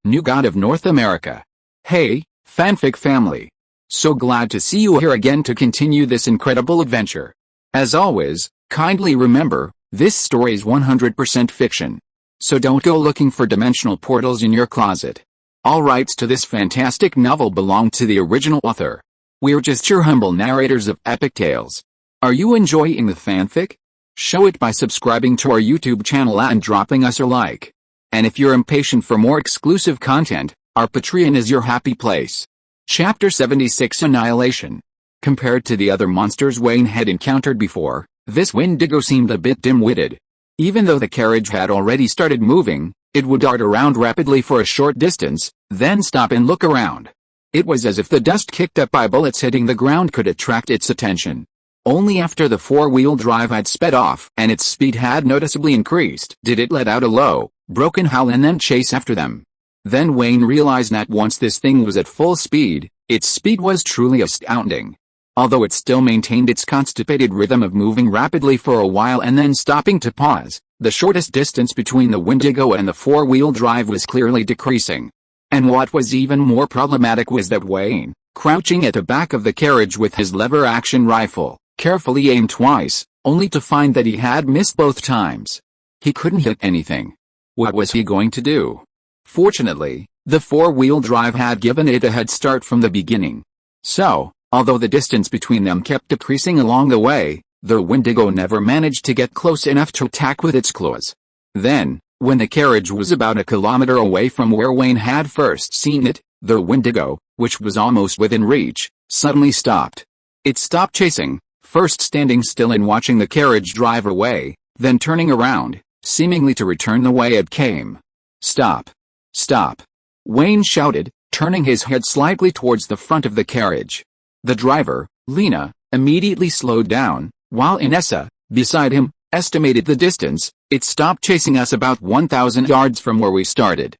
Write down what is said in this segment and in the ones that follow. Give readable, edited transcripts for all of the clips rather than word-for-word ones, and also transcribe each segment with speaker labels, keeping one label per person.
Speaker 1: new god of North America. Hey, fanfic family. So glad to see you here again to continue this incredible adventure. As always, kindly remember, this story is 100% fiction. So don't go looking for dimensional portals in your closet. All rights to this fantastic novel belong to the original author. We're just your humble narrators of epic tales. Are you enjoying the fanfic? Show it by subscribing to our YouTube channel and dropping us a like. And if you're impatient for more exclusive content, our Patreon is your happy place. Chapter 76 Annihilation. Compared to the other monsters Wayne had encountered before, this Wendigo seemed a bit dim-witted. Even though the carriage had already started moving, it would dart around rapidly for a short distance, then stop and look around. It was as if the dust kicked up by bullets hitting the ground could attract its attention. Only after the four-wheel drive had sped off and its speed had noticeably increased did it let out a low, broken howl and then chase after them. Then Wayne realized that once this thing was at full speed, its speed was truly astounding. Although it still maintained its constipated rhythm of moving rapidly for a while and then stopping to pause, the shortest distance between the Wendigo and the four-wheel drive was clearly decreasing. And what was even more problematic was that Wayne, crouching at the back of the carriage with his lever-action rifle, carefully aimed twice, only to find that he had missed both times. He couldn't hit anything. What was he going to do? Fortunately, the four-wheel drive had given it a head start from the beginning. So, although the distance between them kept decreasing along the way, the Wendigo never managed to get close enough to attack with its claws. Then, when the carriage was about a kilometer away from where Wayne had first seen it, the Wendigo, which was almost within reach, suddenly stopped. It stopped chasing, first standing still and watching the carriage drive away, then turning around, seemingly to return the way it came. "Stop! Stop!" Wayne shouted, turning his head slightly towards the front of the carriage. The driver, Lena, immediately slowed down, while Inessa, beside him, estimated the distance. "It stopped chasing us about 1,000 yards from where we started."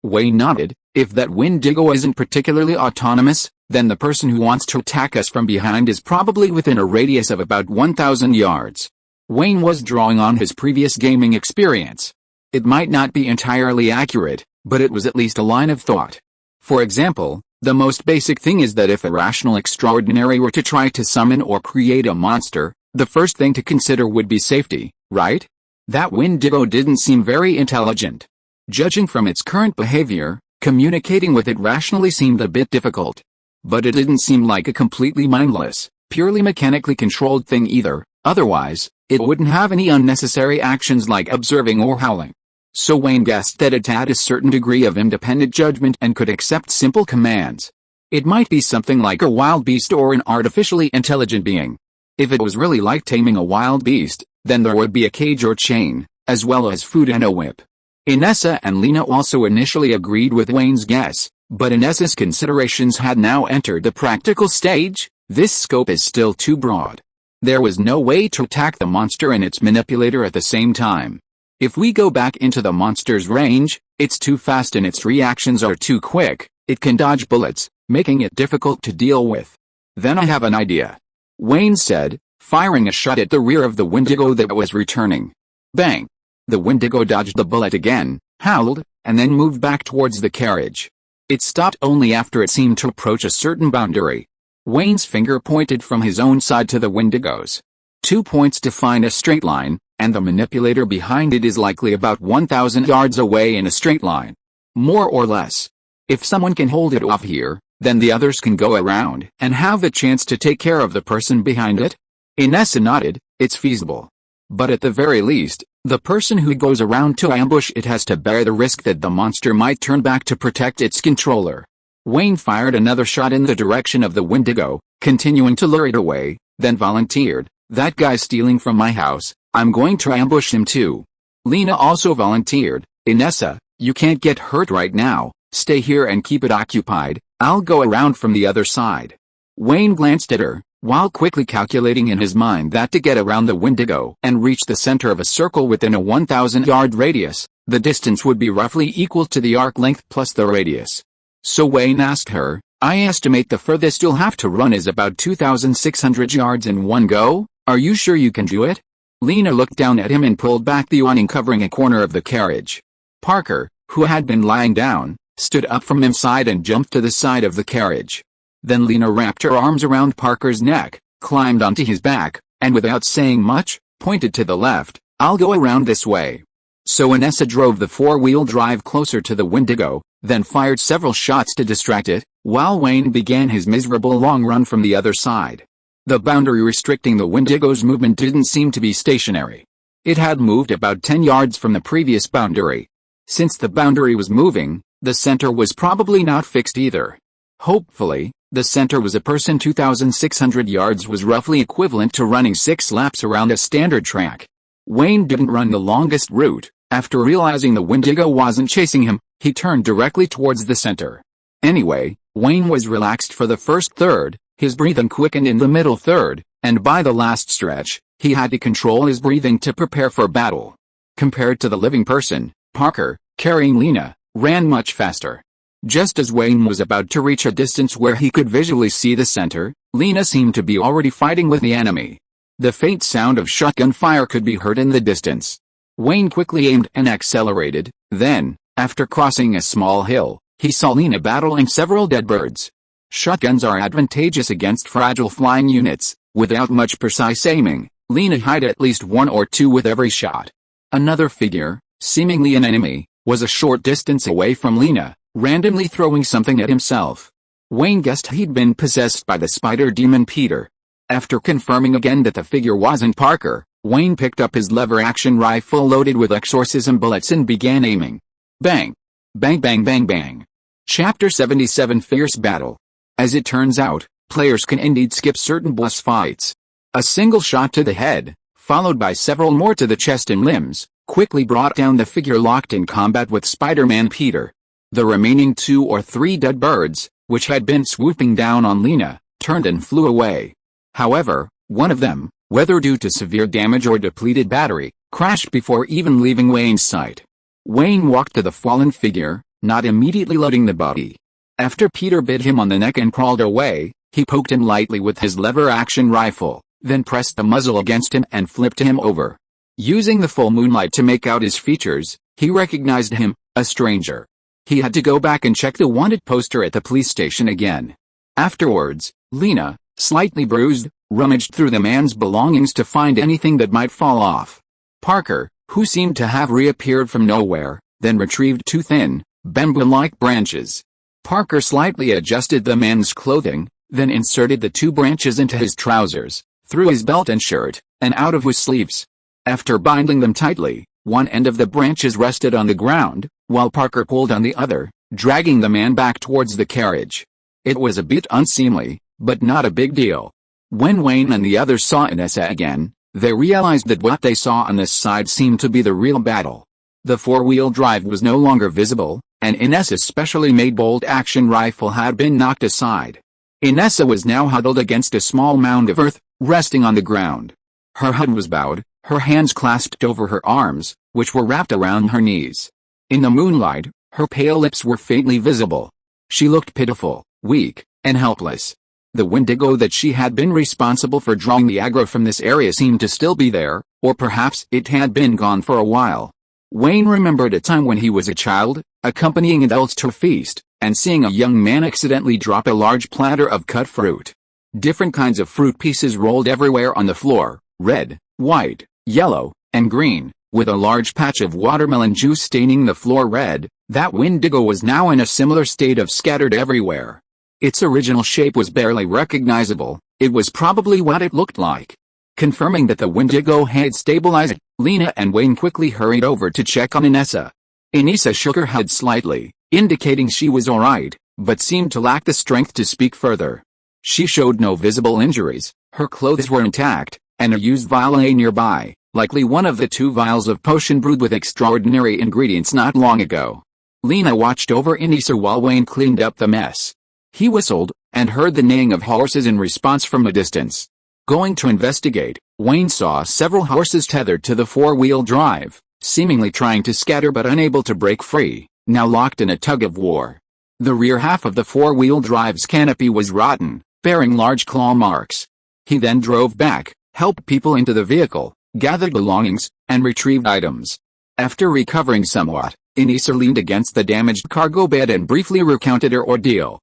Speaker 1: Wayne nodded. "If that Wendigo isn't particularly autonomous, then the person who wants to attack us from behind is probably within a radius of about 1,000 yards. Wayne was drawing on his previous gaming experience. It might not be entirely accurate, but it was at least a line of thought. For example, the most basic thing is that if a rational extraordinary were to try to summon or create a monster, the first thing to consider would be safety, right? That Wendigo didn't seem very intelligent. Judging from its current behavior, communicating with it rationally seemed a bit difficult. But it didn't seem like a completely mindless, purely mechanically controlled thing either, otherwise, it wouldn't have any unnecessary actions like observing or howling. So Wayne guessed that it had a certain degree of independent judgment and could accept simple commands. It might be something like a wild beast or an artificially intelligent being. If it was really like taming a wild beast, then there would be a cage or chain, as well as food and a whip. Inessa and Lena also initially agreed with Wayne's guess, but Inessa's considerations had now entered the practical stage. This scope is still too broad. There was no way to attack the monster and its manipulator at the same time. If we go back into the monster's range, it's too fast and its reactions are too quick. It can dodge bullets, making it difficult to deal with. "Then I have an idea," Wayne said, firing a shot at the rear of the Wendigo that was returning. Bang! The Wendigo dodged the bullet again, howled, and then moved back towards the carriage. It stopped only after it seemed to approach a certain boundary. Wayne's finger pointed from his own side to the Wendigo's. 2 points define a straight line, and the manipulator behind it is likely about 1,000 yards away in a straight line. More or less. If someone can hold it off here, then the others can go around and have a chance to take care of the person behind it. Inessa nodded. "It's feasible. But at the very least, the person who goes around to ambush it has to bear the risk that the monster might turn back to protect its controller." Wayne fired another shot in the direction of the Wendigo, continuing to lure it away, then volunteered, "That guy's stealing from my house. I'm going to ambush him too." Lena also volunteered, "Inessa, you can't get hurt right now. Stay here and keep it occupied. I'll go around from the other side." Wayne glanced at her, while quickly calculating in his mind that to get around the Wendigo and reach the center of a circle within a 1,000-yard radius, the distance would be roughly equal to the arc length plus the radius. So Wayne asked her, "I estimate the furthest you'll have to run is about 2,600 yards in one go. Are you sure you can do it?" Lena looked down at him and pulled back the awning covering a corner of the carriage. "Parker, who had been lying down, stood up from inside and jumped to the side of the carriage. Then Lena wrapped her arms around Parker's neck, climbed onto his back, and without saying much, pointed to the left. "I'll go around this way." So Inessa drove the four-wheel drive closer to the Wendigo, then fired several shots to distract it, while Wayne began his miserable long run from the other side. The boundary restricting the Wendigo's movement didn't seem to be stationary. It had moved about 10 yards from the previous boundary. Since the boundary was moving, the center was probably not fixed either. Hopefully, the center was a person. 2,600 yards was roughly equivalent to running 6 laps around a standard track. Wayne didn't run the longest route. After realizing the Wendigo wasn't chasing him, he turned directly towards the center. Anyway, Wayne was relaxed for the first third, his breathing quickened in the middle third, and by the last stretch, he had to control his breathing to prepare for battle. Compared to the living person, Parker, carrying Lena, ran much faster. Just as Wayne was about to reach a distance where he could visually see the center, Lena seemed to be already fighting with the enemy. The faint sound of shotgun fire could be heard in the distance. Wayne quickly aimed and accelerated, then, after crossing a small hill, he saw Lena battling several dead birds. Shotguns are advantageous against fragile flying units. Without much precise aiming, Lena hit at least 1 or 2 with every shot. Another figure, seemingly an enemy, was a short distance away from Lena, randomly throwing something at himself. Wayne guessed he'd been possessed by the spider demon Peter. After confirming again that the figure wasn't Parker, Wayne picked up his lever-action rifle loaded with exorcism bullets and began aiming. Bang! Bang bang bang bang. Chapter 77 Fierce Battle. As it turns out, players can indeed skip certain boss fights. A single shot to the head, followed by several more to the chest and limbs, quickly brought down the figure locked in combat with Spider-Man Peter. The remaining 2 or 3 dead birds, which had been swooping down on Lena, turned and flew away. However, one of them, whether due to severe damage or depleted battery, crashed before even leaving Wayne's sight. Wayne walked to the fallen figure, not immediately loading the body. After Peter bit him on the neck and crawled away, he poked him lightly with his lever-action rifle, then pressed the muzzle against him and flipped him over. Using the full moonlight to make out his features, he recognized him, a stranger. He had to go back and check the wanted poster at the police station again. Afterwards, Lena, slightly bruised, rummaged through the man's belongings to find anything that might fall off. Parker, who seemed to have reappeared from nowhere, then retrieved 2 thin, bamboo-like branches. Parker slightly adjusted the man's clothing, then inserted the 2 branches into his trousers, through his belt and shirt, and out of his sleeves. After binding them tightly, one end of the branches rested on the ground, while Parker pulled on the other, dragging the man back towards the carriage. It was a bit unseemly, but not a big deal. When Wayne and the others saw Inessa again, they realized that what they saw on this side seemed to be the real battle. The 4-wheel drive was no longer visible, and Inessa's specially made bolt-action rifle had been knocked aside. Inessa was now huddled against a small mound of earth, resting on the ground. Her head was bowed, her hands clasped over her arms, which were wrapped around her knees. In the moonlight, her pale lips were faintly visible. She looked pitiful, weak, and helpless. The Wendigo that she had been responsible for drawing the aggro from this area seemed to still be there, or perhaps it had been gone for a while. Wayne remembered a time when he was a child, accompanying adults to a feast, and seeing a young man accidentally drop a large platter of cut fruit. Different kinds of fruit pieces rolled everywhere on the floor, red, white, yellow, and green, with a large patch of watermelon juice staining the floor red. That Wendigo was now in a similar state of scattered everywhere. Its original shape was barely recognizable. It was probably what it looked like. Confirming that the Wendigo had stabilized, Lena and Wayne quickly hurried over to check on Inessa. Inessa shook her head slightly, indicating she was alright, but seemed to lack the strength to speak further. She showed no visible injuries, her clothes were intact, and a used vial lay nearby, likely one of the 2 vials of potion brewed with extraordinary ingredients not long ago. Lena watched over Inessa while Wayne cleaned up the mess. He whistled, and heard the neighing of horses in response from a distance. Going to investigate, Wayne saw several horses tethered to the 4-wheel drive, seemingly trying to scatter but unable to break free, now locked in a tug-of-war. The rear half of the 4-wheel drive's canopy was rotten, bearing large claw marks. He then drove back, helped people into the vehicle, gathered belongings, and retrieved items. After recovering somewhat, Inessa leaned against the damaged cargo bed and briefly recounted her ordeal.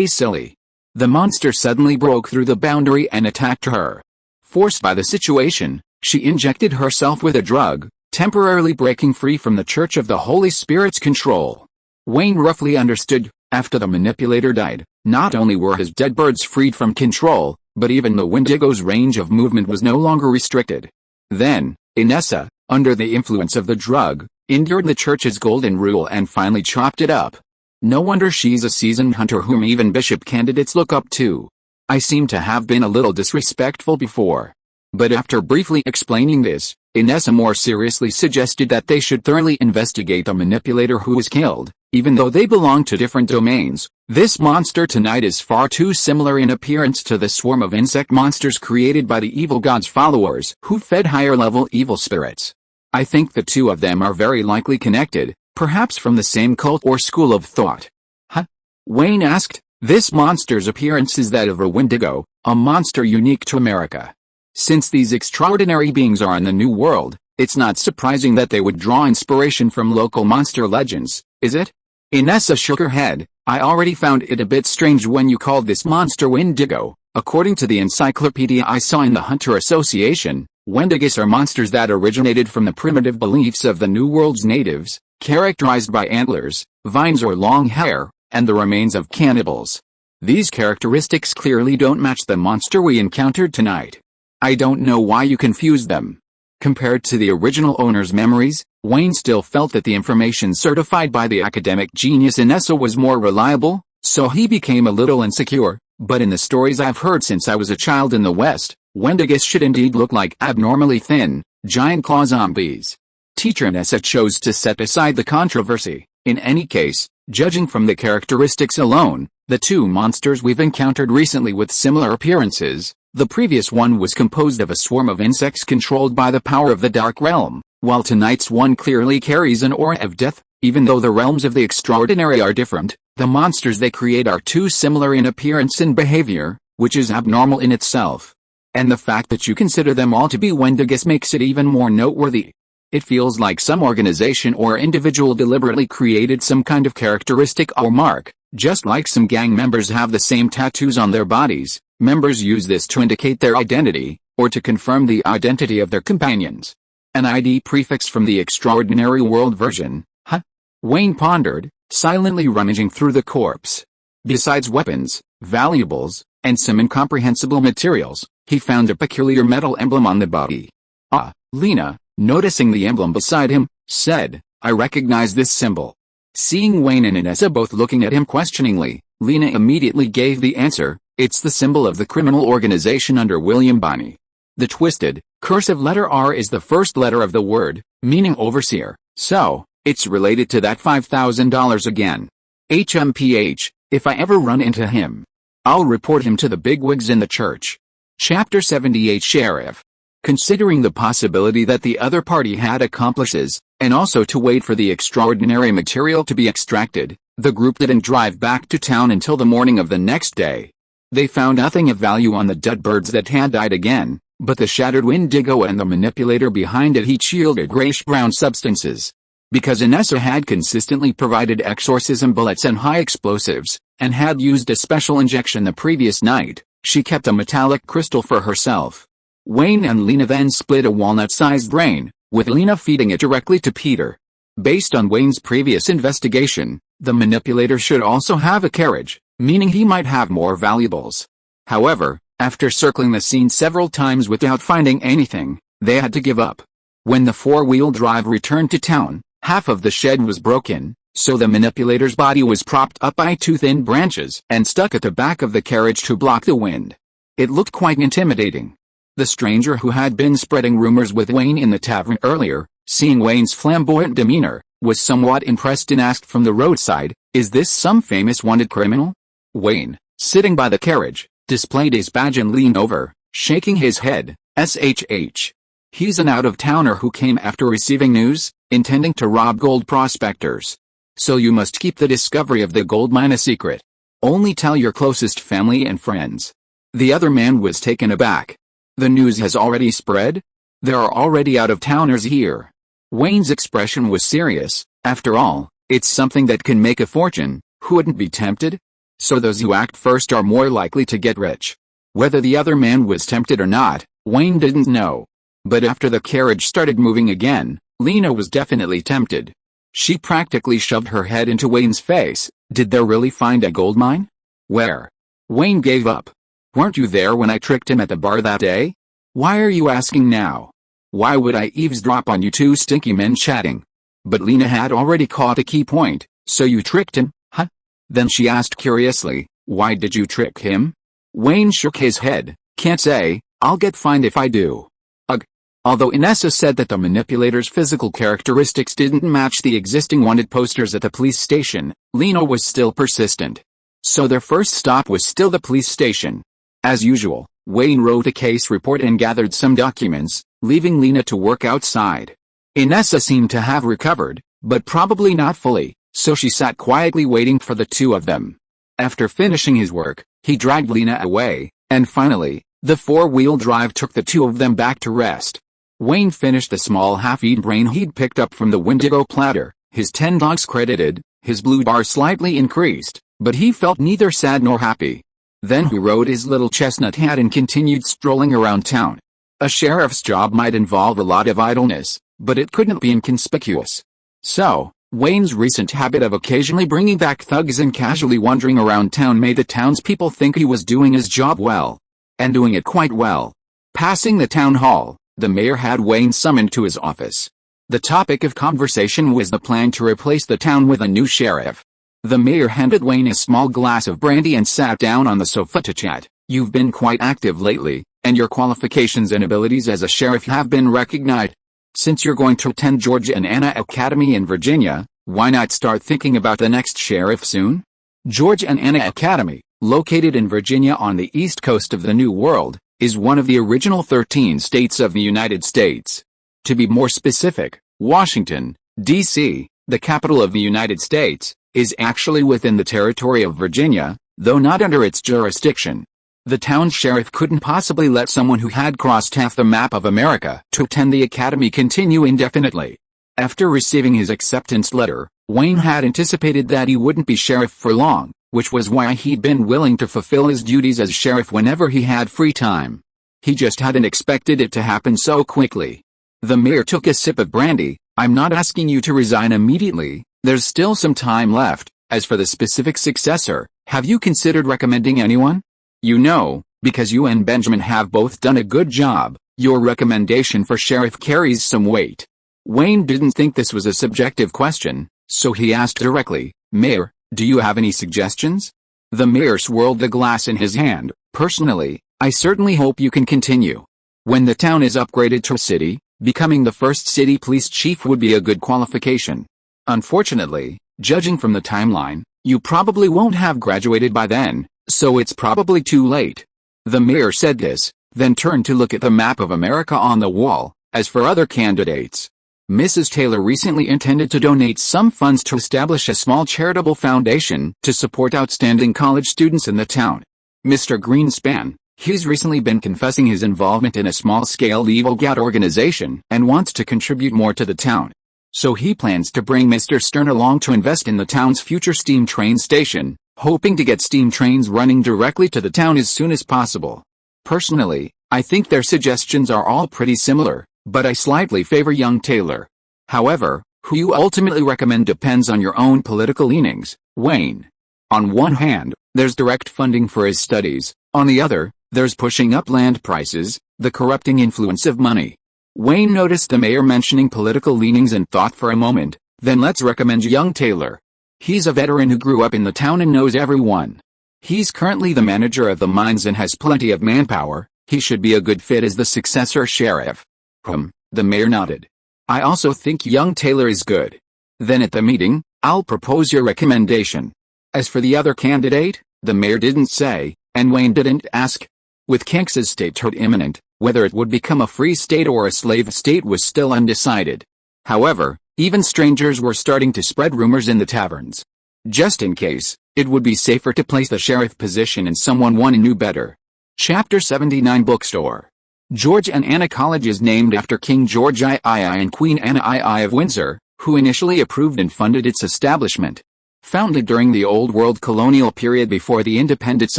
Speaker 1: Silly. The monster suddenly broke through the boundary and attacked her. Forced by the situation, she injected herself with a drug, temporarily breaking free from the Church of the Holy Spirit's control. Wayne roughly understood, after the manipulator died, not only were his dead birds freed from control, but even the Wendigo's range of movement was no longer restricted. Then, Inessa, under the influence of the drug, endured the Church's golden rule and finally chopped it up. No wonder she's a seasoned hunter whom even bishop candidates look up to. I seem to have been a little disrespectful before. But after briefly explaining this, Inessa more seriously suggested that they should thoroughly investigate the manipulator who was killed, even though they belong to different domains. This monster tonight is far too similar in appearance to the swarm of insect monsters created by the evil god's followers who fed higher-level evil spirits. I think the two of them are very likely connected, perhaps from the same cult or school of thought. Huh? Wayne asked. This monster's appearance is that of a Wendigo, a monster unique to America. Since these extraordinary beings are in the New World, it's not surprising that they would draw inspiration from local monster legends, is it? Inessa shook her head. I already found it a bit strange when you called this monster Wendigo. According to the encyclopedia I saw in the Hunter Association, Wendigos are monsters that originated from the primitive beliefs of the New World's natives, characterized by antlers, vines or long hair, and the remains of cannibals. These characteristics clearly don't match the monster we encountered tonight. I don't know why you confused them. Compared to the original owner's memories, Wayne still felt that the information certified by the academic genius Inessa was more reliable, so he became a little insecure. But in the stories I've heard since I was a child in the West, Wendigos should indeed look like abnormally thin, giant claw zombies. Teacher Inessa chose to set aside the controversy. In any case, judging from the characteristics alone, the two monsters we've encountered recently with similar appearances, the previous one was composed of a swarm of insects controlled by the power of the Dark Realm, while tonight's one clearly carries an aura of death. Even though the realms of the extraordinary are different, the monsters they create are too similar in appearance and behavior, which is abnormal in itself. And the fact that you consider them all to be Wendigos makes it even more noteworthy. It feels like some organization or individual deliberately created some kind of characteristic or mark, just like some gang members have the same tattoos on their bodies. Members use this to indicate their identity, or to confirm the identity of their companions. An ID prefix from the extraordinary world version, huh? Wayne pondered, silently rummaging through the corpse. Besides weapons, valuables, and some incomprehensible materials, he found a peculiar metal emblem on the body. Ah, Lena, noticing the emblem beside him, said, I recognize this symbol. Seeing Wayne and Inessa both looking at him questioningly, Lena immediately gave the answer. It's the symbol of the criminal organization under William Bonney. The twisted, cursive letter R is the first letter of the word, meaning overseer, so, it's related to that $5,000 again. HMPH, if I ever run into him, I'll report him to the bigwigs in the church. Chapter 78 Sheriff. Considering the possibility that the other party had accomplices, and also to wait for the extraordinary material to be extracted, the group didn't drive back to town until the morning of the next day. They found nothing of value on the dead birds that had died again, but the shattered Wendigo and the manipulator behind it each yielded grayish-brown substances. Because Inessa had consistently provided exorcism bullets and high explosives, and had used a special injection the previous night, she kept a metallic crystal for herself. Wayne and Lena then split a walnut-sized brain, with Lena feeding it directly to Peter. Based on Wayne's previous investigation, the manipulator should also have a carriage, meaning he might have more valuables. However, after circling the scene several times without finding anything, they had to give up. When the four-wheel drive returned to town, half of the shed was broken, so the manipulator's body was propped up by two thin branches and stuck at the back of the carriage to block the wind. It looked quite intimidating. The stranger who had been spreading rumors with Wayne in the tavern earlier, seeing Wayne's flamboyant demeanor, was somewhat impressed and asked from the roadside, "Is this some famous wanted criminal?" Wayne, sitting by the carriage, displayed his badge and leaned over, shaking his head. "SHH. He's an out-of-towner who came after receiving news, intending to rob gold prospectors. So you must keep the discovery of the gold mine a secret. Only tell your closest family and friends." The other man was taken aback. "The news has already spread? There are already out-of-towners here." Wayne's expression was serious, After all, it's something that can make a fortune. Who wouldn't be tempted? So those who act first are more likely to get rich. Whether the other man was tempted or not, Wayne didn't know. But after the carriage started moving again, Lena was definitely tempted. She practically shoved her head into Wayne's face. Did they really find a gold mine? Where? Wayne gave up. Weren't you there when I tricked him at the bar that day? Why are you asking now? Why would I eavesdrop on you two stinky men chatting? But Lena had already caught a key point. So you tricked him, huh? Then she asked curiously, why did you trick him? Wayne shook his head. Can't say, I'll get fined if I do. Ugh. Although Inessa said that the manipulator's physical characteristics didn't match the existing wanted posters at the police station, Lena was still persistent. So their first stop was still the police station. As usual, Wayne wrote a case report and gathered some documents, leaving Lena to work outside. Inessa seemed to have recovered, but probably not fully, so she sat quietly waiting for the two of them. After finishing his work, he dragged Lena away, and finally, the four-wheel drive took the two of them back to rest. Wayne finished the small half-eaten brain he'd picked up from the Wendigo platter, his 10 dogs credited, his blue bar slightly increased, but he felt neither sad nor happy. Then he rode his little chestnut hat and continued strolling around town. A sheriff's job might involve a lot of idleness, but it couldn't be inconspicuous. So, Wayne's recent habit of occasionally bringing back thugs and casually wandering around town made the townspeople think he was doing his job well. And doing it quite well. Passing the town hall, the mayor had Wayne summoned to his office. The topic of conversation was the plan to replace the town with a new sheriff. The mayor handed Wayne a small glass of brandy and sat down on the sofa to chat. You've been quite active lately, and your qualifications and abilities as a sheriff have been recognized. Since you're going to attend George and Anna Academy in Virginia, why not start thinking about the next sheriff soon? George and Anna Academy, located in Virginia on the east coast of the New World, is one of the original 13 states of the United States. To be more specific, Washington, D.C., the capital of the United States, is actually within the territory of Virginia, though not under its jurisdiction. The town sheriff couldn't possibly let someone who had crossed half the map of America to attend the academy continue indefinitely. After receiving his acceptance letter, Wayne had anticipated that he wouldn't be sheriff for long, which was why he'd been willing to fulfill his duties as sheriff whenever he had free time. He just hadn't expected it to happen so quickly. The mayor took a sip of brandy. I'm not asking you to resign immediately, there's still some time left. As for the specific successor, have you considered recommending anyone? You know, because you and Benjamin have both done a good job, your recommendation for sheriff carries some weight. Wayne didn't think this was a subjective question, so he asked directly, Mayor, do you have any suggestions? The mayor swirled the glass in his hand. Personally, I certainly hope you can continue. When the town is upgraded to a city, becoming the first city police chief would be a good qualification. Unfortunately, judging from the timeline, you probably won't have graduated by then, so it's probably too late. The mayor said this, then turned to look at the map of America on the wall. As for other candidates, Mrs. Taylor recently intended to donate some funds to establish a small charitable foundation to support outstanding college students in the town. Mr. Greenspan, he's recently been confessing his involvement in a small-scale Evil Gad organization and wants to contribute more to the town. So he plans to bring Mr. Stern along to invest in the town's future steam train station, hoping to get steam trains running directly to the town as soon as possible. Personally, I think their suggestions are all pretty similar, but I slightly favor young Taylor. However, who you ultimately recommend depends on your own political leanings, Wayne. On one hand, there's direct funding for his studies, on the other, there's pushing up land prices, the corrupting influence of money. Wayne noticed the mayor mentioning political leanings and thought for a moment, then let's recommend young Taylor. He's a veteran who grew up in the town and knows everyone. He's currently the manager of the mines and has plenty of manpower. He should be a good fit as the successor sheriff. The mayor nodded. I also think young Taylor is good. Then at the meeting, I'll propose your recommendation. As for the other candidate, the mayor didn't say, and Wayne didn't ask. With Kansas statehood imminent, whether it would become a free state or a slave state was still undecided. However, even strangers were starting to spread rumors in the taverns. Just in case, it would be safer to place the sheriff position in someone one knew better. Chapter 79 Bookstore. George and Anna College is named after King George III and Queen Anna II of Windsor, who initially approved and funded its establishment. Founded during the Old World colonial period before the independence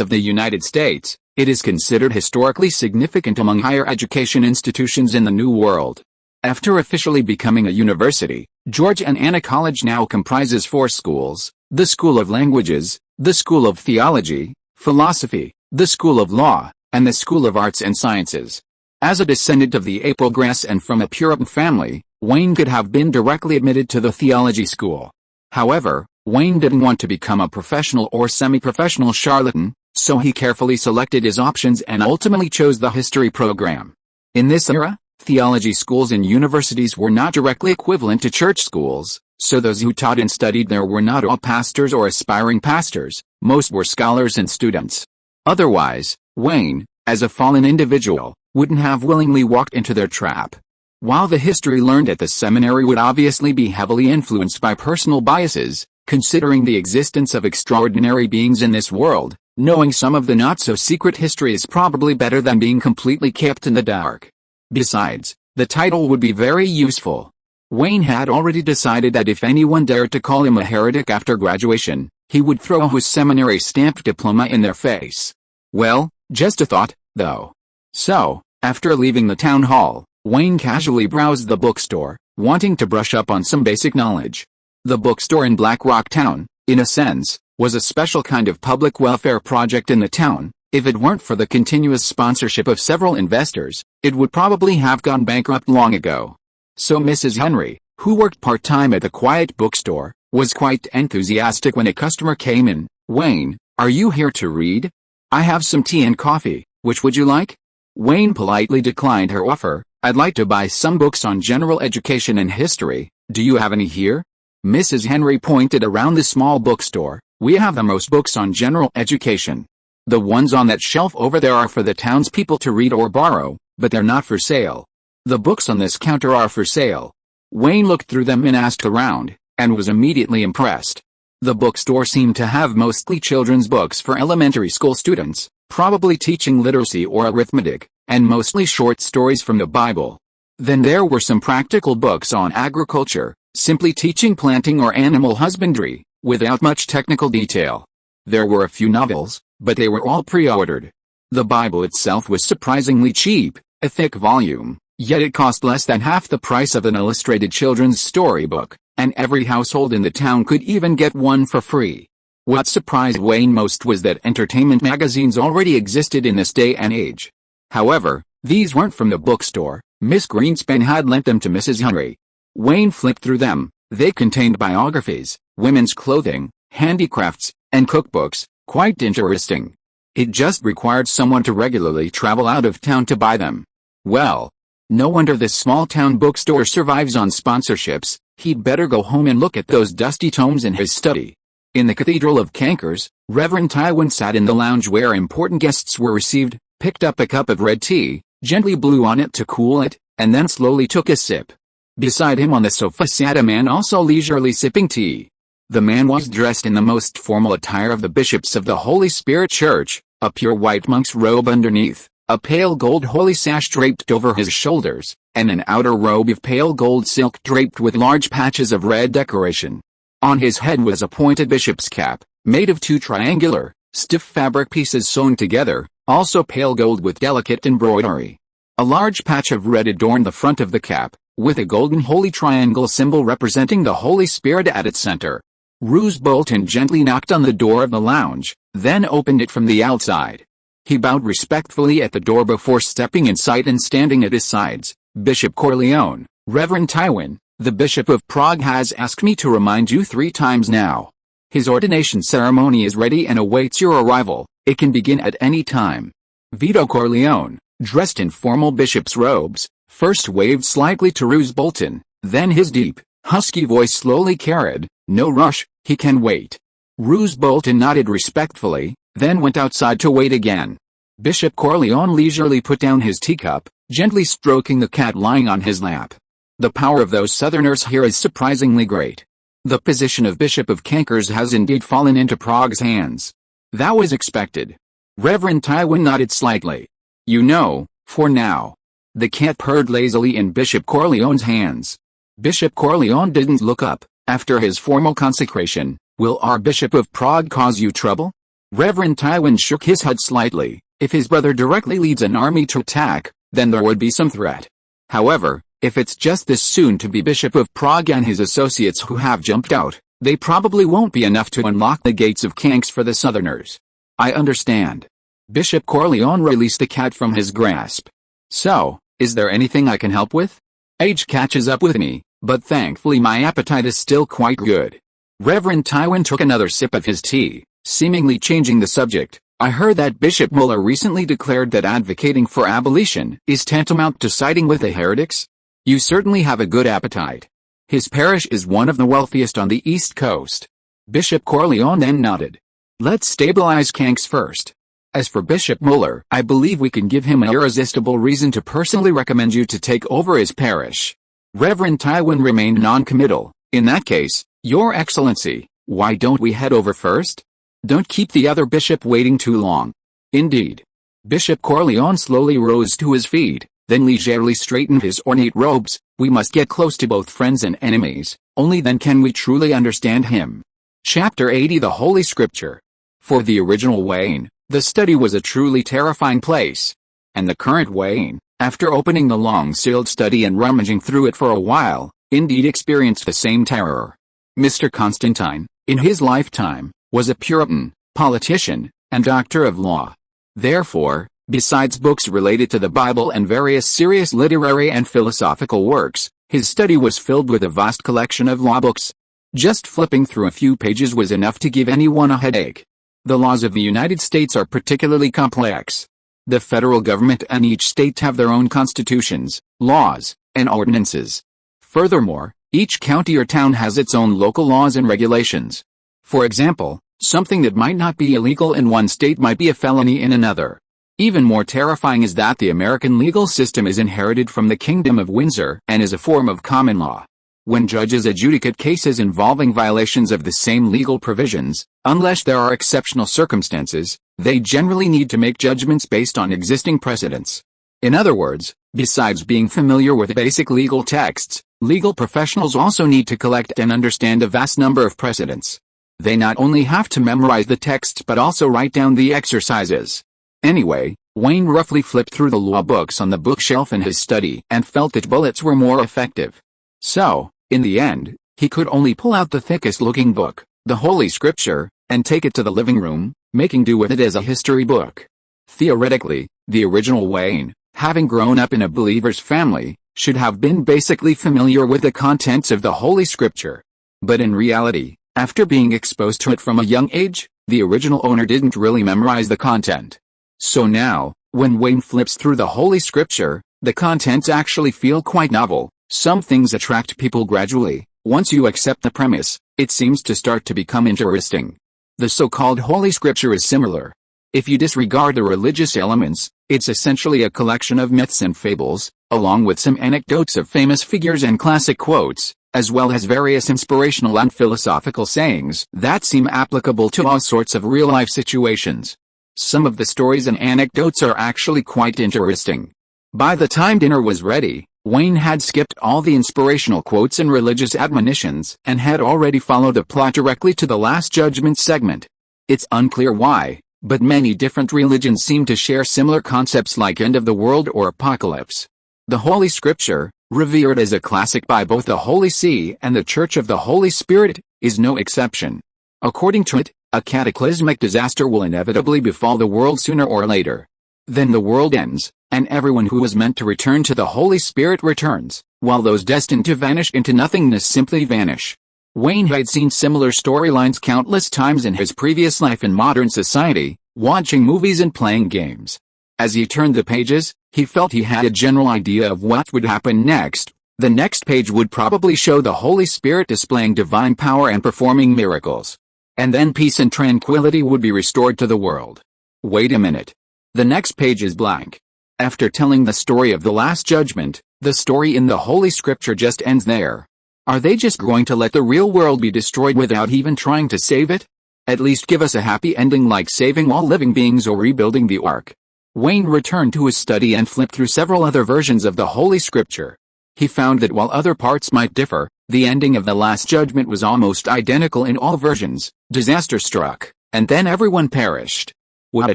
Speaker 1: of the United States, it is considered historically significant among higher education institutions in the New World. After officially becoming a university, George and Anna College now comprises 4 schools: the School of Languages, the School of Theology, Philosophy, the School of Law, and the School of Arts and Sciences. As a descendant of the April Grass and from a Puritan family, Wayne could have been directly admitted to the theology school. However, Wayne didn't want to become a professional or semi-professional charlatan, so he carefully selected his options and ultimately chose the history program. In this era, theology schools and universities were not directly equivalent to church schools, so those who taught and studied there were not all pastors or aspiring pastors, most were scholars and students. Otherwise, Wayne, as a fallen individual, wouldn't have willingly walked into their trap. While the history learned at the seminary would obviously be heavily influenced by personal biases, considering the existence of extraordinary beings in this world, knowing some of the not-so-secret history is probably better than being completely kept in the dark. Besides, the title would be very useful. Wayne had already decided that if anyone dared to call him a heretic after graduation, he would throw his seminary-stamped diploma in their face. Well, just a thought, though. So, after leaving the town hall, Wayne casually browsed the bookstore, wanting to brush up on some basic knowledge. The bookstore in Blackrock Town, in a sense, was a special kind of public welfare project in the town. If it weren't for the continuous sponsorship of several investors, it would probably have gone bankrupt long ago. So Mrs. Henry, who worked part-time at the quiet bookstore, was quite enthusiastic when a customer came in. "Wayne, are you here to read? I have some tea and coffee, which would you like?" Wayne politely declined her offer. "I'd like to buy some books on general education and history. Do you have any here?" Mrs. Henry pointed around the small bookstore. "We have the most books on general education. The ones on that shelf over there are for the townspeople to read or borrow, but they're not for sale. The books on this counter are for sale." Wayne looked through them and asked around, and was immediately impressed. The bookstore seemed to have mostly children's books for elementary school students, probably teaching literacy or arithmetic, and mostly short stories from the Bible. Then there were some practical books on agriculture, simply teaching planting or animal husbandry, without much technical detail. There were a few novels, but they were all pre-ordered. The Bible itself was surprisingly cheap, a thick volume, yet it cost less than half the price of an illustrated children's storybook, and every household in the town could even get one for free. What surprised Wayne most was that entertainment magazines already existed in this day and age. However, these weren't from the bookstore. Miss Greenspan had lent them to Mrs. Henry. Wayne flipped through them. They contained biographies, women's clothing, handicrafts, and cookbooks. Quite interesting. It just required someone to regularly travel out of town to buy them. Well, no wonder this small-town bookstore survives on sponsorships. He'd better go home and look at those dusty tomes in his study. In the Cathedral of Cankers, Reverend Tywin sat in the lounge where important guests were received, picked up a cup of red tea, gently blew on it to cool it, and then slowly took a sip. Beside him on the sofa sat a man also leisurely sipping tea. The man was dressed in the most formal attire of the bishops of the Holy Spirit Church, a pure white monk's robe underneath, a pale gold holy sash draped over his shoulders, and an outer robe of pale gold silk draped with large patches of red decoration. On his head was a pointed bishop's cap, made of 2 triangular, stiff fabric pieces sewn together, also pale gold with delicate embroidery. A large patch of red adorned the front of the cap, with a golden holy triangle symbol representing the Holy Spirit at its center. Roose Bolton gently knocked on the door of the lounge, then opened it from the outside. He bowed respectfully at the door before stepping inside, and standing at his sides, Bishop Corleone. "Reverend Tywin, the Bishop of Prague has asked me to remind you 3 times now. His ordination ceremony is ready and awaits your arrival. It can begin at any time." Vito Corleone, dressed in formal bishop's robes, first waved slightly to Roose Bolton, then his deep, husky voice slowly carried, "No rush, he can wait." Roose Bolton nodded respectfully, then went outside to wait again. Bishop Corleone leisurely put down his teacup, gently stroking the cat lying on his lap. The power of those southerners here is surprisingly great. The position of Bishop of Cankers has indeed fallen into Prague's hands. That was expected. Reverend Tywin nodded slightly. "You know, for now." The cat purred lazily in Bishop Corleone's hands. Bishop Corleone didn't look up. After his formal consecration, will our Bishop of Prague cause you trouble? Reverend Tywin shook his head slightly. If his brother directly leads an army to attack, then there would be some threat. However, if it's just this soon-to-be Bishop of Prague and his associates who have jumped out, they probably won't be enough to unlock the gates of Kanks for the Southerners. I understand. Bishop Corleone released the cat from his grasp. So, is there anything I can help with? Age catches up with me, but thankfully my appetite is still quite good. Reverend Tywin took another sip of his tea, seemingly changing the subject. I heard that Bishop Muller recently declared that advocating for abolition is tantamount to siding with the heretics. You certainly have a good appetite. His parish is one of the wealthiest on the East Coast. Bishop Corleone then nodded. Let's stabilize Kanks first. As for Bishop Muller, I believe we can give him an irresistible reason to personally recommend you to take over his parish. Reverend Tywin remained non-committal. In that case, Your Excellency, why don't we head over first? Don't keep the other bishop waiting too long. Indeed. Bishop Corleone slowly rose to his feet, then leisurely straightened his ornate robes. We must get close to both friends and enemies, only then can we truly understand him. Chapter 80 The Holy Scripture. For the original Wayne, the study was a truly terrifying place. And the current Wayne, after opening the long-sealed study and rummaging through it for a while, indeed experienced the same terror. Mr. Constantine, in his lifetime, was a Puritan, politician, and doctor of law. Therefore, besides books related to the Bible and various serious literary and philosophical works, his study was filled with a vast collection of law books. Just flipping through a few pages was enough to give anyone a headache. The laws of the United States are particularly complex. The federal government and each state have their own constitutions, laws, and ordinances. Furthermore, each county or town has its own local laws and regulations. For example, something that might not be illegal in one state might be a felony in another. Even more terrifying is that the American legal system is inherited from the Kingdom of Windsor and is a form of common law. When judges adjudicate cases involving violations of the same legal provisions, unless there are exceptional circumstances, they generally need to make judgments based on existing precedents. In other words, besides being familiar with basic legal texts, legal professionals also need to collect and understand a vast number of precedents. They not only have to memorize the texts but also write down the exercises. Anyway, Wayne roughly flipped through the law books on the bookshelf in his study and felt that bullets were more effective. So, in the end, he could only pull out the thickest-looking book, the Holy Scripture, and take it to the living room, making do with it as a history book. Theoretically, the original Wayne, having grown up in a believer's family, should have been basically familiar with the contents of the Holy Scripture. But in reality, after being exposed to it from a young age, the original owner didn't really memorize the content. So now, when Wayne flips through the Holy Scripture, the contents actually feel quite novel. Some things attract people gradually. Once you accept the premise, it seems to start to become interesting. The so-called Holy Scripture is similar. If you disregard the religious elements, it's essentially a collection of myths and fables, along with some anecdotes of famous figures and classic quotes, as well as various inspirational and philosophical sayings that seem applicable to all sorts of real-life situations. Some of the stories and anecdotes are actually quite interesting. By the time dinner was ready, Wayne had skipped all the inspirational quotes and religious admonitions and had already followed the plot directly to the Last Judgment segment. It's unclear why, but many different religions seem to share similar concepts like end of the world or apocalypse. The Holy Scripture, revered as a classic by both the Holy See and the Church of the Holy Spirit, is no exception. According to it, a cataclysmic disaster will inevitably befall the world sooner or later. Then the world ends, and everyone who was meant to return to the Holy Spirit returns, while those destined to vanish into nothingness simply vanish. Wayne had seen similar storylines countless times in his previous life in modern society, watching movies and playing games. As he turned the pages, he felt he had a general idea of what would happen next. The next page would probably show the Holy Spirit displaying divine power and performing miracles. And then peace and tranquility would be restored to the world. Wait a minute. The next page is blank. After telling the story of the Last Judgment, the story in the Holy Scripture just ends there. Are they just going to let the real world be destroyed without even trying to save it? At least give us a happy ending like saving all living beings or rebuilding the Ark. Wayne returned to his study and flipped through several other versions of the Holy Scripture. He found that while other parts might differ, the ending of the Last Judgment was almost identical in all versions. Disaster struck, and then everyone perished. What a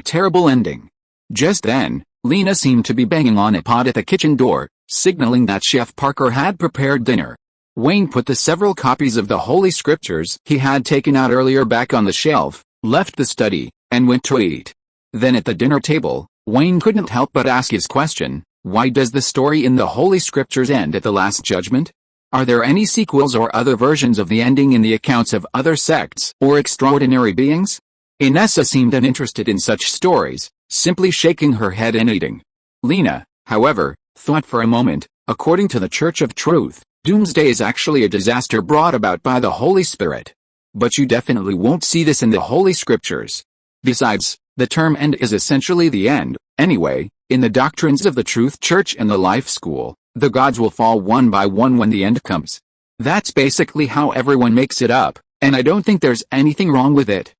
Speaker 1: terrible ending. Just then, Lena seemed to be banging on a pot at the kitchen door, signaling that Chef Parker had prepared dinner. Wayne put the several copies of the Holy Scriptures he had taken out earlier back on the shelf, left the study, and went to eat. Then at the dinner table, Wayne couldn't help but ask his question, why does the story in the Holy Scriptures end at the Last Judgment? Are there any sequels or other versions of the ending in the accounts of other sects or extraordinary beings? Inessa seemed uninterested in such stories, simply shaking her head and eating. Lena, however, thought for a moment. According to the Church of Truth, doomsday is actually a disaster brought about by the Holy Spirit. But you definitely won't see this in the Holy Scriptures. Besides, the term end is essentially the end. Anyway, in the doctrines of the Truth Church and the Life School, the gods will fall one by one when the end comes. That's basically how everyone makes it up, and I don't think there's anything wrong with it.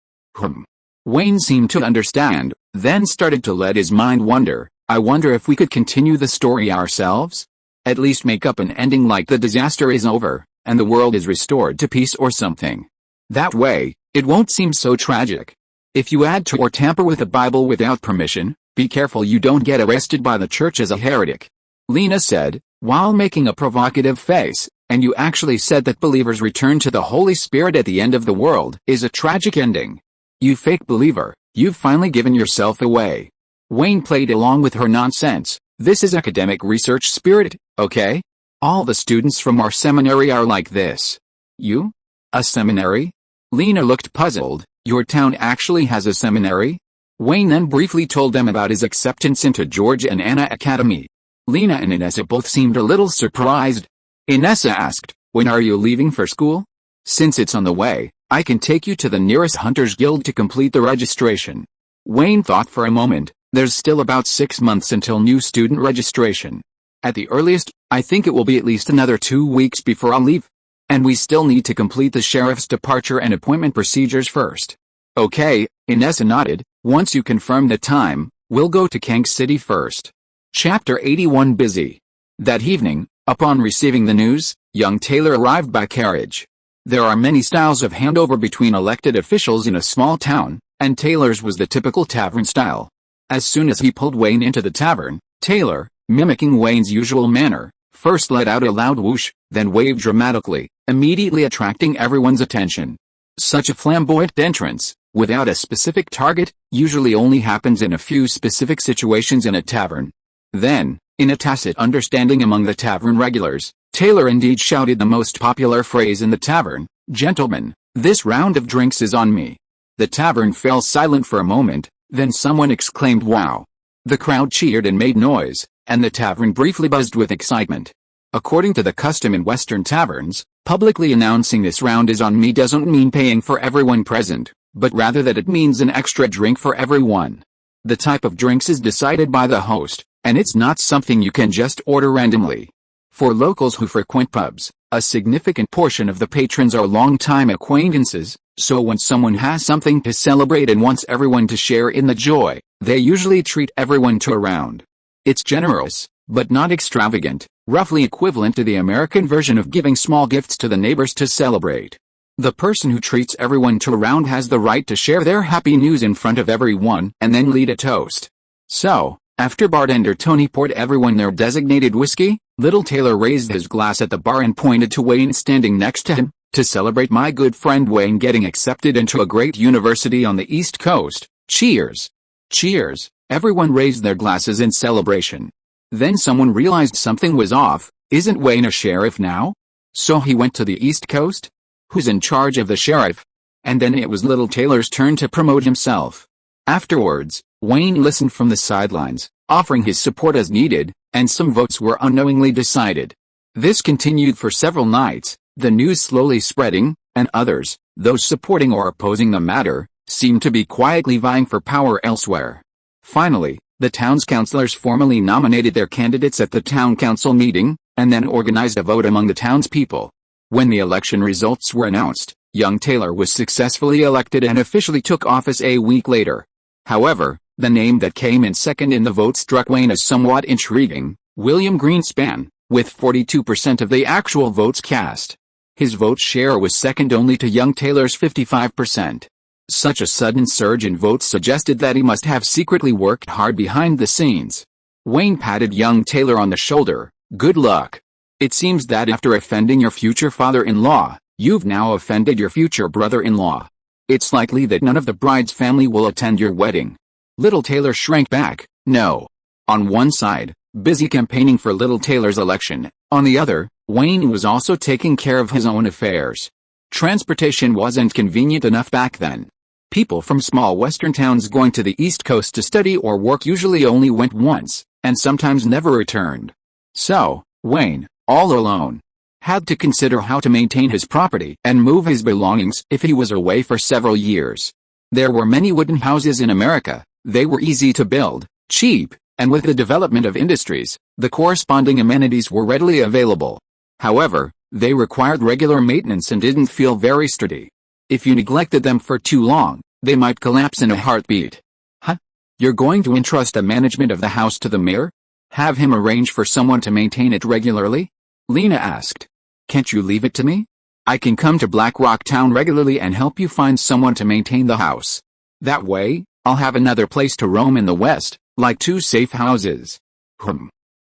Speaker 1: Wayne seemed to understand, then started to let his mind wander. I wonder if we could continue the story ourselves? At least make up an ending like the disaster is over, and the world is restored to peace or something. That way, it won't seem so tragic. If you add to or tamper with the Bible without permission, be careful you don't get arrested by the church as a heretic. Lena said, while making a provocative face, and you actually said that believers return to the Holy Spirit at the end of the world is a tragic ending. You fake believer, you've finally given yourself away. Wayne played along with her nonsense. This is academic research spirit, okay? All the students from our seminary are like this. You? A seminary? Lena looked puzzled. Your town actually has a seminary? Wayne then briefly told them about his acceptance into George and Anna Academy. Lena and Inessa both seemed a little surprised. Inessa asked, when are you leaving for school? Since it's on the way, I can take you to the nearest Hunters Guild to complete the registration. Wayne thought for a moment. There's still about 6 months until new student registration. At the earliest, I think it will be at least another 2 weeks before I'll leave. And we still need to complete the sheriff's departure and appointment procedures first. Okay, Inessa nodded. Once you confirm the time, we'll go to Kank City first. Chapter 81 Busy. That evening, upon receiving the news, young Taylor arrived by carriage. There are many styles of handover between elected officials in a small town, and Taylor's was the typical tavern style. As soon as he pulled Wayne into the tavern, Taylor, mimicking Wayne's usual manner, first let out a loud whoosh, then waved dramatically, immediately attracting everyone's attention. Such a flamboyant entrance, without a specific target, usually only happens in a few specific situations in a tavern. Then, in a tacit understanding among the tavern regulars, Taylor indeed shouted the most popular phrase in the tavern, "Gentlemen, this round of drinks is on me." The tavern fell silent for a moment. Then someone exclaimed wow. The crowd cheered and made noise, and the tavern briefly buzzed with excitement. According to the custom in Western taverns, publicly announcing this round is on me doesn't mean paying for everyone present, but rather that it means an extra drink for everyone. The type of drinks is decided by the host, and it's not something you can just order randomly. For locals who frequent pubs, a significant portion of the patrons are long-time acquaintances. So when someone has something to celebrate and wants everyone to share in the joy, they usually treat everyone to a round. It's generous, but not extravagant, roughly equivalent to the American version of giving small gifts to the neighbors to celebrate. The person who treats everyone to a round has the right to share their happy news in front of everyone and then lead a toast. So, after bartender Tony poured everyone their designated whiskey, little Taylor raised his glass at the bar and pointed to Wayne standing next to him. To celebrate my good friend Wayne getting accepted into a great university on the East Coast, cheers! Cheers! Everyone raised their glasses in celebration. Then someone realized something was off. Isn't Wayne a sheriff now? So he went to the East Coast? Who's in charge of the sheriff? And then it was little Taylor's turn to promote himself. Afterwards, Wayne listened from the sidelines, offering his support as needed, and some votes were unknowingly decided. This continued for several nights. The news slowly spreading, and others, those supporting or opposing the matter, seemed to be quietly vying for power elsewhere. Finally, the town's councilors formally nominated their candidates at the town council meeting, and then organized a vote among the townspeople. When the election results were announced, young Taylor was successfully elected and officially took office a week later. However, the name that came in second in the vote struck Wayne as somewhat intriguing, William Greenspan, with 42% of the actual votes cast. His vote share was second only to young Taylor's 55%. Such a sudden surge in votes suggested that he must have secretly worked hard behind the scenes. Wayne patted young Taylor on the shoulder. "Good luck. It seems that after offending your future father-in-law, you've now offended your future brother-in-law. It's likely that none of the bride's family will attend your wedding." Little Taylor shrank back. No. On one side, busy campaigning for little Taylor's election. On the other, Wayne was also taking care of his own affairs. Transportation wasn't convenient enough back then. People from small western towns going to the East Coast to study or work usually only went once, and sometimes never returned. So, Wayne, all alone, had to consider how to maintain his property and move his belongings if he was away for several years. There were many wooden houses in America. They were easy to build, cheap, and with the development of industries, the corresponding amenities were readily available. However, they required regular maintenance and didn't feel very sturdy. If you neglected them for too long, they might collapse in a heartbeat. Huh? You're going to entrust the management of the house to the mayor? Have him arrange for someone to maintain it regularly? Lena asked. Can't you leave it to me? I can come to Blackrock Town regularly and help you find someone to maintain the house. That way, I'll have another place to roam in the West, like 2 safe houses.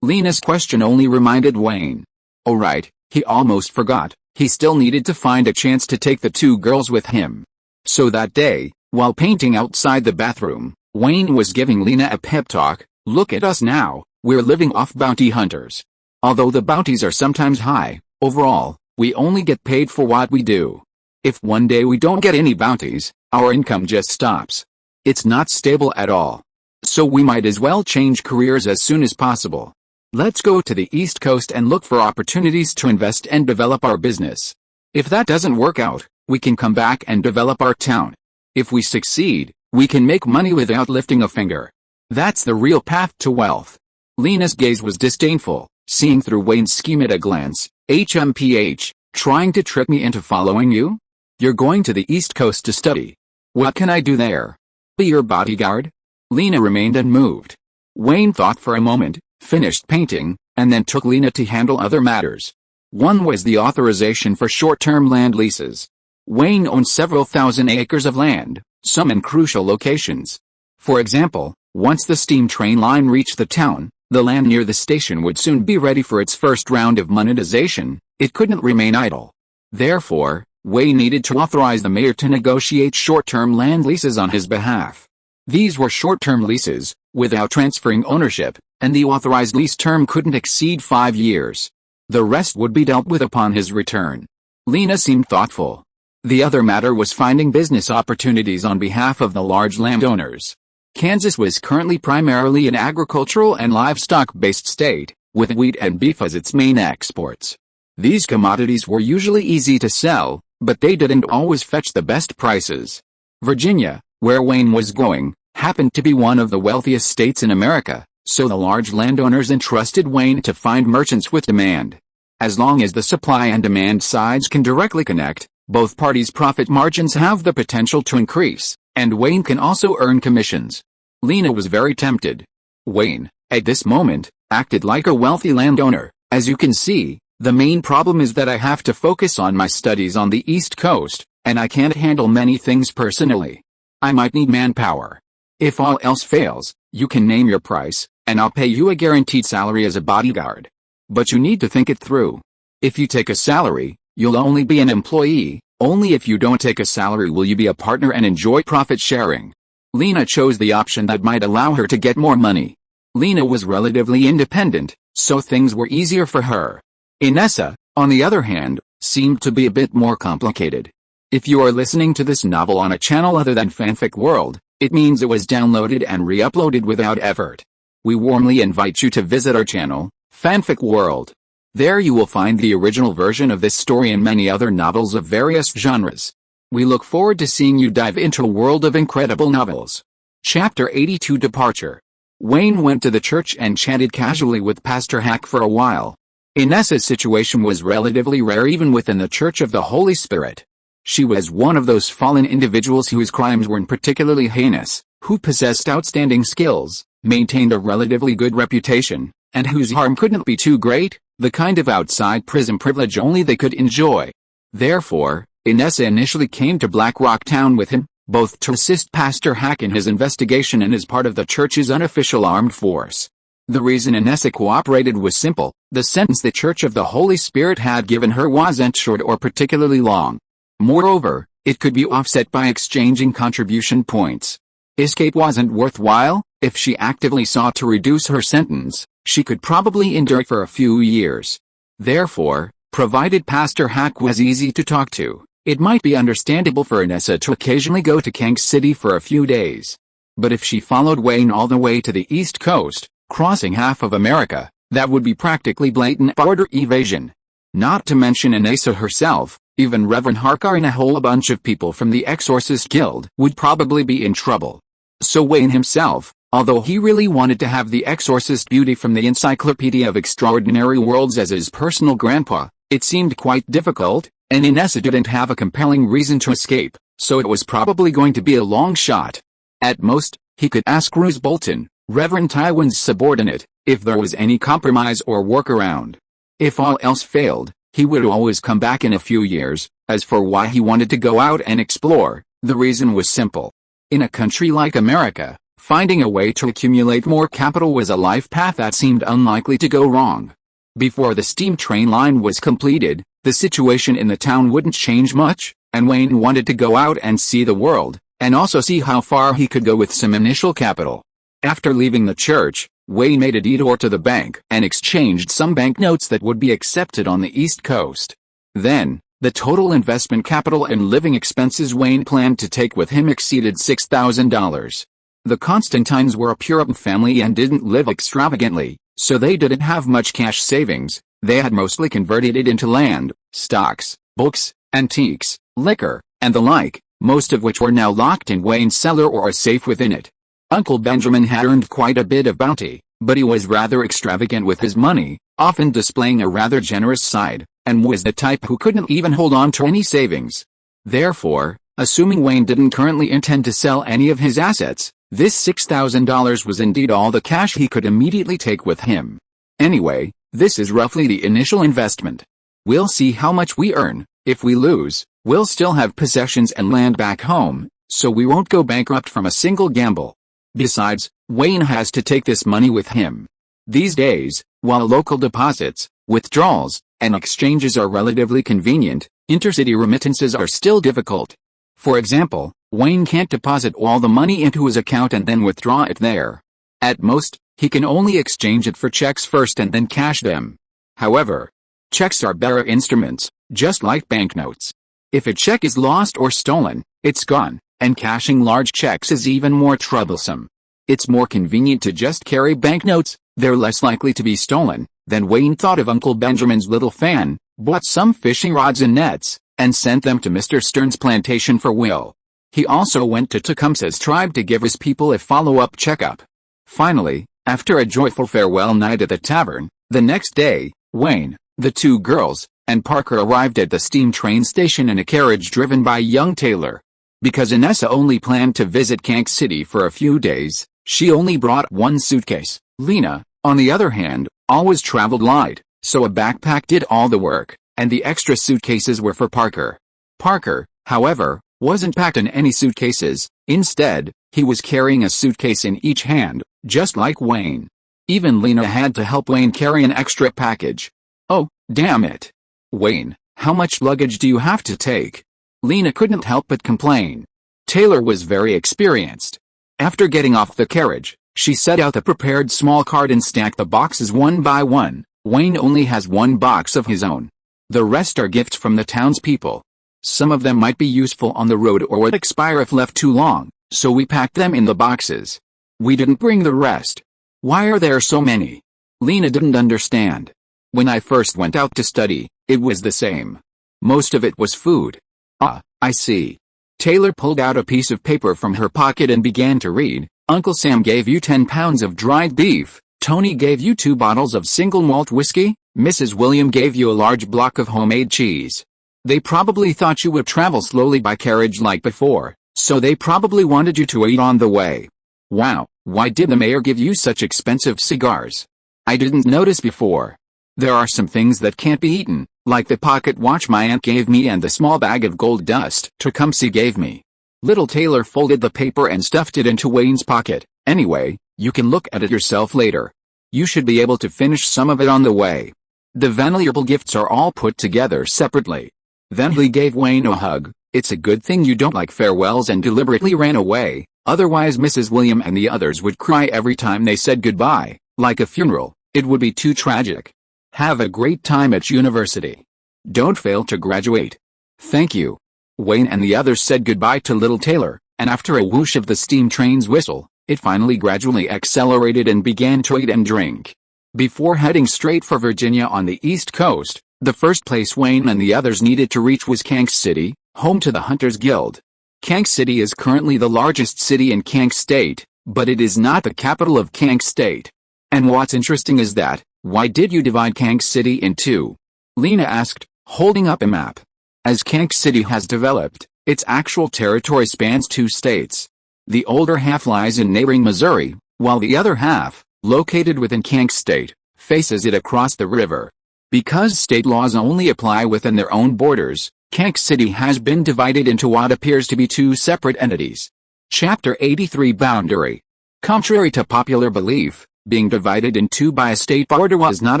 Speaker 1: Lena's question only reminded Wayne. Oh right, he almost forgot. He still needed to find a chance to take the 2 girls with him. So that day, while painting outside the bathroom, Wayne was giving Lena a pep talk. Look at us now, we're living off bounty hunters. Although the bounties are sometimes high, overall, we only get paid for what we do. If one day we don't get any bounties, our income just stops. It's not stable at all. So we might as well change careers as soon as possible. Let's go to the East Coast and look for opportunities to invest and develop our business. If that doesn't work out, we can come back and develop our town. If we succeed, we can make money without lifting a finger. That's the real path to wealth. Lena's gaze was disdainful, seeing through Wayne's scheme at a glance. HMPH, trying to trick me into following you? You're going to the East Coast to study. What can I do there? Be your bodyguard? Lena remained unmoved. Wayne thought for a moment, finished painting, and then took Lena to handle other matters. One was the authorization for short-term land leases. Wayne owned several thousand acres of land, some in crucial locations. For example, once the steam train line reached the town, the land near the station would soon be ready for its first round of monetization. It couldn't remain idle. Therefore, Wayne needed to authorize the mayor to negotiate short-term land leases on his behalf. These were short-term leases, without transferring ownership, and the authorized lease term couldn't exceed 5 years. The rest would be dealt with upon his return. Lena seemed thoughtful. The other matter was finding business opportunities on behalf of the large landowners. Kansas was currently primarily an agricultural and livestock-based state, with wheat and beef as its main exports. These commodities were usually easy to sell, but they didn't always fetch the best prices. Virginia, where Wayne was going, happened to be one of the wealthiest states in America, so the large landowners entrusted Wayne to find merchants with demand. As long as the supply and demand sides can directly connect, both parties' profit margins have the potential to increase, and Wayne can also earn commissions. Lena was very tempted. Wayne, at this moment, acted like a wealthy landowner. As you can see, the main problem is that I have to focus on my studies on the East Coast, and I can't handle many things personally. I might need manpower. If all else fails, you can name your price, and I'll pay you a guaranteed salary as a bodyguard. But you need to think it through. If you take a salary, you'll only be an employee. Only if you don't take a salary will you be a partner and enjoy profit sharing. Lena chose the option that might allow her to get more money. Lena was relatively independent, so things were easier for her. Inessa, on the other hand, seemed to be a bit more complicated. If you are listening to this novel on a channel other than Fanfic World, it means it was downloaded and re-uploaded without effort. We warmly invite you to visit our channel, Fanfic World. There you will find the original version of this story and many other novels of various genres. We look forward to seeing you dive into a world of incredible novels. Chapter 82 Departure. Wayne went to the church and chatted casually with Pastor Hack for a while. Inessa's situation was relatively rare even within the Church of the Holy Spirit. She was one of those fallen individuals whose crimes weren't particularly heinous, who possessed outstanding skills, maintained a relatively good reputation, and whose harm couldn't be too great, the kind of outside prison privilege only they could enjoy. Therefore, Inessa initially came to Blackrock Town with him, both to assist Pastor Hack in his investigation and as part of the church's unofficial armed force. The reason Inessa cooperated was simple: the sentence the Church of the Holy Spirit had given her wasn't short or particularly long. Moreover, it could be offset by exchanging contribution points. Escape wasn't worthwhile. If she actively sought to reduce her sentence, she could probably endure it for a few years. Therefore, provided Pastor Hack was easy to talk to, it might be understandable for Inessa to occasionally go to Kank City for a few days. But if she followed Wayne all the way to the East Coast, crossing half of America, that would be practically blatant border evasion. Not to mention Inessa herself, even Reverend Harkar and a whole bunch of people from the Exorcist Guild would probably be in trouble. So Wayne himself, although he really wanted to have the exorcist beauty from the Encyclopedia of Extraordinary Worlds as his personal grandpa, it seemed quite difficult, and Inessa didn't have a compelling reason to escape, so it was probably going to be a long shot. At most, he could ask Roose Bolton, Reverend Tywin's subordinate, if there was any compromise or workaround. If all else failed, he would always come back in a few years. As for why he wanted to go out and explore, the reason was simple. In a country like America, finding a way to accumulate more capital was a life path that seemed unlikely to go wrong. Before the steam train line was completed, the situation in the town wouldn't change much, and Wayne wanted to go out and see the world, and also see how far he could go with some initial capital. After leaving the church, Wayne made a detour to the bank and exchanged some banknotes that would be accepted on the East Coast. Then, the total investment capital and living expenses Wayne planned to take with him exceeded $6,000. The Constantines were a Puritan family and didn't live extravagantly, so they didn't have much cash savings. They had mostly converted it into land, stocks, books, antiques, liquor, and the like, most of which were now locked in Wayne's cellar or a safe within it. Uncle Benjamin had earned quite a bit of bounty, but he was rather extravagant with his money, often displaying a rather generous side, and was the type who couldn't even hold on to any savings. Therefore, assuming Wayne didn't currently intend to sell any of his assets, this $6,000 was indeed all the cash he could immediately take with him. Anyway, this is roughly the initial investment. We'll see how much we earn. If we lose, we'll still have possessions and land back home, so we won't go bankrupt from a single gamble. Besides, Wayne has to take this money with him. These days, while local deposits, withdrawals, and exchanges are relatively convenient, intercity remittances are still difficult. For example, Wayne can't deposit all the money into his account and then withdraw it there. At most, he can only exchange it for checks first and then cash them. However, checks are bearer instruments, just like banknotes. If a check is lost or stolen, it's gone, and cashing large checks is even more troublesome. It's more convenient to just carry banknotes, they're less likely to be stolen. Then Wayne thought of Uncle Benjamin's little fan, bought some fishing rods and nets, and sent them to Mr. Stern's plantation for Will. He also went to Tecumseh's tribe to give his people a follow-up checkup. Finally, after a joyful farewell night at the tavern, the next day, Wayne, the two girls, and Parker arrived at the steam train station in a carriage driven by young Taylor. Because Inessa only planned to visit Kank City for a few days, she only brought one suitcase. Lena, on the other hand, always traveled light, so a backpack did all the work, and the extra suitcases were for Parker. Parker, however, wasn't packed in any suitcases. Instead, he was carrying a suitcase in each hand, just like Wayne. Even Lena had to help Wayne carry an extra package. Oh, damn it. Wayne, how much luggage do you have to take? Lena couldn't help but complain. Taylor was very experienced. After getting off the carriage, she set out the prepared small cart and stacked the boxes one by one. Wayne only has one box of his own. The rest are gifts from the townspeople. Some of them might be useful on the road or would expire if left too long, so we packed them in the boxes. We didn't bring the rest. Why are there so many? Lena didn't understand. When I first went out to study, it was the same. Most of it was food. Ah, I see. Taylor pulled out a piece of paper from her pocket and began to read. Uncle Sam gave you 10 pounds of dried beef. Tony gave you 2 bottles of single malt whiskey. Mrs. William gave you a large block of homemade cheese. They probably thought you would travel slowly by carriage like before, so they probably wanted you to eat on the way. Wow, why did the mayor give you such expensive cigars? I didn't notice before. There are some things that can't be eaten, like the pocket watch my aunt gave me and the small bag of gold dust Tecumseh gave me. Little Taylor folded the paper and stuffed it into Wayne's pocket. Anyway, you can look at it yourself later. You should be able to finish some of it on the way. The valuable gifts are all put together separately. Then he gave Wayne a hug. It's a good thing you don't like farewells and deliberately ran away, otherwise Mrs. William and the others would cry every time they said goodbye. Like a funeral, it would be too tragic. Have a great time at university. Don't fail to graduate. Thank you. Wayne and the others said goodbye to little Taylor, and after a whoosh of the steam train's whistle, it finally gradually accelerated and began to eat and drink. Before heading straight for Virginia on the East Coast, the first place Wayne and the others needed to reach was Kansas City, home to the Hunters Guild. Kansas City is currently the largest city in Kansas State, but it is not the capital of Kansas State. And what's interesting is that, why did you divide Kansas City in two? Lena asked, holding up a map. As Kansas City has developed, its actual territory spans two states. The older half lies in neighboring Missouri, while the other half, located within Kansas State, faces it across the river. Because state laws only apply within their own borders, Kansas City has been divided into what appears to be two separate entities. Chapter 83 Boundary. Contrary to popular belief, being divided in two by a state border was not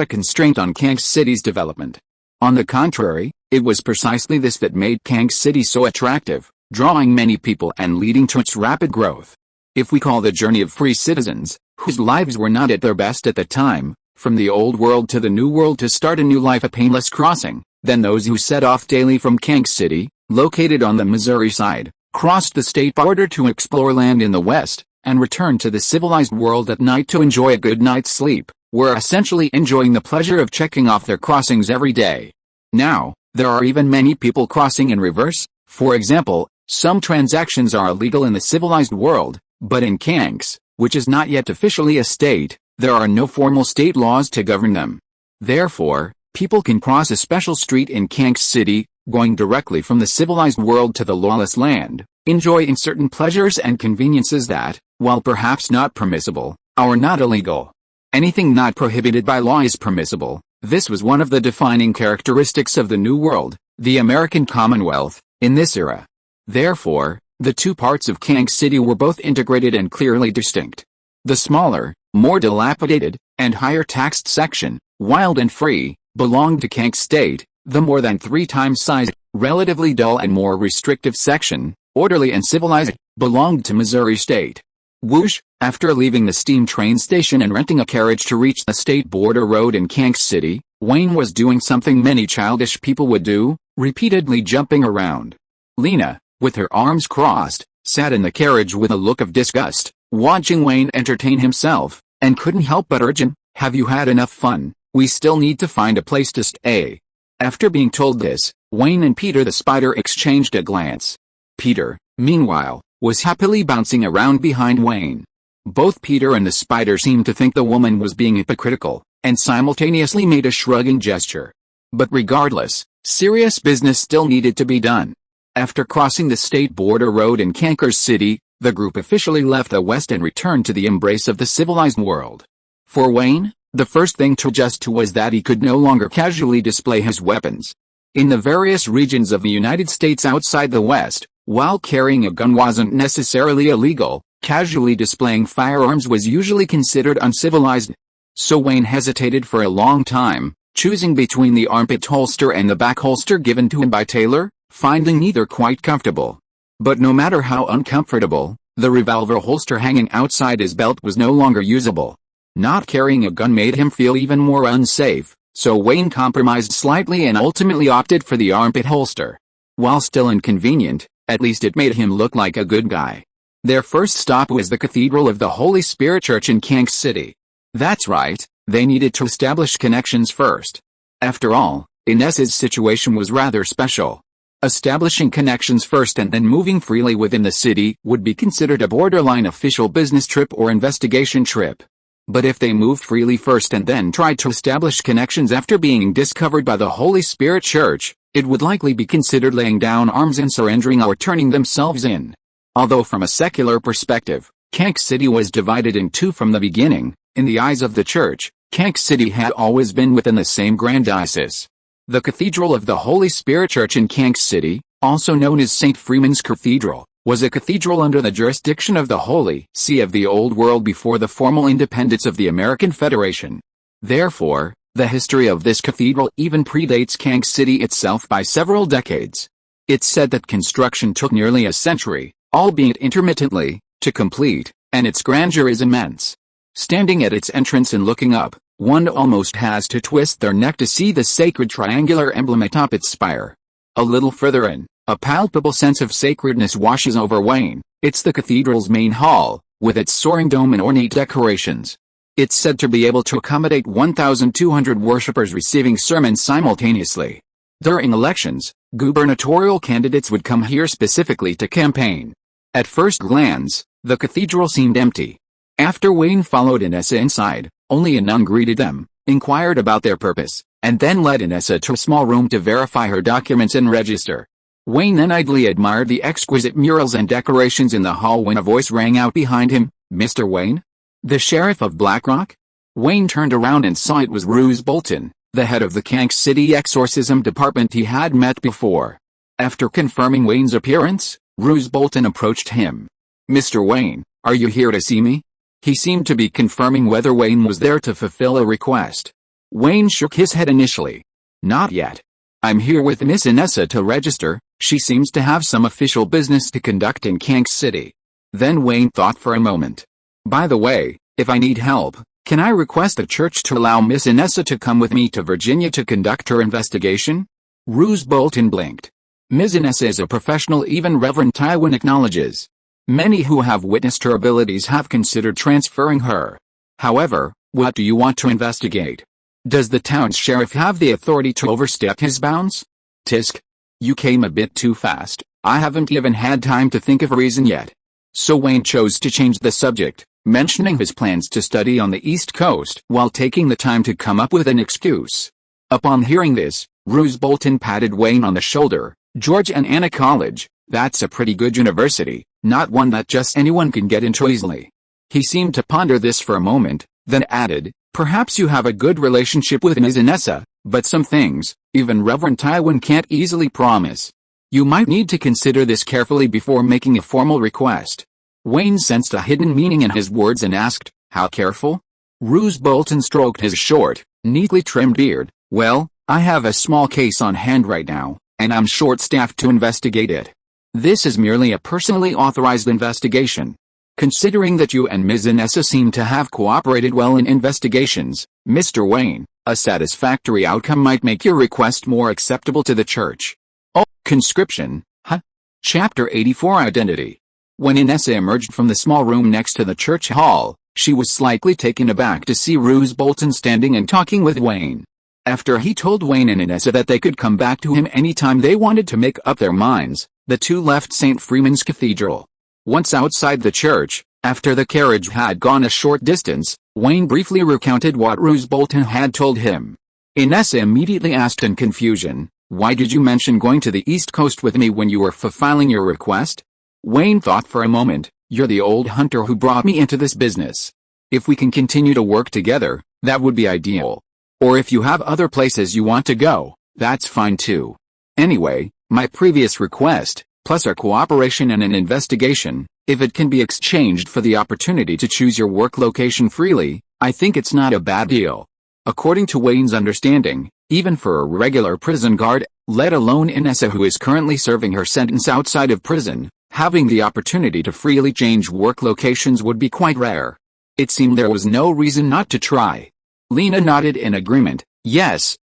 Speaker 1: a constraint on Kansas City's development. On the contrary, it was precisely this that made Kansas City so attractive, drawing many people and leading to its rapid growth. If we call the journey of free citizens, whose lives were not at their best at the time, from the old world to the new world to start a new life a painless crossing, then those who set off daily from Kansas City, located on the Missouri side, crossed the state border to explore land in the west, and returned to the civilized world at night to enjoy a good night's sleep, were essentially enjoying the pleasure of checking off their crossings every day. Now, there are even many people crossing in reverse. For example, some transactions are illegal in the civilized world, but in Kansas, which is not yet officially a state, there are no formal state laws to govern them. Therefore, people can cross a special street in Kansas City, going directly from the civilized world to the lawless land, enjoying certain pleasures and conveniences that, while perhaps not permissible, are not illegal. Anything not prohibited by law is permissible. This was one of the defining characteristics of the New World, the American Commonwealth, in this era. Therefore, the two parts of Kansas City were both integrated and clearly distinct. The smaller, more dilapidated, and higher taxed section, wild and free, belonged to Kansas State. The more than 3 times sized, relatively dull and more restrictive section, orderly and civilized, belonged to Missouri State. Whoosh! After leaving the steam train station and renting a carriage to reach the state border road in Kansas City, Wayne was doing something many childish people would do, repeatedly jumping around. Lena, with her arms crossed, sat in the carriage with a look of disgust, watching Wayne entertain himself, and couldn't help but urge him, "Have you had enough fun? We still need to find a place to stay." After being told this, Wayne and Peter the Spider exchanged a glance. Peter, meanwhile, was happily bouncing around behind Wayne. Both Peter and the Spider seemed to think the woman was being hypocritical, and simultaneously made a shrugging gesture. But regardless, serious business still needed to be done. After crossing the state border road in Kansas City, the group officially left the West and returned to the embrace of the civilized world. For Wayne, the first thing to adjust to was that he could no longer casually display his weapons. In the various regions of the United States outside the West, while carrying a gun wasn't necessarily illegal, casually displaying firearms was usually considered uncivilized. So Wayne hesitated for a long time, choosing between the armpit holster and the back holster given to him by Taylor, finding neither quite comfortable. But no matter how uncomfortable, the revolver holster hanging outside his belt was no longer usable. Not carrying a gun made him feel even more unsafe, so Wayne compromised slightly and ultimately opted for the armpit holster. While still inconvenient, at least it made him look like a good guy. Their first stop was the Cathedral of the Holy Spirit Church in Kansas City. That's right, they needed to establish connections first. After all, Inessa's situation was rather special. Establishing connections first and then moving freely within the city would be considered a borderline official business trip or investigation trip. But if they moved freely first and then tried to establish connections after being discovered by the Holy Spirit Church, it would likely be considered laying down arms and surrendering or turning themselves in. Although from a secular perspective, Kansas City was divided in two from the beginning, in the eyes of the church, Kank City had always been within the same grand diocese. The Cathedral of the Holy Spirit Church in Kank City, also known as St. Freeman's Cathedral, was a cathedral under the jurisdiction of the Holy See of the Old World before the formal independence of the American Federation. Therefore, the history of this cathedral even predates Kank City itself by several decades. It's said that construction took nearly a century, albeit intermittently, to complete, and its grandeur is immense. Standing at its entrance and looking up, one almost has to twist their neck to see the sacred triangular emblem atop its spire. A little further in, a palpable sense of sacredness washes over Wayne. It's the cathedral's main hall, with its soaring dome and ornate decorations. It's said to be able to accommodate 1,200 worshippers receiving sermons simultaneously. During elections, gubernatorial candidates would come here specifically to campaign. At first glance, the cathedral seemed empty. After Wayne followed Inessa inside, only a nun greeted them, inquired about their purpose, and then led Inessa to a small room to verify her documents and register. Wayne then idly admired the exquisite murals and decorations in the hall when a voice rang out behind him, "Mr. Wayne? The sheriff of Blackrock?" Wayne turned around and saw it was Roose Bolton, the head of the Kank City exorcism department he had met before. After confirming Wayne's appearance, Roose Bolton approached him. "Mr. Wayne, are you here to see me?" He seemed to be confirming whether Wayne was there to fulfill a request. Wayne shook his head initially. "Not yet. I'm here with Miss Inessa to register. She seems to have some official business to conduct in Kank City." Then Wayne thought for a moment. "By the way, if I need help, can I request the church to allow Miss Inessa to come with me to Virginia to conduct her investigation?" Roose Bolton blinked. "Miss Inessa is a professional, even Reverend Tywin acknowledges. Many who have witnessed her abilities have considered transferring her. However, what do you want to investigate? Does the town's sheriff have the authority to overstep his bounds?" "Tisk. You came a bit too fast. I haven't even had time to think of a reason yet." So Wayne chose to change the subject, mentioning his plans to study on the East Coast while taking the time to come up with an excuse. Upon hearing this, Roose Bolton patted Wayne on the shoulder. "George and Anna College, that's a pretty good university, not one that just anyone can get into easily." He seemed to ponder this for a moment, then added, "Perhaps you have a good relationship with Miss Inessa, but some things, even Reverend Tywin can't easily promise. You might need to consider this carefully before making a formal request." Wayne sensed a hidden meaning in his words and asked, "How careful?" Roose Bolton stroked his short, neatly trimmed beard. "Well, I have a small case on hand right now, and I'm short-staffed to investigate it. This is merely a personally authorized investigation. Considering that you and Ms. Inessa seem to have cooperated well in investigations, Mr. Wayne, a satisfactory outcome might make your request more acceptable to the church." "Oh, conscription, huh?" Chapter 84 Identity. When Inessa emerged from the small room next to the church hall, she was slightly taken aback to see Roose Bolton standing and talking with Wayne. After he told Wayne and Inessa that they could come back to him anytime they wanted to make up their minds, the two left St. Freeman's Cathedral. Once outside the church, after the carriage had gone a short distance, Wayne briefly recounted what Roose Bolton had told him. Inessa immediately asked in confusion, "Why did you mention going to the East Coast with me when you were fulfilling your request?" Wayne thought for a moment. "You're the old hunter who brought me into this business. If we can continue to work together, that would be ideal. Or if you have other places you want to go, that's fine too. Anyway, my previous request, plus our cooperation and an investigation, if it can be exchanged for the opportunity to choose your work location freely, I think it's not a bad deal." According to Wayne's understanding, even for a regular prison guard, let alone Inessa who is currently serving her sentence outside of prison, having the opportunity to freely change work locations would be quite rare. It seemed there was no reason not to try. Lena nodded in agreement. Yes,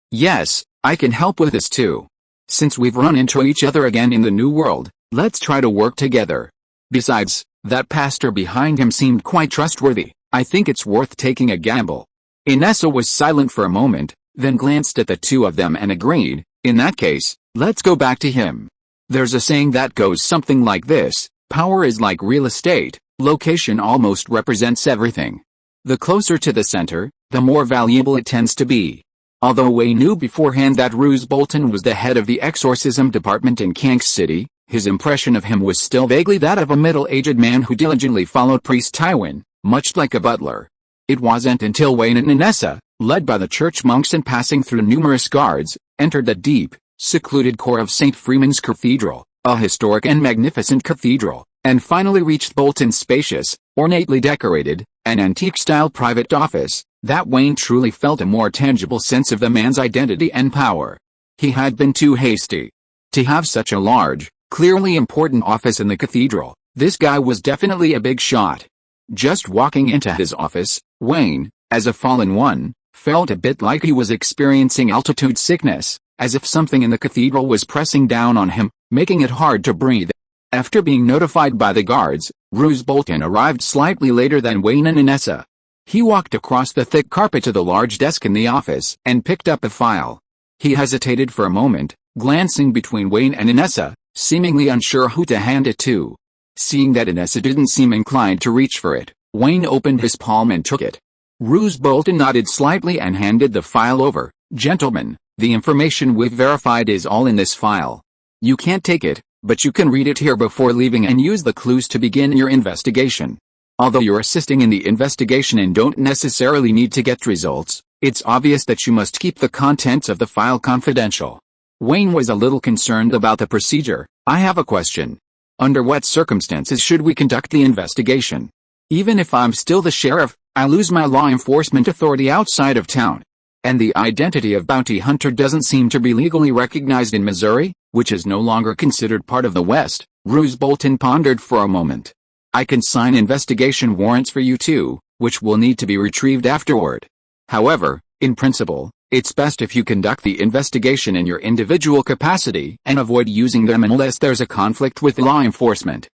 Speaker 1: I can help with this too. Since we've run into each other again in the new world, let's try to work together. Besides, that pastor behind him seemed quite trustworthy. I think it's worth taking a gamble." Inessa was silent for a moment, then glanced at the two of them and agreed, "In that case, let's go back to him. There's a saying that goes something like this: power is like real estate, location almost represents everything. The closer to the center, the more valuable it tends to be." Although Wayne knew beforehand that Roose Bolton was the head of the exorcism department in Kank City, his impression of him was still vaguely that of a middle-aged man who diligently followed Priest Tywin, much like a butler. It wasn't until Wayne and Inessa, led by the church monks and passing through numerous guards, entered the deep, secluded core of St. Freeman's Cathedral, a historic and magnificent cathedral, and finally reached Bolton's spacious, ornately decorated, and antique-style private office, that Wayne truly felt a more tangible sense of the man's identity and power. He had been too hasty to have such a large, clearly important office in the cathedral. This guy was definitely a big shot. Just walking into his office, Wayne, as a fallen one, felt a bit like he was experiencing altitude sickness, as if something in the cathedral was pressing down on him, making it hard to breathe. After being notified by the guards, Roose Bolton arrived slightly later than Wayne and Inessa. He walked across the thick carpet to the large desk in the office and picked up a file. He hesitated for a moment, glancing between Wayne and Inessa, seemingly unsure who to hand it to. Seeing that Inessa didn't seem inclined to reach for it, Wayne opened his palm and took it. Roose Bolton nodded slightly and handed the file over. "Gentlemen, the information we've verified is all in this file. You can't take it, but you can read it here before leaving and use the clues to begin your investigation. Although you're assisting in the investigation and don't necessarily need to get results, it's obvious that you must keep the contents of the file confidential." Wayne was a little concerned about the procedure. "I have a question. Under what circumstances should we conduct the investigation? Even if I'm still the sheriff, I lose my law enforcement authority outside of town. And the identity of bounty hunter doesn't seem to be legally recognized in Missouri, which is no longer considered part of the West." Roose Bolton pondered for a moment. "I can sign investigation warrants for you too, which will need to be retrieved afterward. However, in principle, it's best if you conduct the investigation in your individual capacity and avoid using them unless there's a conflict with law enforcement."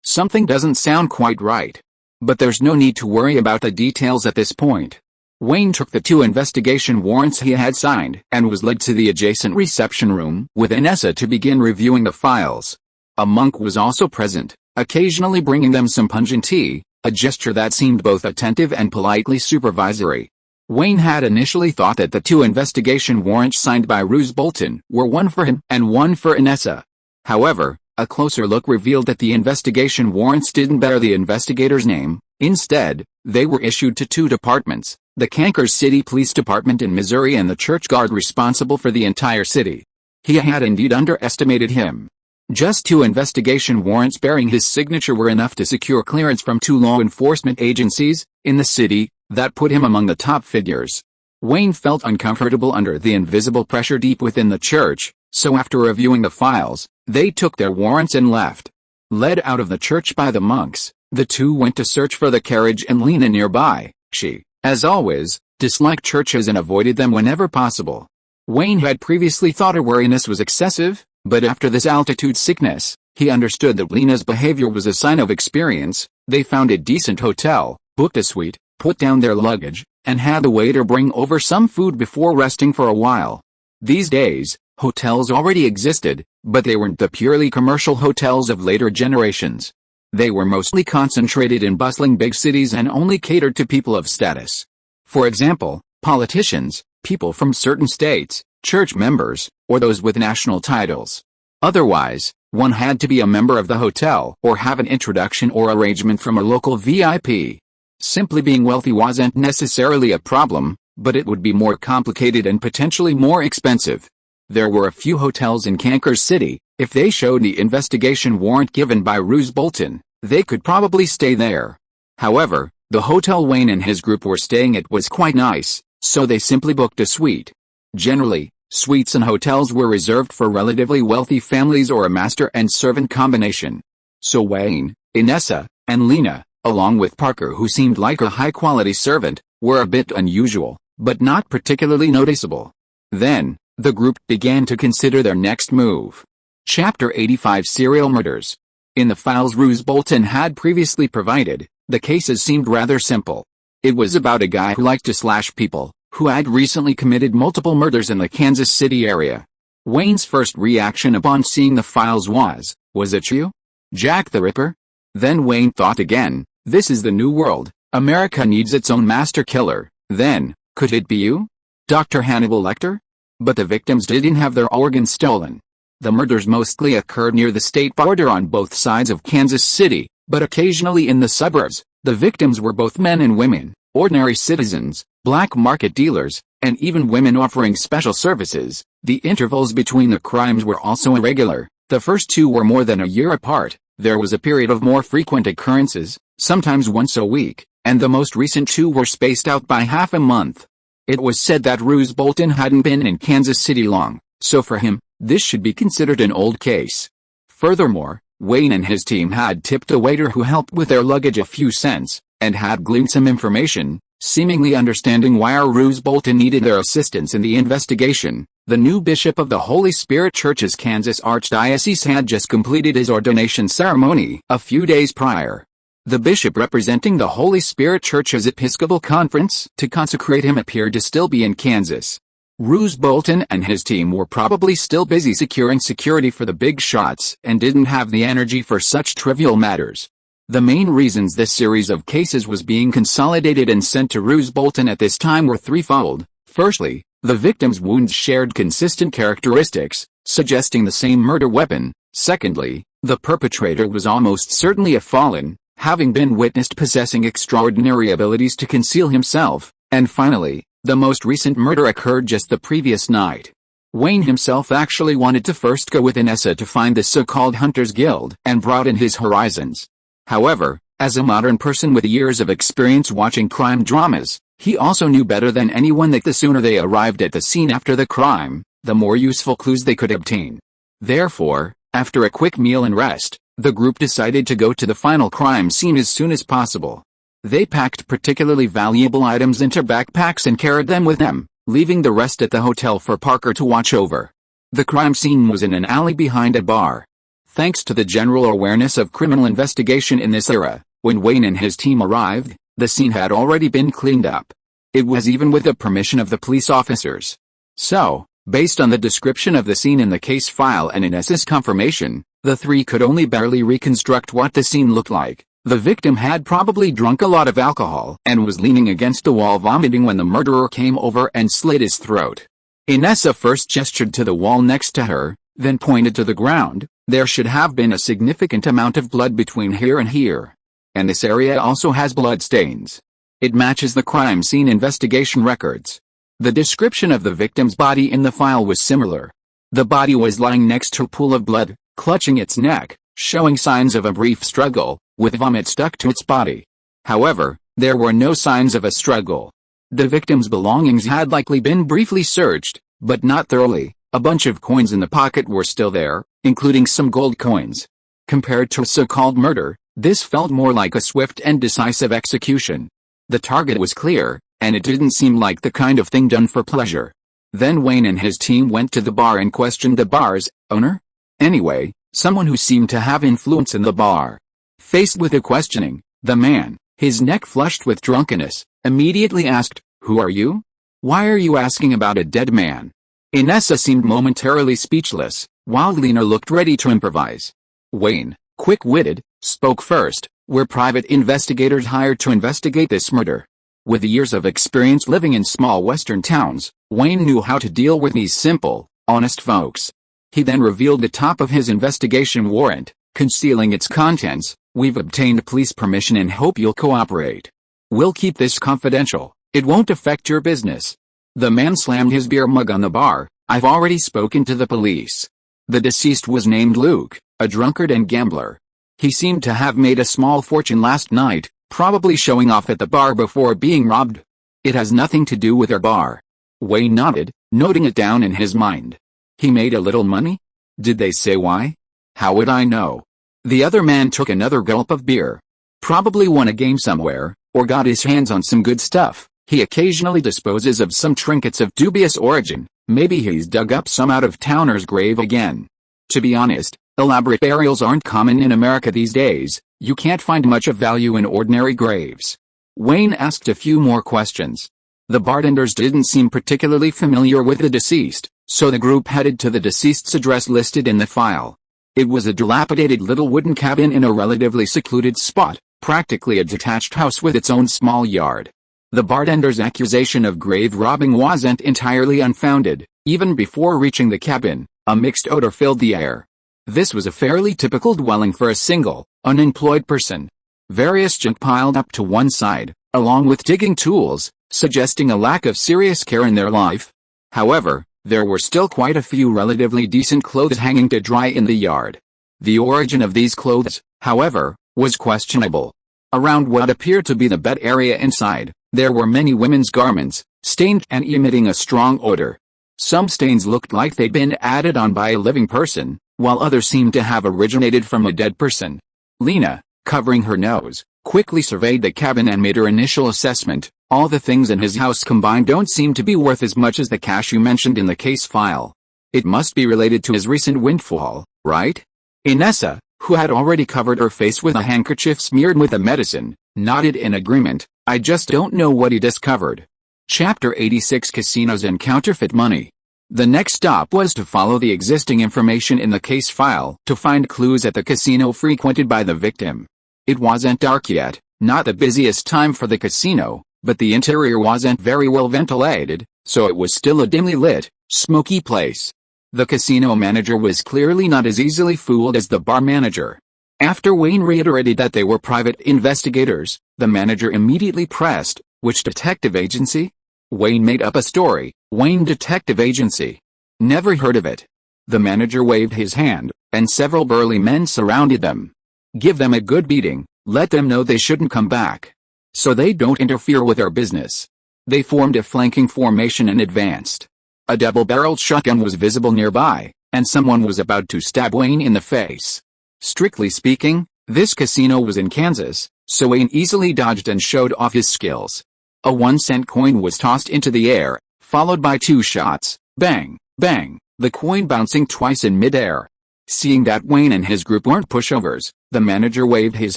Speaker 1: Something doesn't sound quite right. But there's no need to worry about the details at this point. Wayne took the 2 investigation warrants he had signed and was led to the adjacent reception room with Inessa to begin reviewing the files. A monk was also present, occasionally bringing them some pungent tea, a gesture that seemed both attentive and politely supervisory. Wayne had initially thought that the 2 investigation warrants signed by Roose Bolton were one for him and one for Inessa. However, a closer look revealed that the investigation warrants didn't bear the investigator's name. Instead, they were issued to 2 departments, the Kansas City Police Department in Missouri and the church guard responsible for the entire city. He had indeed underestimated him. Just 2 investigation warrants bearing his signature were enough to secure clearance from 2 law enforcement agencies in the city. That put him among the top figures. Wayne felt uncomfortable under the invisible pressure deep within the church, so after reviewing the files, they took their warrants and left. Led out of the church by the monks, the 2 went to search for the carriage and Lena nearby. She, as always, disliked churches and avoided them whenever possible. Wayne had previously thought her wariness was excessive, but after this altitude sickness, he understood that Lena's behavior was a sign of experience. They found a decent hotel, booked a suite, put down their luggage, and had the waiter bring over some food before resting for a while. These days, hotels already existed, but they weren't the purely commercial hotels of later generations. They were mostly concentrated in bustling big cities and only catered to people of status. For example, politicians, people from certain states, church members, or those with national titles. Otherwise, one had to be a member of the hotel or have an introduction or arrangement from a local VIP. Simply being wealthy wasn't necessarily a problem, but it would be more complicated and potentially more expensive. There were a few hotels in Kansas City. If they showed the investigation warrant given by Roose Bolton, they could probably stay there. However, the hotel Wayne and his group were staying at was quite nice, so they simply booked a suite. Generally, suites and hotels were reserved for relatively wealthy families or a master and servant combination. So Wayne, Inessa, and Lena, along with Parker, who seemed like a high-quality servant, were a bit unusual, but not particularly noticeable. Then, the group began to consider their next move. Chapter 85 Serial Murders. In the files Roose Bolton had previously provided, the cases seemed rather simple. It was about a guy who liked to slash people, who had recently committed multiple murders in the Kansas City area. Wayne's first reaction upon seeing the files was it you? Jack the Ripper? Then Wayne thought again, this is the new world, America needs its own master killer. Then, could it be you? Dr. Hannibal Lecter? But the victims didn't have their organs stolen. The murders mostly occurred near the state border on both sides of Kansas City, but occasionally in the suburbs. The victims were both men and women, ordinary citizens, black market dealers, and even women offering special services. The intervals between the crimes were also irregular. The first two were more than a year apart. There was a period of more frequent occurrences, sometimes once a week, and the most recent two were spaced out by half a month. It was said that Roose Bolton hadn't been in Kansas City long, so for him, this should be considered an old case. Furthermore, Wayne and his team had tipped a waiter who helped with their luggage a few cents, and had gleaned some information, seemingly understanding why Roose Bolton needed their assistance in the investigation. The new bishop of the Holy Spirit Church's Kansas Archdiocese had just completed his ordination ceremony a few days prior. The bishop representing the Holy Spirit Church's Episcopal Conference to consecrate him appeared to still be in Kansas. Roose Bolton and his team were probably still busy securing security for the big shots and didn't have the energy for such trivial matters. The main reasons this series of cases was being consolidated and sent to Roose Bolton at this time were threefold. Firstly, the victim's wounds shared consistent characteristics, suggesting the same murder weapon. Secondly, the perpetrator was almost certainly a fallen, having been witnessed possessing extraordinary abilities to conceal himself. And finally, the most recent murder occurred just the previous night. Wayne himself actually wanted to first go with Inessa to find the so-called Hunters Guild and broaden his horizons. However, as a modern person with years of experience watching crime dramas, he also knew better than anyone that the sooner they arrived at the scene after the crime, the more useful clues they could obtain. Therefore, after a quick meal and rest, the group decided to go to the final crime scene as soon as possible. They packed particularly valuable items into backpacks and carried them with them, leaving the rest at the hotel for Parker to watch over. The crime scene was in an alley behind a bar. Thanks to the general awareness of criminal investigation in this era, when Wayne and his team arrived, the scene had already been cleaned up. It was even with the permission of the police officers. So, based on the description of the scene in the case file and Inessa's confirmation, the three could only barely reconstruct what the scene looked like. The victim had probably drunk a lot of alcohol and was leaning against the wall vomiting when the murderer came over and slit his throat. Inessa first gestured to the wall next to her, then pointed to the ground. There should have been a significant amount of blood between here and here. And this area also has blood stains. It matches the crime scene investigation records. The description of the victim's body in the file was similar. The body was lying next to a pool of blood, clutching its neck, showing signs of a brief struggle, with vomit stuck to its body. However, there were no signs of a struggle. The victim's belongings had likely been briefly searched, but not thoroughly. A bunch of coins in the pocket were still there, including some gold coins. Compared to a so-called murder, this felt more like a swift and decisive execution. The target was clear, and it didn't seem like the kind of thing done for pleasure. Then Wayne and his team went to the bar and questioned the bar's owner? Anyway, someone who seemed to have influence in the bar. Faced with the questioning, the man, his neck flushed with drunkenness, immediately asked, "Who are you? Why are you asking about a dead man?" Inessa seemed momentarily speechless, while Lena looked ready to improvise. Wayne, quick-witted, spoke first. "We're private investigators hired to investigate this murder." With years of experience living in small western towns, Wayne knew how to deal with these simple, honest folks. He then revealed the top of his investigation warrant, concealing its contents. "We've obtained police permission and hope you'll cooperate. We'll keep this confidential. It won't affect your business." The man slammed his beer mug on the bar. "I've already spoken to the police. The deceased was named Luke, a drunkard and gambler. He seemed to have made a small fortune last night, probably showing off at the bar before being robbed. It has nothing to do with our bar." Wayne nodded, noting it down in his mind. "He made a little money? Did they say why?" "How would I know?" The other man took another gulp of beer. "Probably won a game somewhere, or got his hands on some good stuff. He occasionally disposes of some trinkets of dubious origin. Maybe he's dug up some out-of-towner's grave again. To be honest, elaborate burials aren't common in America these days. You can't find much of value in ordinary graves." Wayne asked a few more questions. The bartenders didn't seem particularly familiar with the deceased, so the group headed to the deceased's address listed in the file. It was a dilapidated little wooden cabin in a relatively secluded spot, practically a detached house with its own small yard. The bartender's accusation of grave robbing wasn't entirely unfounded. Even before reaching the cabin, a mixed odor filled the air. This was a fairly typical dwelling for a single, unemployed person. Various junk piled up to one side, along with digging tools, suggesting a lack of serious care in their life. However, there were still quite a few relatively decent clothes hanging to dry in the yard. The origin of these clothes, however, was questionable. Around what appeared to be the bed area inside, there were many women's garments, stained and emitting a strong odor. Some stains looked like they'd been added on by a living person, while others seemed to have originated from a dead person. Lena, covering her nose, quickly surveyed the cabin and made her initial assessment. All the things in his house combined don't seem to be worth as much as the cash you mentioned in the case file. It must be related to his recent windfall, right? Inessa, who had already covered her face with a handkerchief smeared with the medicine, nodded in agreement. I just don't know what he discovered. Chapter 86 Casinos and Counterfeit Money. The next stop was to follow the existing information in the case file to find clues at the casino frequented by the victim. It wasn't dark yet, not the busiest time for the casino, but the interior wasn't very well ventilated, so it was still a dimly lit, smoky place. The casino manager was clearly not as easily fooled as the bar manager. After Wayne reiterated that they were private investigators, the manager immediately pressed, "Which detective agency?" Wayne made up a story. "Wayne Detective Agency. Never heard of it." The manager waved his hand, and several burly men surrounded them. "Give them a good beating, let them know they shouldn't come back, so they don't interfere with our business." They formed a flanking formation and advanced. A double-barreled shotgun was visible nearby, and someone was about to stab Wayne in the face. Strictly speaking, this casino was in Kansas, so Wayne easily dodged and showed off his skills. A 1-cent coin was tossed into the air, followed by 2 shots, bang, bang, the coin bouncing twice in midair. Seeing that Wayne and his group weren't pushovers, the manager waved his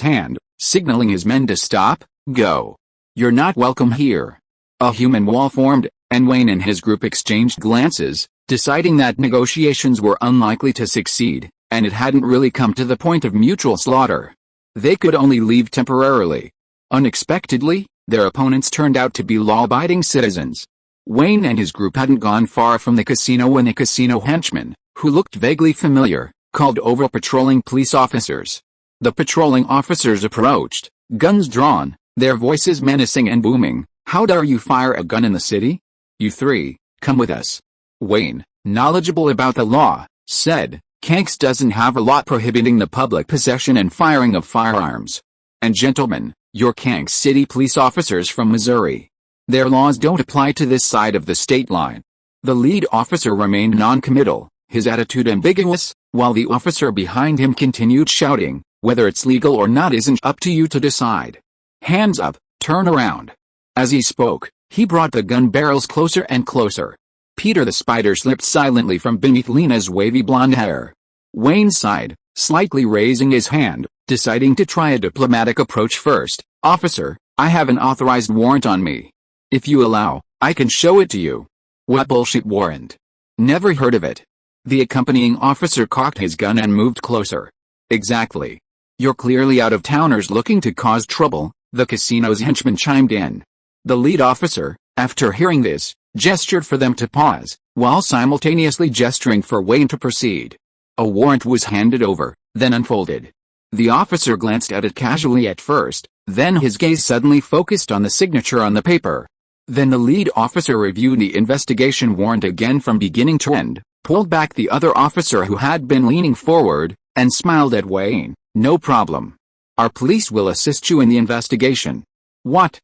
Speaker 1: hand, signaling his men to stop. "Go. You're not welcome here." A human wall formed, and Wayne and his group exchanged glances, deciding that negotiations were unlikely to succeed, and it hadn't really come to the point of mutual slaughter. They could only leave temporarily. Unexpectedly, their opponents turned out to be law-abiding citizens. Wayne and his group hadn't gone far from the casino when a casino henchman, who looked vaguely familiar, called over patrolling police officers. The patrolling officers approached, guns drawn, their voices menacing and booming. "How dare you fire a gun in the city? You 3, come with us." Wayne, knowledgeable about the law, said, "Kansas doesn't have a law prohibiting the public possession and firing of firearms. And gentlemen, you're Kansas City police officers from Missouri. Their laws don't apply to this side of the state line." The lead officer remained non-committal, his attitude ambiguous, while the officer behind him continued shouting, "Whether it's legal or not isn't up to you to decide. Hands up, turn around." As he spoke, he brought the gun barrels closer and closer. Peter the Spider slipped silently from beneath Lena's wavy blonde hair. Wayne sighed, slightly raising his hand, deciding to try a diplomatic approach first. "Officer, I have an authorized warrant on me. If you allow, I can show it to you." "What bullshit warrant? Never heard of it." The accompanying officer cocked his gun and moved closer. "Exactly. You're clearly out-of-towners looking to cause trouble," the casino's henchman chimed in. The lead officer, after hearing this, gestured for them to pause, while simultaneously gesturing for Wayne to proceed. A warrant was handed over, then unfolded. The officer glanced at it casually at first, then his gaze suddenly focused on the signature on the paper. Then the lead officer reviewed the investigation warrant again from beginning to end, pulled back the other officer who had been leaning forward, and smiled at Wayne. "No problem. Our police will assist you in the investigation." "What?"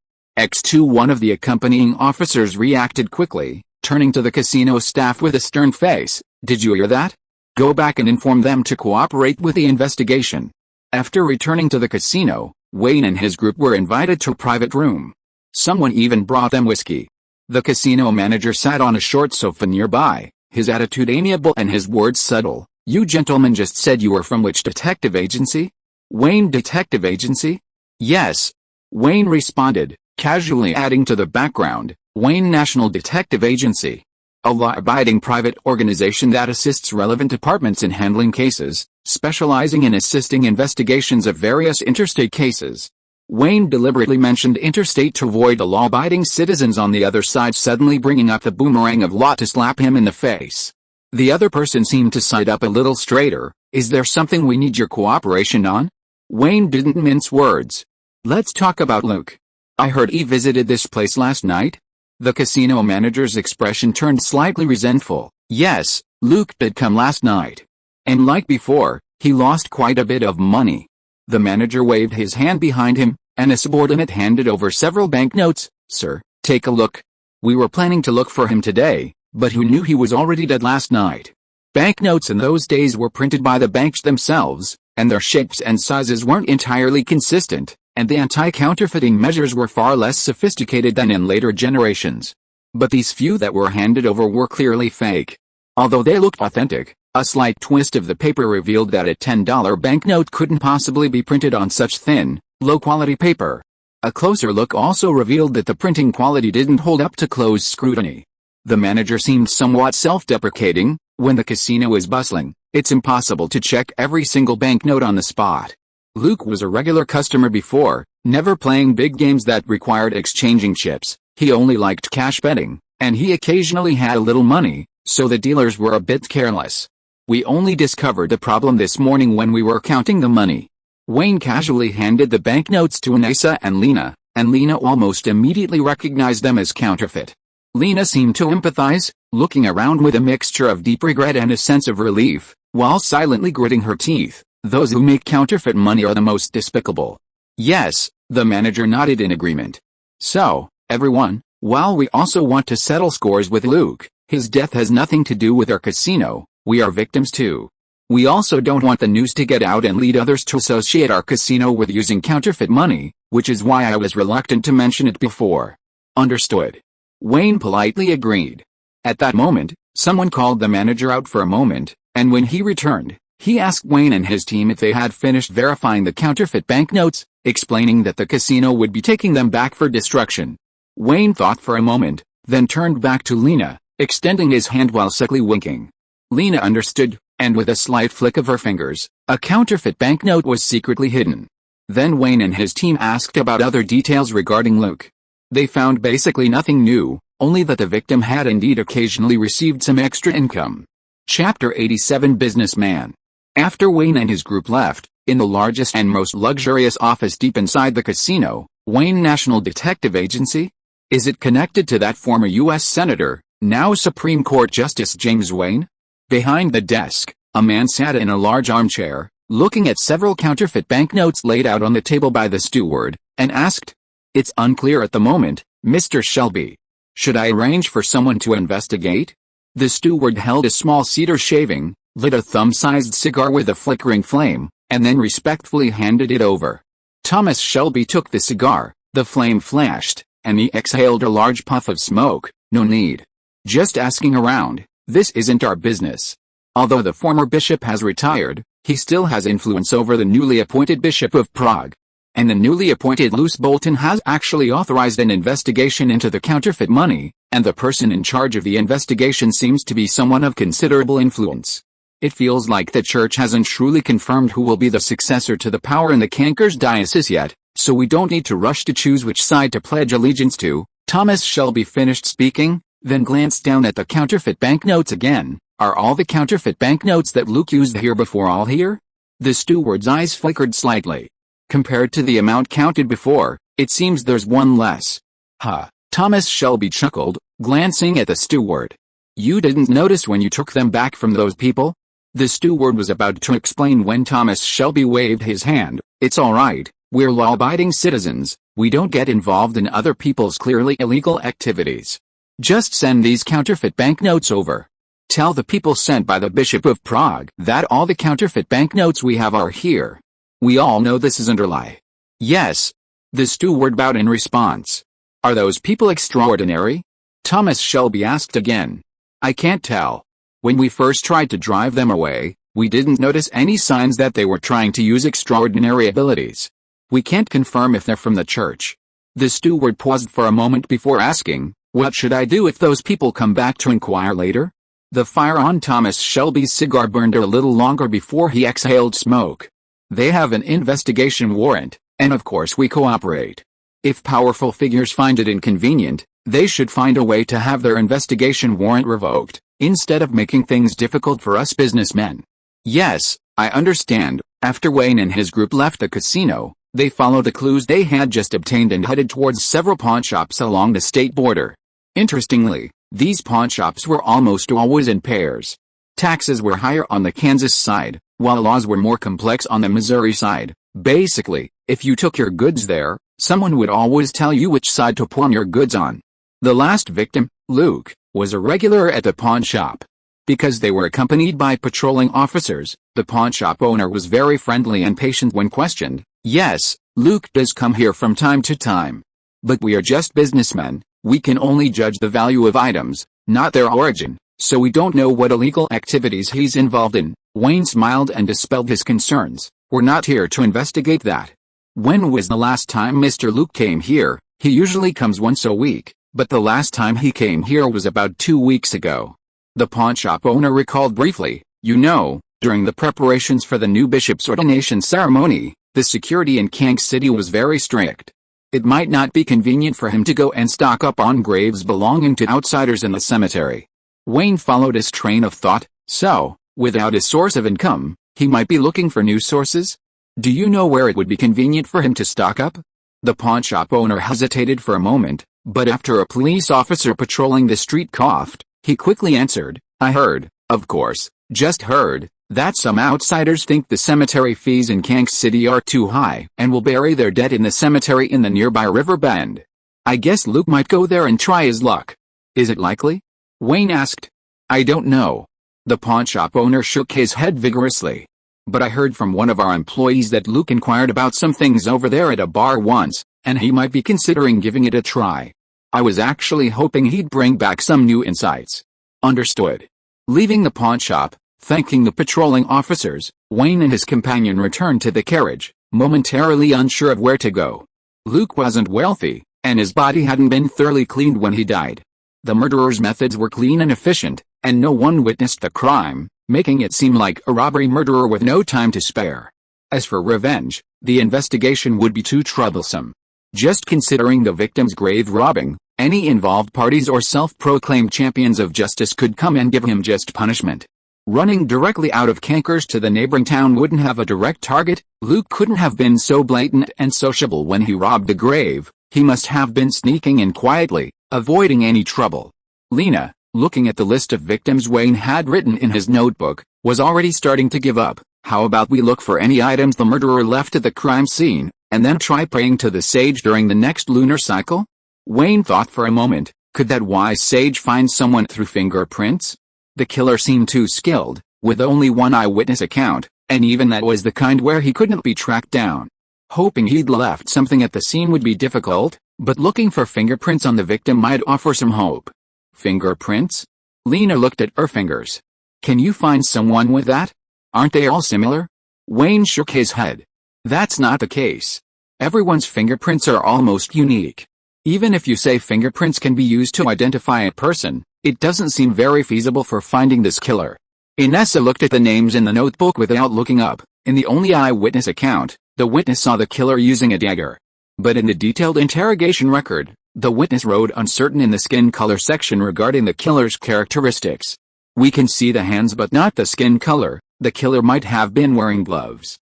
Speaker 1: One of the accompanying officers reacted quickly, turning to the casino staff with a stern face. "Did you hear that? Go back and inform them to cooperate with the investigation." After returning to the casino, Wayne and his group were invited to a private room. Someone even brought them whiskey. The casino manager sat on a short sofa nearby, his attitude amiable and his words subtle. "You gentlemen just said you were from which detective agency?" "Wayne Detective Agency?" "Yes," Wayne responded, casually adding to the background, "Wayne National Detective Agency. A law-abiding private organization that assists relevant departments in handling cases, specializing in assisting investigations of various interstate cases." Wayne deliberately mentioned interstate to avoid the law-abiding citizens on the other side suddenly bringing up the boomerang of law to slap him in the face. The other person seemed to side up a little straighter. "Is there something we need your cooperation on?" Wayne didn't mince words. "Let's talk about Luke. I heard he visited this place last night? The casino manager's expression turned slightly resentful. Yes, Luke did come last night. And like before, he lost quite a bit of money. The manager waved his hand behind him, and a subordinate handed over several banknotes. Sir, take a look. We were planning to look for him today, but who knew he was already dead last night? Banknotes in those days were printed by the banks themselves, and their shapes and sizes weren't entirely consistent, and the anti-counterfeiting measures were far less sophisticated than in later generations. But these few that were handed over were clearly fake. Although they looked authentic, a slight twist of the paper revealed that a $10 banknote couldn't possibly be printed on such thin, low-quality paper. A closer look also revealed that the printing quality didn't hold up to close scrutiny. The manager seemed somewhat self-deprecating. When the casino is bustling, it's impossible to check every single banknote on the spot. Luke was a regular customer before, never playing big games that required exchanging chips. He only liked cash betting, and he occasionally had a little money, so the dealers were a bit careless. We only discovered the problem this morning when we were counting the money. Wayne casually handed the banknotes to Inessa and Lena almost immediately recognized them as counterfeit. Lena seemed to empathize, looking around with a mixture of deep regret and a sense of relief, while silently gritting her teeth. Those who make counterfeit money are the most despicable. Yes, the manager nodded in agreement. So, everyone, while we also want to settle scores with Luke, his death has nothing to do with our casino. We are victims too. We also don't want the news to get out and lead others to associate our casino with using counterfeit money, which is why I was reluctant to mention it before. Understood. Wayne politely agreed. At that moment, someone called the manager out for a moment, and when he returned, he asked Wayne and his team if they had finished verifying the counterfeit banknotes, explaining that the casino would be taking them back for destruction. Wayne thought for a moment, then turned back to Lena, extending his hand while subtly winking. Lena understood, and with a slight flick of her fingers, a counterfeit banknote was secretly hidden. Then Wayne and his team asked about other details regarding Luke. They found basically nothing new, only that the victim had indeed occasionally received some extra income. Chapter 87 Businessman. After Wayne and his group left, in the largest and most luxurious office deep inside the casino, Wayne National Detective Agency? Is it connected to that former U.S. Senator, now Supreme Court Justice James Wayne? Behind the desk, a man sat in a large armchair, looking at several counterfeit banknotes laid out on the table by the steward, and asked, "It's unclear at the moment, Mr. Shelby. Should I arrange for someone to investigate?" The steward held a small cedar shaving, lit a thumb-sized cigar with a flickering flame, and then respectfully handed it over. Thomas Shelby took the cigar, the flame flashed, and he exhaled a large puff of smoke. "No need. Just asking around. This isn't our business." Although the former bishop has retired, he still has influence over the newly appointed Bishop of Prague. And the newly appointed Luce Bolton has actually authorized an investigation into the counterfeit money, and the person in charge of the investigation seems to be someone of considerable influence. It feels like the church hasn't truly confirmed who will be the successor to the power in the Cankers diocese yet, so we don't need to rush to choose which side to pledge allegiance to. Thomas Shelby finished speaking, then glanced down at the counterfeit banknotes again. "Are all the counterfeit banknotes that Luke used here before all here?" The steward's eyes flickered slightly. "Compared to the amount counted before, it seems there's one less." "Huh," Thomas Shelby chuckled, glancing at the steward. "You didn't notice when you took them back from those people?" The steward was about to explain when Thomas Shelby waved his hand. "It's all right, we're law-abiding citizens, we don't get involved in other people's clearly illegal activities. Just send these counterfeit banknotes over. Tell the people sent by the Bishop of Prague that all the counterfeit banknotes we have are here. We all know this isn't a lie." "Yes." The steward bowed in response. "Are those people extraordinary?" Thomas Shelby asked again. "I can't tell. When we first tried to drive them away, we didn't notice any signs that they were trying to use extraordinary abilities. We can't confirm if they're from the church." The steward paused for a moment before asking, "What should I do if those people come back to inquire later?" The fire on Thomas Shelby's cigar burned a little longer before he exhaled smoke. "They have an investigation warrant, and of course we cooperate. If powerful figures find it inconvenient, they should find a way to have their investigation warrant revoked, instead of making things difficult for us businessmen." "Yes, I understand." After Wayne and his group left the casino, They followed the clues they had just obtained and headed towards several pawnshops along the state border. Interestingly, these pawnshops were almost always in pairs. Taxes were higher on the Kansas side, while laws were more complex on the Missouri side. Basically, if you took your goods there, someone would always tell you which side to pawn your goods on. The last victim, Luke, was a regular at the pawnshop. Because they were accompanied by patrolling officers, the pawnshop owner was very friendly and patient when questioned. Yes, Luke does come here from time to time. But we are just businessmen, we can only judge the value of items, not their origin, so we don't know what illegal activities he's involved in. Wayne smiled and dispelled his concerns. We're not here to investigate that. When was the last time Mr. Luke came here? He usually comes once a week, but the last time he came here was about 2 weeks ago. The pawnshop owner recalled briefly. You know, during the preparations for the new bishop's ordination ceremony, the security in Kansas City was very strict. It might not be convenient for him to go and stock up on graves belonging to outsiders in the cemetery. Wayne followed his train of thought. So, without a source of income, he might be looking for new sources? Do you know where it would be convenient for him to stock up? The pawnshop owner hesitated for a moment, but after a police officer patrolling the street coughed, he quickly answered, I heard, of course, just heard, that some outsiders think the cemetery fees in Kansas City are too high and will bury their dead in the cemetery in the nearby river bend. I guess Luke might go there and try his luck. Is it likely? Wayne asked. I don't know. The pawnshop owner shook his head vigorously. But I heard from one of our employees that Luke inquired about some things over there at a bar once, and he might be considering giving it a try. I was actually hoping he'd bring back some new insights. Understood. Leaving the pawnshop, thanking the patrolling officers, Wayne and his companion returned to the carriage, momentarily unsure of where to go. Luke wasn't wealthy, and his body hadn't been thoroughly cleaned when he died. The murderer's methods were clean and efficient, and no one witnessed the crime, making it seem like a robbery murderer with no time to spare. As for revenge, the investigation would be too troublesome. Just considering the victim's grave robbing, any involved parties or self-proclaimed champions of justice could come and give him just punishment. Running directly out of Kankers to the neighboring town wouldn't have a direct target. Luke couldn't have been so blatant and sociable when he robbed the grave. He must have been sneaking in quietly, avoiding any trouble. Lena, looking at the list of victims Wayne had written in his notebook, was already starting to give up. How about we look for any items the murderer left at the crime scene, and then try praying to the sage during the next lunar cycle? Wayne thought for a moment. Could that wise sage find someone through fingerprints? The killer seemed too skilled, with only one eyewitness account, and even that was the kind where he couldn't be tracked down. Hoping he'd left something at the scene would be difficult, but looking for fingerprints on the victim might offer some hope. Fingerprints? Lena looked at her fingers. Can you find someone with that? Aren't they all similar? Wayne shook his head. That's not the case. Everyone's fingerprints are almost unique. Even if you say fingerprints can be used to identify a person, it doesn't seem very feasible for finding this killer. Inessa looked at the names in the notebook without looking up. In the only eyewitness account, the witness saw the killer using a dagger. But in the detailed interrogation record, the witness wrote uncertain in the skin color section regarding the killer's characteristics. We can see the hands but not the skin color. The killer might have been wearing gloves.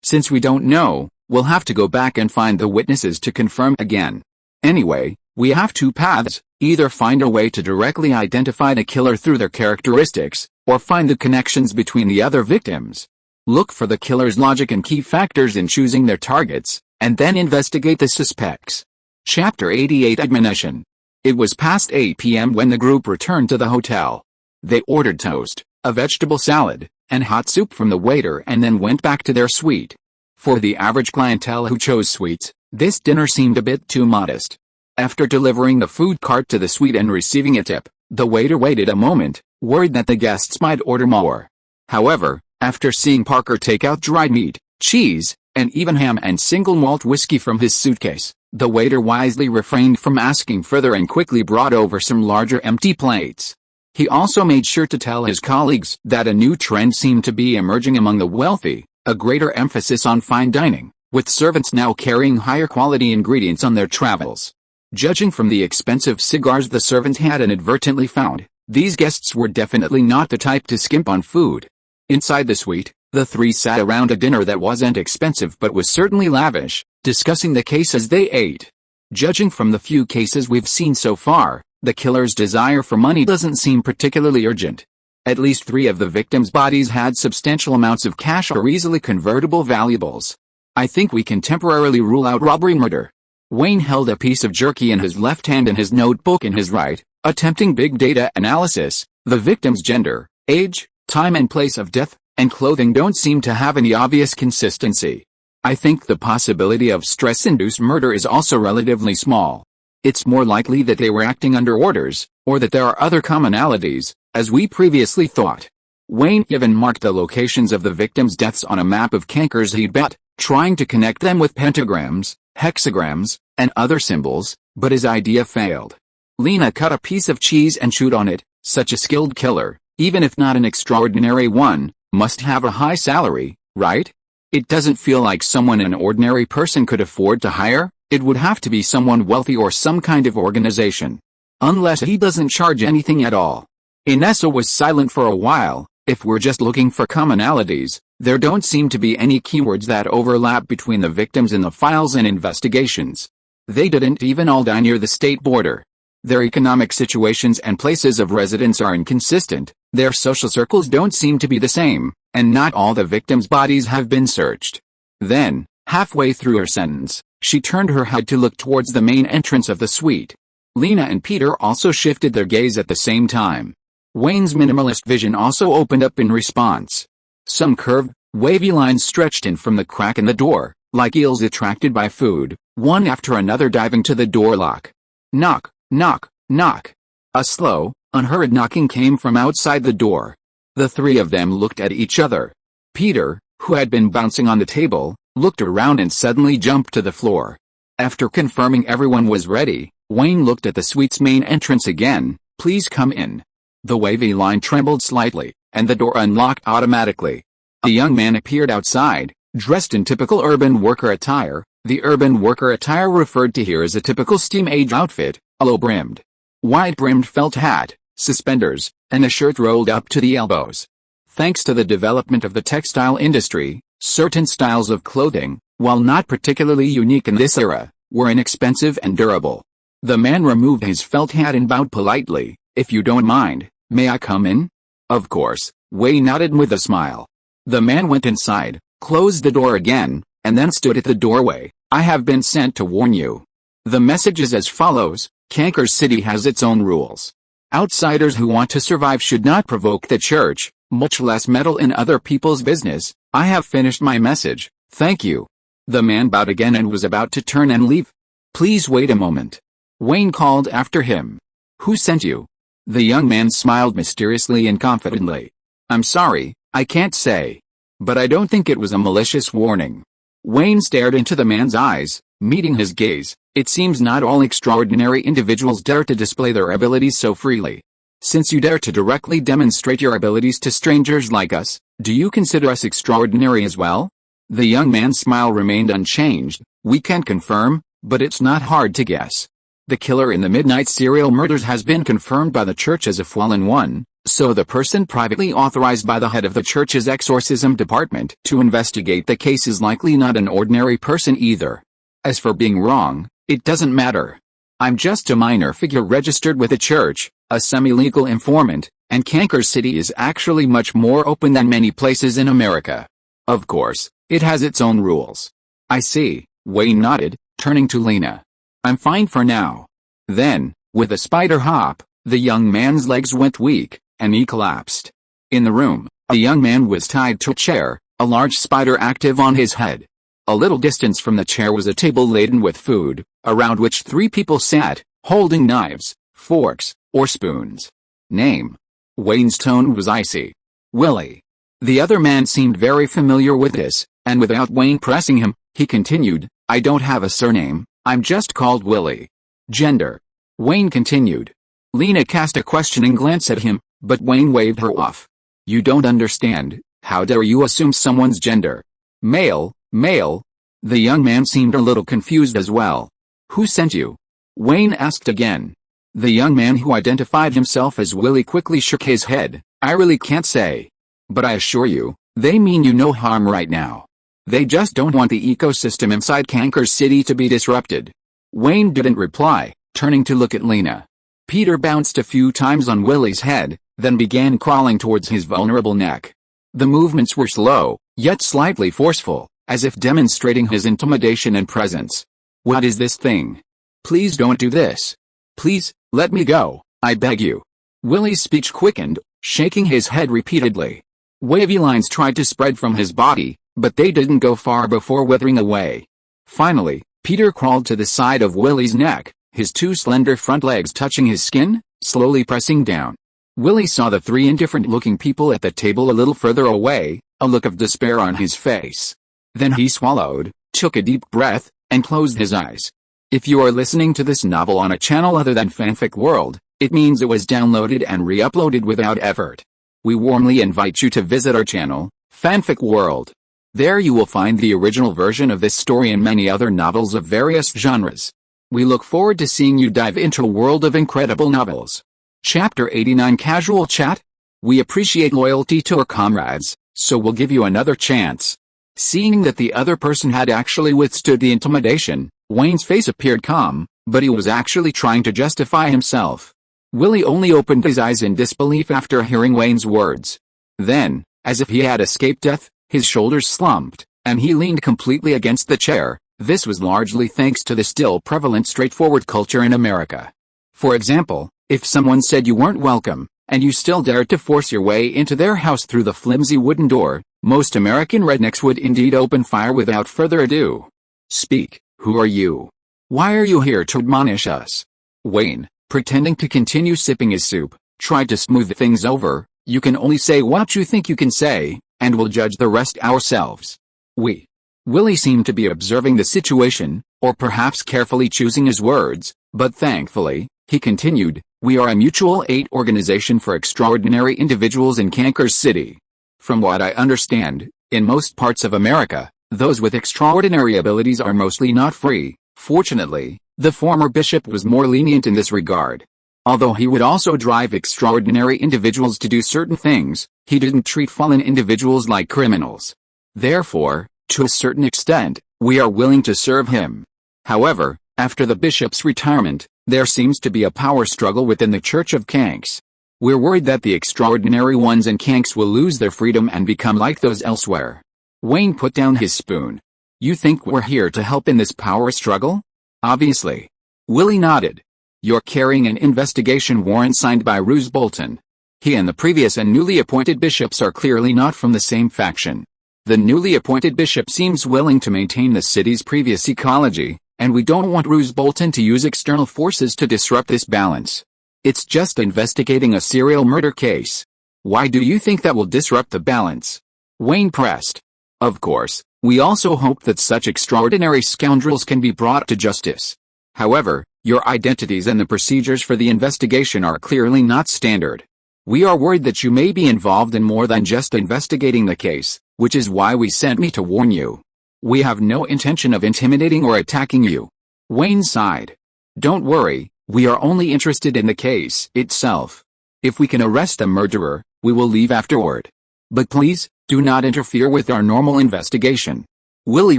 Speaker 1: Since we don't know, we'll have to go back and find the witnesses to confirm again. Anyway, we have two paths, either find a way to directly identify the killer through their characteristics, or find the connections between the other victims. Look for the killer's logic and key factors in choosing their targets, and then investigate the suspects. Chapter 88 Admonition. It was past 8 p.m. when the group returned to the hotel. They ordered toast, a vegetable salad, and hot soup from the waiter and then went back to their suite. For the average clientele who chose suites, this dinner seemed a bit too modest. After delivering the food cart to the suite and receiving a tip, the waiter waited a moment, worried that the guests might order more. However, after seeing Parker take out dried meat, cheese, and even ham and single malt whiskey from his suitcase, the waiter wisely refrained from asking further and quickly brought over some larger empty plates. He also made sure to tell his colleagues that a new trend seemed to be emerging among the wealthy, a greater emphasis on fine dining, with servants now carrying higher quality ingredients on their travels. Judging from the expensive cigars the servants had inadvertently found, these guests were definitely not the type to skimp on food. Inside the suite, The three sat around a dinner that wasn't expensive but was certainly lavish, discussing the case as they ate. Judging from the few cases we've seen so far, the killer's desire for money doesn't seem particularly urgent. At least 3 of the victims' bodies had substantial amounts of cash or easily convertible valuables. I think we can temporarily rule out robbery murder. Wayne held a piece of jerky in his left hand and his notebook in his right, attempting big data analysis. The victim's gender, age, time and place of death, and clothing don't seem to have any obvious consistency. I think the possibility of stress-induced murder is also relatively small. It's more likely that they were acting under orders, or that there are other commonalities, as we previously thought. Wayne even marked the locations of the victims' deaths on a map of cankers he'd bet, trying to connect them with pentagrams, hexagrams, and other symbols, but his idea failed. Lena cut a piece of cheese and chewed on it. Such a skilled killer, even if not an extraordinary one, must have a high salary, right? It doesn't feel like someone an ordinary person could afford to hire. It would have to be someone wealthy or some kind of organization. Unless he doesn't charge anything at all. Inessa was silent for a while. If we're just looking for commonalities, there don't seem to be any keywords that overlap between the victims in the files and investigations. They didn't even all die near the state border. Their economic situations and places of residence are inconsistent, their social circles don't seem to be the same, and not all the victims' bodies have been searched. Then, halfway through her sentence, she turned her head to look towards the main entrance of the suite. Lena and Peter also shifted their gaze at the same time. Wayne's minimalist vision also opened up in response. Some curved, wavy lines stretched in from the crack in the door, like eels attracted by food, one after another diving to the door lock. Knock, knock, knock. A slow, unhurried knocking came from outside the door. The 3 of them looked at each other. Peter, who had been bouncing on the table, looked around and suddenly jumped to the floor. After confirming everyone was ready, Wayne looked at the suite's main entrance again. Please come in. The wavy line trembled slightly, and the door unlocked automatically. A young man appeared outside, dressed in typical urban worker attire. The urban worker attire referred to here as a typical steam-age outfit, a low-brimmed, wide-brimmed felt hat, suspenders, and a shirt rolled up to the elbows. Thanks to the development of the textile industry, certain styles of clothing, while not particularly unique in this era, were inexpensive and durable. The man removed his felt hat and bowed politely. If you don't mind, may I come in? Of course, Wayne nodded with a smile. The man went inside, closed the door again, and then stood at the doorway. I have been sent to warn you. The message is as follows: Kankers City has its own rules. Outsiders who want to survive should not provoke the church, much less meddle in other people's business. I have finished my message, thank you. The man bowed again and was about to turn and leave. Please wait a moment. Wayne called after him. Who sent you? The young man smiled mysteriously and confidently. I'm sorry, I can't say. But I don't think it was a malicious warning. Wayne stared into the man's eyes, meeting his gaze. It seems not all extraordinary individuals dare to display their abilities so freely. Since you dare to directly demonstrate your abilities to strangers like us, do you consider us extraordinary as well? The young man's smile remained unchanged. We can't confirm, but it's not hard to guess. The killer in the midnight serial murders has been confirmed by the church as a fallen one, so the person privately authorized by the head of the church's exorcism department to investigate the case is likely not an ordinary person either. As for being wrong, it doesn't matter. I'm just a minor figure registered with the church, a semi-legal informant, and Kankers City is actually much more open than many places in America. Of course, it has its own rules. I see, Wayne nodded, turning to Lena. I'm fine for now. Then, with a spider hop, the young man's legs went weak, and he collapsed. In the room, a young man was tied to a chair, a large spider active on his head. A little distance from the chair was a table laden with food, around which 3 people sat, holding knives, forks, or spoons. Name. Wayne's tone was icy. Willie. The other man seemed very familiar with this, and without Wayne pressing him, he continued, I don't have a surname, I'm just called Willie. Gender. Wayne continued. Lena cast a questioning glance at him, but Wayne waved her off. You don't understand, how dare you assume someone's gender? Male, male. The young man seemed a little confused as well. Who sent you? Wayne asked again. The young man who identified himself as Willie quickly shook his head. I really can't say. But I assure you, They mean you no harm right now. They just don't want the ecosystem inside Kankers City to be disrupted. Wayne didn't reply, turning to look at Lena. Peter bounced a few times on Willie's head, then began crawling towards his vulnerable neck. The movements were slow, yet slightly forceful, as if demonstrating his intimidation and presence. What is this thing? Please don't do this. Please, let me go, I beg you. Willie's speech quickened, shaking his head repeatedly. Wavy lines tried to spread from his body, but they didn't go far before withering away. Finally, Peter crawled to the side of Willie's neck, his two slender front legs touching his skin, slowly pressing down. Willie saw the three indifferent-looking people at the table a little further away, a look of despair on his face. Then he swallowed, took a deep breath, and closed his eyes. If you are listening to this novel on a channel other than Fanfic World, it means it was downloaded and re-uploaded without effort. We warmly invite you to visit our channel, Fanfic World. There you will find the original version of this story and many other novels of various genres. We look forward to seeing you dive into a world of incredible novels. Chapter 89 Casual Chat? We appreciate loyalty to our comrades, so we'll give you another chance. Seeing that the other person had actually withstood the intimidation, Wayne's face appeared calm, but he was actually trying to justify himself. Willie only opened his eyes in disbelief after hearing Wayne's words. Then, as if he had escaped death, his shoulders slumped, and he leaned completely against the chair. This was largely thanks to the still prevalent straightforward culture in America. For example, if someone said you weren't welcome, and you still dared to force your way into their house through the flimsy wooden door, most American rednecks would indeed open fire without further ado. Speak, who are you? Why are you here to admonish us? Wayne, pretending to continue sipping his soup, tried to smooth things over. You can only say what you think you can say, and we'll judge the rest ourselves. Willie seemed to be observing the situation, or perhaps carefully choosing his words, but thankfully, he continued, we are a mutual aid organization for extraordinary individuals in Kankers City. From what I understand, in most parts of America, those with extraordinary abilities are mostly not free. Fortunately, the former bishop was more lenient in this regard. Although he would also drive extraordinary individuals to do certain things, he didn't treat fallen individuals like criminals. Therefore, to a certain extent, we are willing to serve him. However, after the bishop's retirement, there seems to be a power struggle within the Church of Kanks. We're worried that the extraordinary ones in Kanks will lose their freedom and become like those elsewhere. Wayne put down his spoon. You think we're here to help in this power struggle? Obviously. Willie nodded. You're carrying an investigation warrant signed by Roose Bolton. He and the previous and newly appointed bishops are clearly not from the same faction. The newly appointed bishop seems willing to maintain the city's previous ecology, and we don't want Roose Bolton to use external forces to disrupt this balance. It's just investigating a serial murder case. Why do you think that will disrupt the balance? Wayne pressed. Of course, we also hope that such extraordinary scoundrels can be brought to justice. However, your identities and the procedures for the investigation are clearly not standard. We are worried that you may be involved in more than just investigating the case, which is why we sent me to warn you. We have no intention of intimidating or attacking you. Wayne sighed. Don't worry, we are only interested in the case itself. If we can arrest a murderer, we will leave afterward. But please, do not interfere with our normal investigation. Willie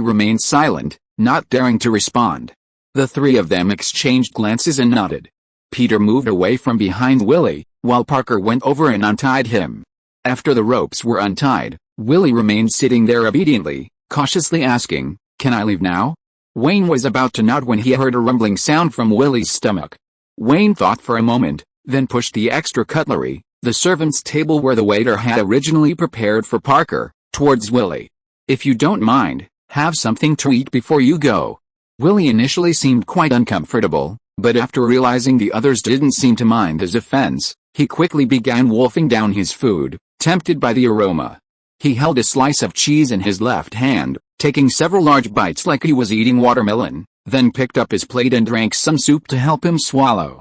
Speaker 1: remained silent, not daring to respond. The three of them exchanged glances and nodded. Peter moved away from behind Willie, while Parker went over and untied him. After the ropes were untied, Willie remained sitting there obediently, cautiously asking, "Can I leave now?" Wayne was about to nod when he heard a rumbling sound from Willie's stomach. Wayne thought for a moment, then pushed the extra cutlery, the servant's table where the waiter had originally prepared for Parker, towards Willie. "If you don't mind, have something to eat before you go." Willie initially seemed quite uncomfortable, but after realizing the others didn't seem to mind his offense, he quickly began wolfing down his food, tempted by the aroma. He held a slice of cheese in his left hand, taking several large bites like he was eating watermelon, then picked up his plate and drank some soup to help him swallow.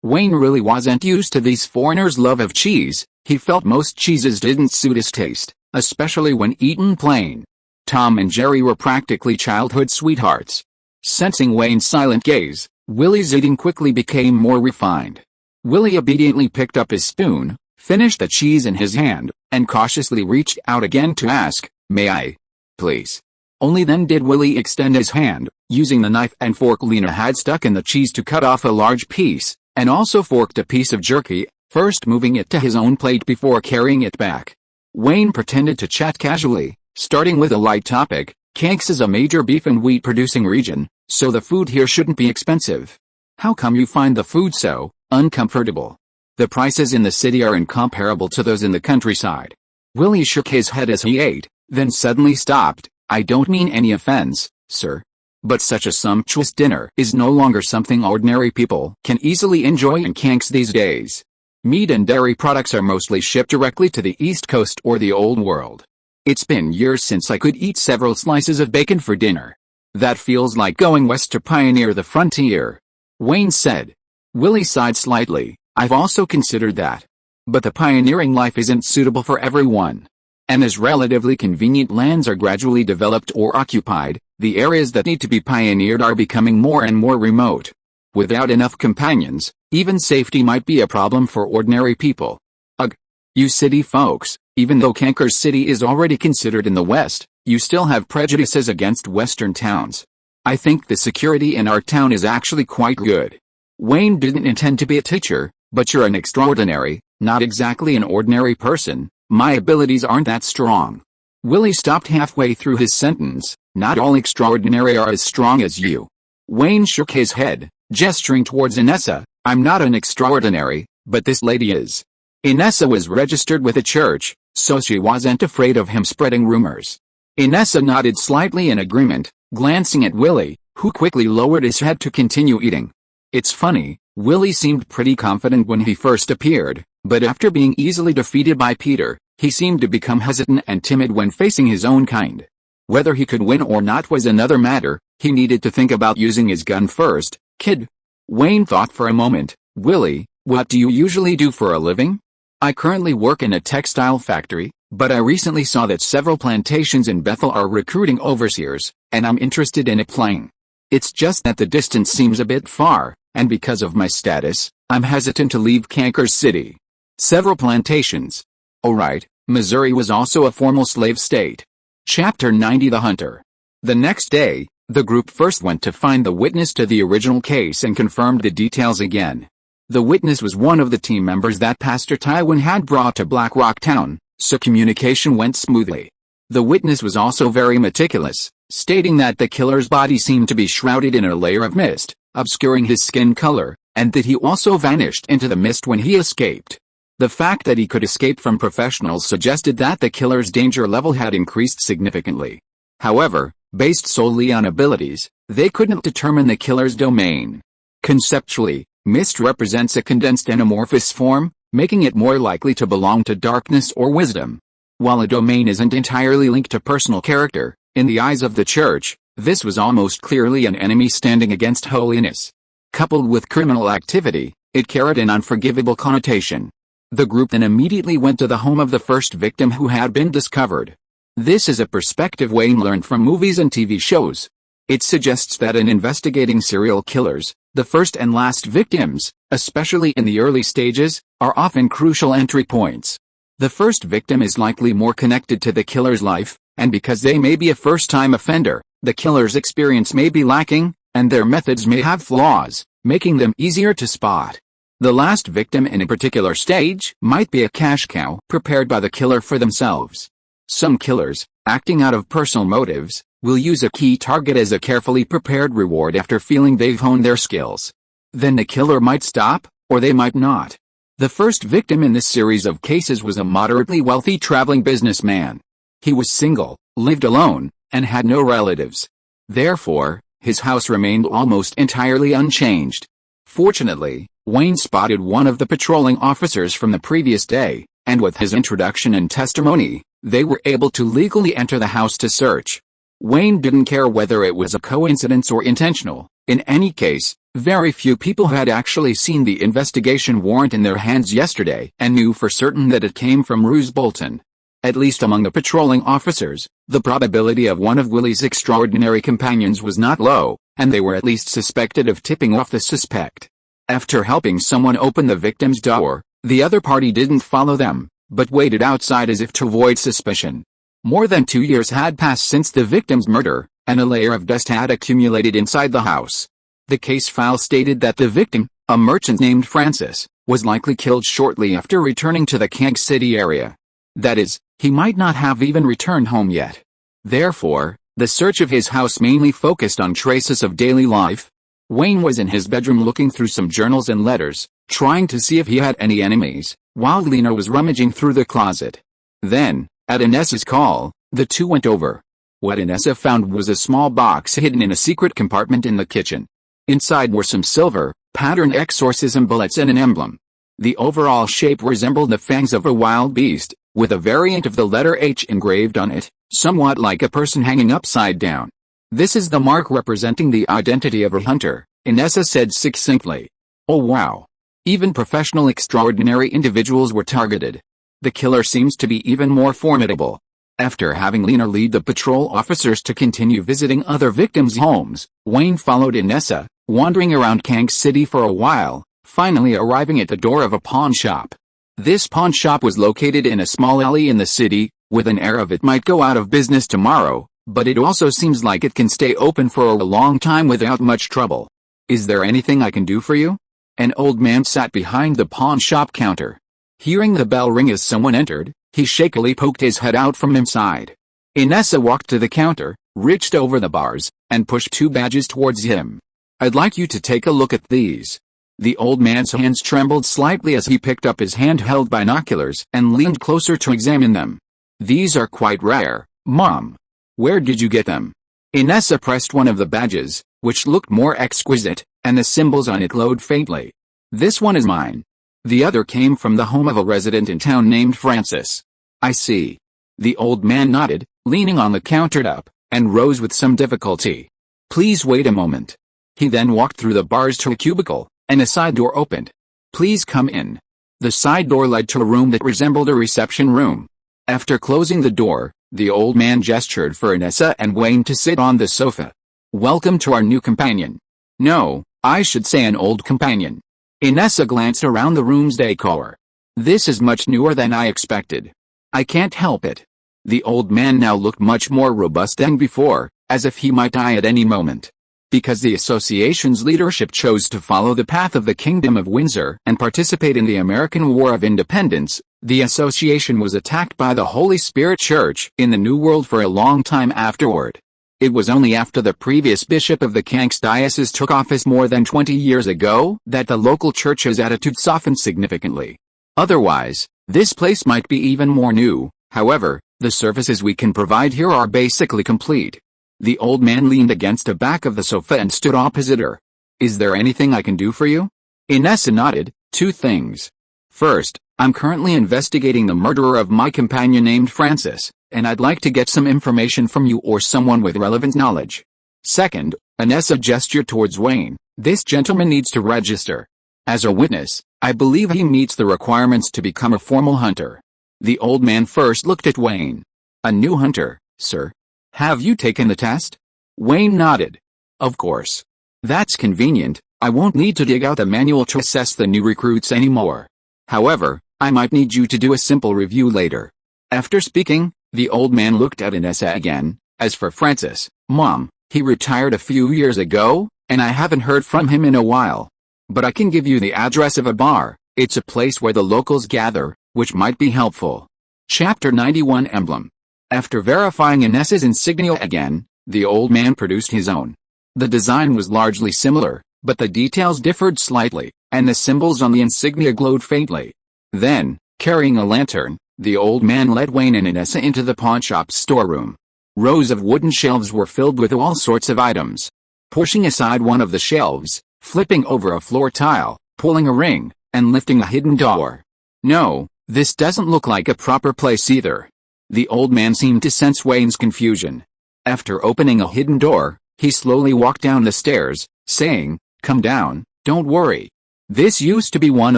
Speaker 1: Wayne really wasn't used to these foreigners' love of cheese. He felt most cheeses didn't suit his taste, especially when eaten plain. Tom and Jerry were practically childhood sweethearts. Sensing Wayne's silent gaze, Willie's eating quickly became more refined. Willie obediently picked up his spoon, finished the cheese in his hand, and cautiously reached out again to ask, "May I? Please." Only then did Willie extend his hand, using the knife and fork Lena had stuck in the cheese to cut off a large piece, and also forked a piece of jerky, first moving it to his own plate before carrying it back. Wayne pretended to chat casually, starting with a light topic. Kansas is a major beef and wheat producing region, so the food here shouldn't be expensive. How come you find the food so uncomfortable? The prices in the city are incomparable to those in the countryside. Willie shook his head as he ate, then suddenly stopped. "I don't mean any offense, sir. But such a sumptuous dinner is no longer something ordinary people can easily enjoy in Kansas these days. Meat and dairy products are mostly shipped directly to the East Coast or the Old World. It's been years since I could eat several slices of bacon for dinner. That feels like going west to pioneer the frontier," Wayne said. Willie sighed slightly. "I've also considered that. But the pioneering life isn't suitable for everyone. And as relatively convenient lands are gradually developed or occupied, the areas that need to be pioneered are becoming more and more remote. Without enough companions, even safety might be a problem for ordinary people. Ugh. You city folks, even though Kansas City is already considered in the West, you still have prejudices against Western towns. I think the security in our town is actually quite good. Wayne didn't intend to be a teacher, but you're an extraordinary, not exactly an ordinary person. My abilities aren't that strong." Willie stopped halfway through his sentence. "Not all extraordinary are as strong as you." Wayne shook his head, gesturing towards Inessa. "I'm not an extraordinary, but this lady is." Inessa was registered with the church, so she wasn't afraid of him spreading rumors. Inessa nodded slightly in agreement, glancing at Willie, who quickly lowered his head to continue eating. It's funny, Willie seemed pretty confident when he first appeared, but after being easily defeated by Peter, he seemed to become hesitant and timid when facing his own kind. Whether he could win or not was another matter. He needed to think about using his gun first. "Kid." Wayne thought for a moment. "Willie, what do you usually do for a living?" "I currently work in a textile factory, but I recently saw that several plantations in Bethel are recruiting overseers, and I'm interested in applying. It's just that the distance seems a bit far, and because of my status, I'm hesitant to leave Kansas City." Several plantations. Oh right, Missouri was also a formal slave state. Chapter 90 The Hunter. The next day, the group first went to find the witness to the original case and confirmed the details again. The witness was one of the team members that Pastor Tywin had brought to Blackrock Town, so communication went smoothly. The witness was also very meticulous, stating that the killer's body seemed to be shrouded in a layer of mist, obscuring his skin color, and that he also vanished into the mist when he escaped. The fact that he could escape from professionals suggested that the killer's danger level had increased significantly. However, based solely on abilities, they couldn't determine the killer's domain. Conceptually, mist represents a condensed and amorphous form, making it more likely to belong to darkness or wisdom. While a domain isn't entirely linked to personal character, in the eyes of the church, this was almost clearly an enemy standing against holiness. Coupled with criminal activity, it carried an unforgivable connotation. The group then immediately went to the home of the first victim who had been discovered. This is a perspective Wayne learned from movies and TV shows. It suggests that in investigating serial killers, the first and last victims, especially in the early stages, are often crucial entry points. The first victim is likely more connected to the killer's life, and because they may be a first-time offender, the killer's experience may be lacking, and their methods may have flaws, making them easier to spot. The last victim in a particular stage might be a cash cow prepared by the killer for themselves. Some killers, acting out of personal motives, will use a key target as a carefully prepared reward after feeling they've honed their skills. Then the killer might stop, or they might not. The first victim in this series of cases was a moderately wealthy traveling businessman. He was single, lived alone, and had no relatives. Therefore, his house remained almost entirely unchanged. Fortunately, Wayne spotted one of the patrolling officers from the previous day, and with his introduction and testimony, they were able to legally enter the house to search. Wayne didn't care whether it was a coincidence or intentional. In any case, very few people had actually seen the investigation warrant in their hands yesterday and knew for certain that it came from Ruse Bolton. At least among the patrolling officers, the probability of one of Willie's extraordinary companions was not low, and they were at least suspected of tipping off the suspect. After helping someone open the victim's door, the other party didn't follow them, but waited outside as if to avoid suspicion. More than 2 years had passed since the victim's murder, and a layer of dust had accumulated inside the house. The case file stated that the victim, a merchant named Francis, was likely killed shortly after returning to the Kansas City area. That is, he might not have even returned home yet. Therefore, the search of his house mainly focused on traces of daily life. Wayne was in his bedroom looking through some journals and letters, trying to see if he had any enemies, while Lena was rummaging through the closet. Then, at Inessa's call, the two went over. What Inessa found was a small box hidden in a secret compartment in the kitchen. Inside were some silver, patterned exorcism bullets and an emblem. The overall shape resembled the fangs of a wild beast, with a variant of the letter H engraved on it, somewhat like a person hanging upside down. "This is the mark representing the identity of a hunter," Inessa said succinctly. "Oh wow. Even professional extraordinary individuals were targeted. The killer seems to be even more formidable." After having Lena lead the patrol officers to continue visiting other victims' homes, Wayne followed Inessa, wandering around Kansas City for a while, finally arriving at the door of a pawn shop. This pawn shop was located in a small alley in the city, with an air of it might go out of business tomorrow, but it also seems like it can stay open for a long time without much trouble. "Is there anything I can do for you?" An old man sat behind the pawn shop counter. Hearing the bell ring as someone entered, he shakily poked his head out from inside. Inessa walked to the counter, reached over the bars, and pushed 2 badges towards him. "I'd like you to take a look at these." The old man's hands trembled slightly as he picked up his handheld binoculars and leaned closer to examine them. "These are quite rare, Mom. Where did you get them?" Inessa pressed one of the badges, which looked more exquisite, and the symbols on it glowed faintly. "This one is mine. The other came from the home of a resident in town named Francis." "I see." The old man nodded, leaning on the countertop, and rose with some difficulty. "Please wait a moment." He then walked through the bars to a cubicle, and a side door opened. "Please come in." The side door led to a room that resembled a reception room. After closing the door, the old man gestured for Inessa and Wayne to sit on the sofa. "Welcome to our new companion. No, I should say an old companion." Inessa glanced around the room's decor. "This is much newer than I expected." "I can't help it." The old man now looked much more robust than before, as if he might die at any moment. Because the association's leadership chose to follow the path of the Kingdom of Windsor and participate in the American War of Independence, the association was attacked by the Holy Spirit Church in the New World for a long time afterward. It was only after the previous bishop of the Kansas diocese took office more than 20 years ago that the local church's attitude softened significantly. Otherwise, this place might be even more new. However, the services we can provide here are basically complete. The old man leaned against the back of the sofa and stood opposite her. "Is there anything I can do for you?" Inessa nodded. "2 things. First, I'm currently investigating the murderer of my companion named Francis, and I'd like to get some information from you or someone with relevant knowledge. Second," Inessa gestured towards Wayne, "this gentleman needs to register. As a witness, I believe he meets the requirements to become a formal hunter." The old man first looked at Wayne. "A new hunter, sir? Have you taken the test?" Wayne nodded. "Of course. That's convenient. I won't need to dig out the manual to assess the new recruits anymore. However, I might need you to do a simple review later." After speaking, the old man looked at Inessa again. "As for Francis, Mom, he retired a few years ago, and I haven't heard from him in a while. But I can give you the address of a bar. It's a place where the locals gather, which might be helpful." Chapter 91 Emblem. After verifying Inessa's insignia again, the old man produced his own. The design was largely similar, but the details differed slightly, and the symbols on the insignia glowed faintly. Then, carrying a lantern, the old man led Wayne and Inessa into the pawnshop's storeroom. Rows of wooden shelves were filled with all sorts of items. Pushing aside one of the shelves, flipping over a floor tile, pulling a ring, and lifting a hidden door. "No, this doesn't look like a proper place either." The old man seemed to sense Wayne's confusion. After opening a hidden door, he slowly walked down the stairs, saying, "Come down, don't worry. This used to be one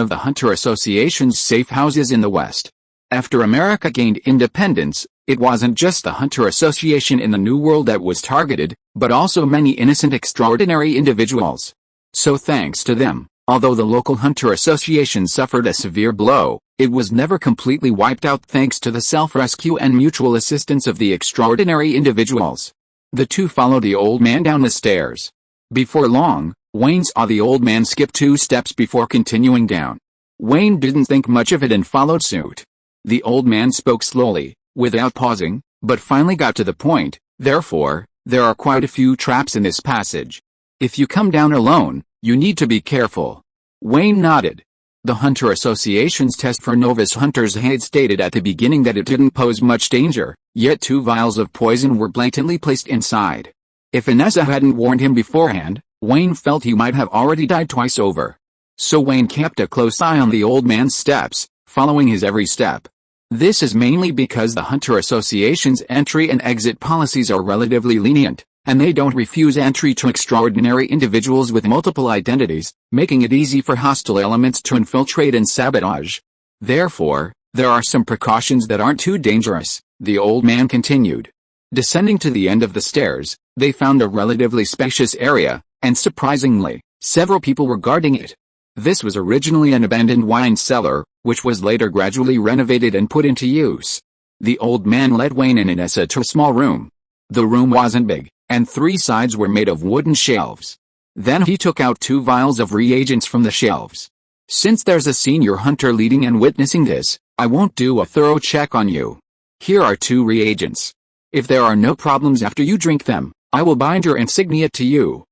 Speaker 1: of the Hunter Association's safe houses in the West. After America gained independence, it wasn't just the Hunter Association in the New World that was targeted, but also many innocent extraordinary individuals. So thanks to them, although the local Hunter Association suffered a severe blow, it was never completely wiped out thanks to the self-rescue and mutual assistance of the extraordinary individuals. The two followed the old man down the stairs. Before long, Wayne saw the old man skip 2 steps before continuing down. Wayne didn't think much of it and followed suit. The old man spoke slowly, without pausing, but finally got to the point. Therefore, there are quite a few traps in this passage. If you come down alone, you need to be careful. Wayne nodded. The Hunter Association's test for novice hunters had stated at the beginning that it didn't pose much danger, yet 2 vials of poison were blatantly placed inside. If Inessa hadn't warned him beforehand, Wayne felt he might have already died twice over. So Wayne kept a close eye on the old man's steps, following his every step. This is mainly because the Hunter Association's entry and exit policies are relatively lenient, and they don't refuse entry to extraordinary individuals with multiple identities, making it easy for hostile elements to infiltrate and sabotage. Therefore, there are some precautions that aren't too dangerous, the old man continued. Descending to the end of the stairs, they found a relatively spacious area, and surprisingly, several people were guarding it. This was originally an abandoned wine cellar, which was later gradually renovated and put into use. The old man led Wayne and Inessa to a small room. The room wasn't big, and 3 sides were made of wooden shelves. Then he took out 2 vials of reagents from the shelves. Since there's a senior hunter leading and witnessing this, I won't do a thorough check on you. Here are 2 reagents. If there are no problems after you drink them, I will bind your insignia to you.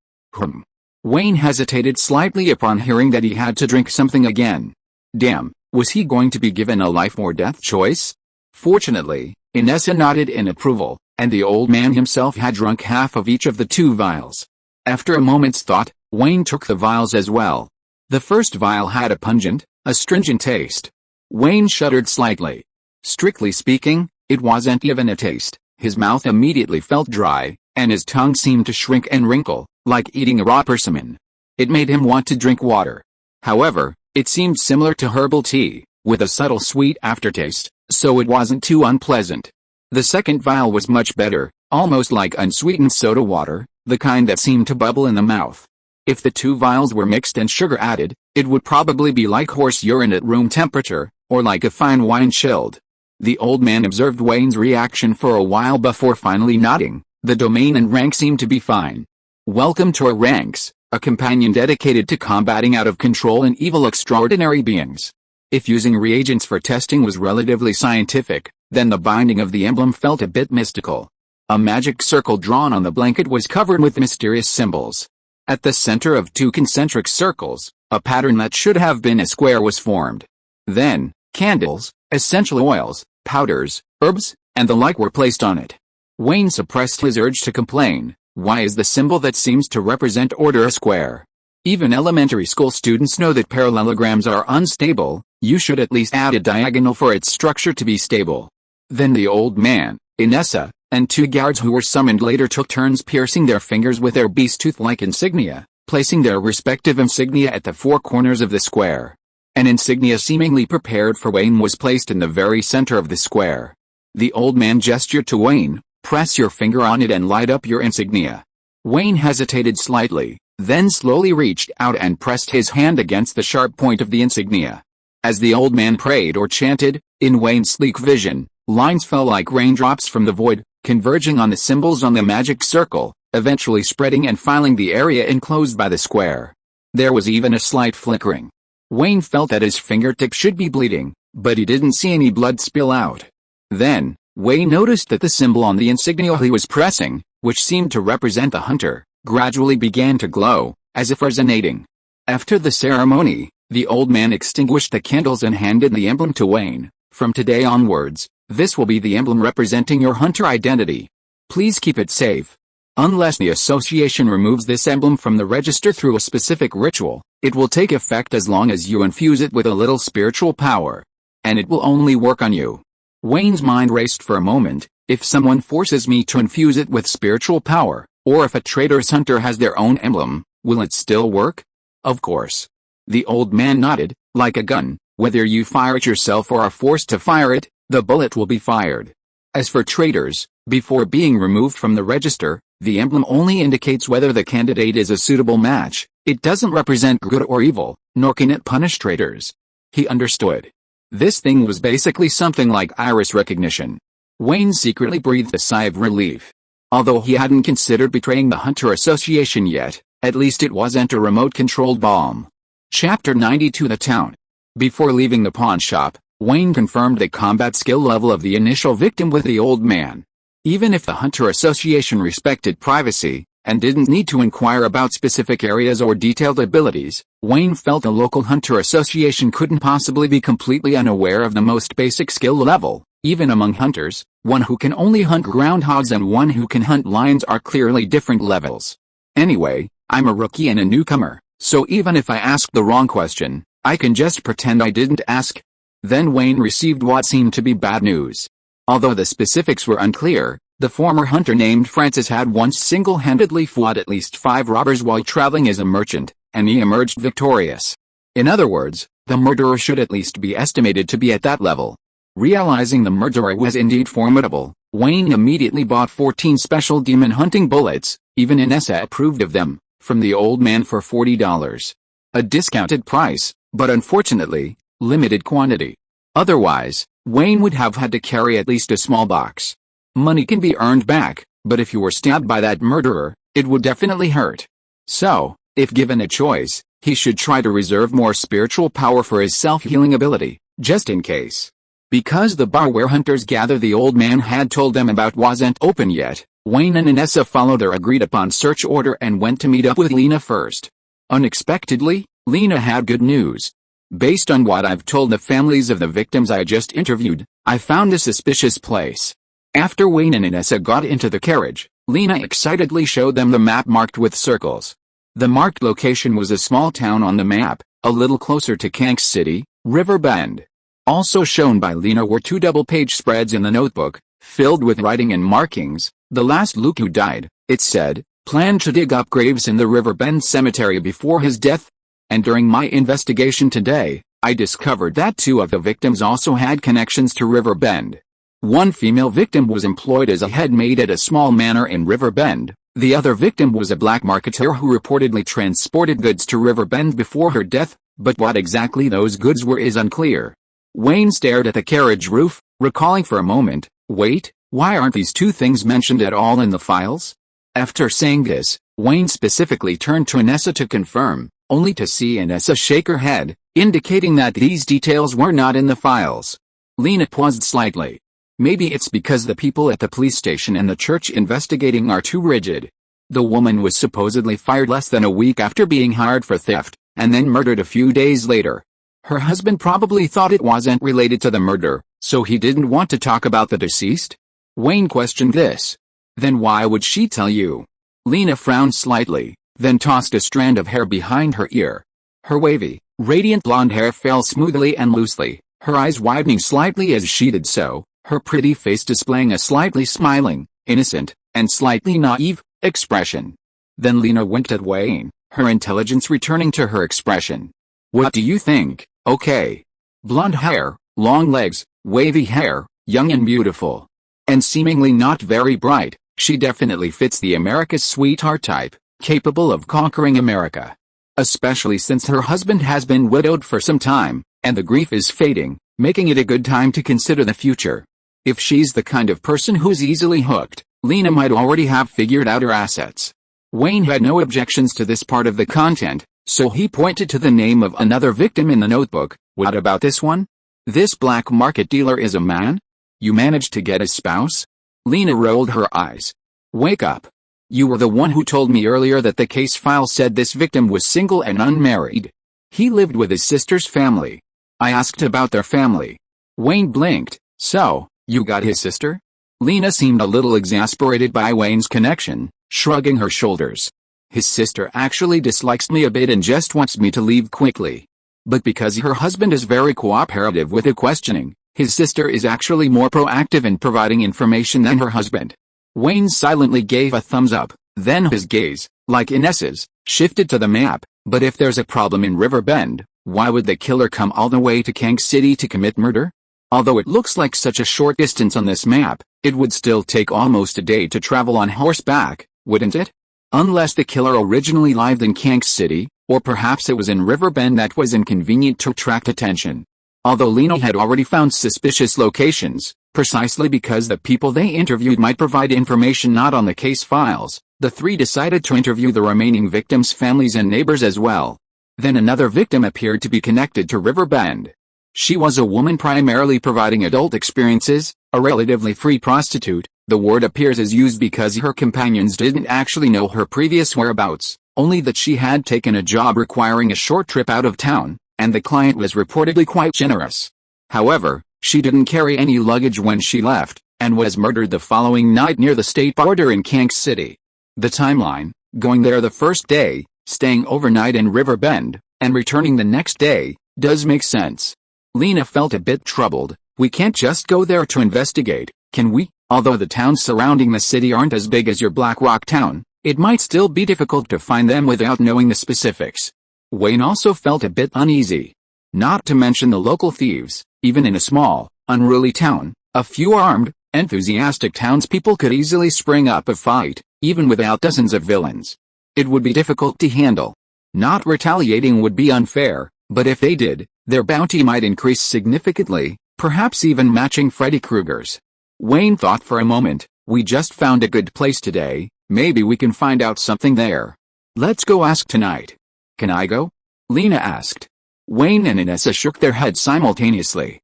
Speaker 1: Wayne hesitated slightly upon hearing that he had to drink something again. Damn, was he going to be given a life or death choice? Fortunately, Inessa nodded in approval, and the old man himself had drunk half of each of the 2 vials. After a moment's thought, Wayne took the vials as well. The first vial had a pungent, astringent taste. Wayne shuddered slightly. Strictly speaking, it wasn't even a taste. His mouth immediately felt dry, and his tongue seemed to shrink and wrinkle, like eating a raw persimmon. It made him want to drink water. However, it seemed similar to herbal tea, with a subtle sweet aftertaste, so it wasn't too unpleasant. The second vial was much better, almost like unsweetened soda water, the kind that seemed to bubble in the mouth. If the 2 vials were mixed and sugar added, it would probably be like horse urine at room temperature, or like a fine wine chilled. The old man observed Wayne's reaction for a while before finally nodding. The domain and rank seemed to be fine. Welcome to our ranks, a companion dedicated to combating out of control and evil extraordinary beings. If using reagents for testing was relatively scientific, then the binding of the emblem felt a bit mystical. A magic circle drawn on the blanket was covered with mysterious symbols. At the center of 2 concentric circles, a pattern that should have been a square was formed. Then, candles, essential oils, powders, herbs, and the like were placed on it. Wayne suppressed his urge to complain. Why is the symbol that seems to represent order a square? Even elementary school students know that parallelograms are unstable. You should at least add a diagonal for its structure to be stable. Then the old man, Inessa, and 2 guards who were summoned later took turns piercing their fingers with their beast-tooth-like insignia, placing their respective insignia at the 4 corners of the square. An insignia seemingly prepared for Wayne was placed in the very center of the square. The old man gestured to Wayne. Press your finger on it and light up your insignia. Wayne hesitated slightly, then slowly reached out and pressed his hand against the sharp point of the insignia. As the old man prayed or chanted, in Wayne's sleek vision, lines fell like raindrops from the void, converging on the symbols on the magic circle, eventually spreading and filling the area enclosed by the square. There was even a slight flickering. Wayne felt that his fingertip should be bleeding, but he didn't see any blood spill out. Then, Wayne noticed that the symbol on the insignia he was pressing, which seemed to represent the hunter, gradually began to glow, as if resonating. After the ceremony, the old man extinguished the candles and handed the emblem to Wayne. From today onwards, this will be the emblem representing your hunter identity. Please keep it safe. Unless the association removes this emblem from the register through a specific ritual, it will take effect as long as you infuse it with a little spiritual power. And it will only work on you. Wayne's mind raced for a moment. If someone forces me to infuse it with spiritual power, or if a traitor's hunter has their own emblem, will it still work? Of course. The old man nodded. Like a gun, whether you fire it yourself or are forced to fire it, the bullet will be fired. As for traitors, before being removed from the register, the emblem only indicates whether the candidate is a suitable match. It doesn't represent good or evil, nor can it punish traitors. He understood. This thing was basically something like iris recognition. Wayne secretly breathed a sigh of relief. Although he hadn't considered betraying the Hunter Association yet, at least it wasn't a remote-controlled bomb. Chapter 92 The Town. Before leaving the pawn shop, Wayne confirmed the combat skill level of the initial victim with the old man. Even if the Hunter Association respected privacy, and didn't need to inquire about specific areas or detailed abilities, Wayne felt the local Hunter Association couldn't possibly be completely unaware of the most basic skill level. Even among hunters, one who can only hunt groundhogs and one who can hunt lions are clearly different levels. Anyway, I'm a rookie and a newcomer, so even if I ask the wrong question, I can just pretend I didn't ask. Then Wayne received what seemed to be bad news. Although the specifics were unclear, the former hunter named Francis had once single-handedly fought at least 5 robbers while traveling as a merchant, and he emerged victorious. In other words, the murderer should at least be estimated to be at that level. Realizing the murderer was indeed formidable, Wayne immediately bought 14 special demon hunting bullets, even Inessa approved of them, from the old man for $40. A discounted price, but unfortunately, limited quantity. Otherwise, Wayne would have had to carry at least a small box. Money can be earned back, but if you were stabbed by that murderer, it would definitely hurt. So, if given a choice, he should try to reserve more spiritual power for his self-healing ability, just in case. Because the bar where hunters gather the old man had told them about wasn't open yet, Wayne and Inessa followed their agreed-upon search order and went to meet up with Lena first. Unexpectedly, Lena had good news. Based on what I've told the families of the victims I just interviewed, I found a suspicious place. After Wayne and Inessa got into the carriage, Lena excitedly showed them the map marked with circles. The marked location was a small town on the map, a little closer to Kank City, River Bend. Also shown by Lena were 2 double-page spreads in the notebook, filled with writing and markings. The last Luke who died, it said, planned to dig up graves in the River Bend cemetery before his death. And during my investigation today, I discovered that 2 of the victims also had connections to River Bend. One female victim was employed as a head maid at a small manor in River Bend. The other victim was a black marketeer who reportedly transported goods to River Bend before her death, but what exactly those goods were is unclear. Wayne stared at the carriage roof, recalling for a moment, wait, why aren't these 2 things mentioned at all in the files? After saying this, Wayne specifically turned to Inessa to confirm, only to see Inessa shake her head, indicating that these details were not in the files. Lena paused slightly. Maybe it's because the people at the police station and the church investigating are too rigid. The woman was supposedly fired less than a week after being hired for theft, and then murdered a few days later. Her husband probably thought it wasn't related to the murder, so he didn't want to talk about the deceased? Wayne questioned this. Then why would she tell you? Lena frowned slightly, then tossed a strand of hair behind her ear. Her wavy, radiant blonde hair fell smoothly and loosely, her eyes widening slightly as she did so, her pretty face displaying a slightly smiling, innocent, and slightly naive expression. Then Lena winked at Wayne, her intelligence returning to her expression. What do you think? Okay. Blonde hair, long legs, wavy hair, young and beautiful. And seemingly not very bright, she definitely fits the America's sweetheart type, capable of conquering America. Especially since her husband has been widowed for some time, and the grief is fading, making it a good time to consider the future. If she's the kind of person who's easily hooked, Lena might already have figured out her assets. Wayne had no objections to this part of the content, so he pointed to the name of another victim in the notebook. What about this one? This black market dealer is a man? You managed to get a spouse? Lena rolled her eyes. Wake up. You were the one who told me earlier that the case file said this victim was single and unmarried. He lived with his sister's family. I asked about their family. Wayne blinked. So, you got his sister? Lena seemed a little exasperated by Wayne's connection, shrugging her shoulders. His sister actually dislikes me a bit and just wants me to leave quickly. But because her husband is very cooperative with the questioning, his sister is actually more proactive in providing information than her husband. Wayne silently gave a thumbs up, then his gaze, like Inessa's, shifted to the map. But if there's a problem in River Bend, why would the killer come all the way to Kank City to commit murder? Although it looks like such a short distance on this map, it would still take almost a day to travel on horseback, wouldn't it? Unless the killer originally lived in Kank City, or perhaps it was in River Bend that was inconvenient to attract attention. Although Lena had already found suspicious locations, precisely because the people they interviewed might provide information not on the case files, the three decided to interview the remaining victims' families and neighbors as well. Then another victim appeared to be connected to Riverbend. She was a woman primarily providing adult experiences, a relatively free prostitute. The word appears as used because her companions didn't actually know her previous whereabouts, only that she had taken a job requiring a short trip out of town, and the client was reportedly quite generous. However, she didn't carry any luggage when she left, and was murdered the following night near the state border in Kansas City. The timeline: going there the first day, staying overnight in Riverbend, and returning the next day, does make sense. Lena felt a bit troubled. We can't just go there to investigate, can we? Although the towns surrounding the city aren't as big as your Blackrock Town, it might still be difficult to find them without knowing the specifics. Wayne also felt a bit uneasy. Not to mention the local thieves. Even in a small, unruly town, a few armed, enthusiastic townspeople could easily spring up a fight, even without dozens of villains. It would be difficult to handle. Not retaliating would be unfair, but if they did, their bounty might increase significantly, perhaps even matching Freddy Krueger's. Wayne thought for a moment. We just found a good place today, maybe we can find out something there. Let's go ask tonight. Can I go? Lena asked. Wayne and Inessa shook their heads simultaneously.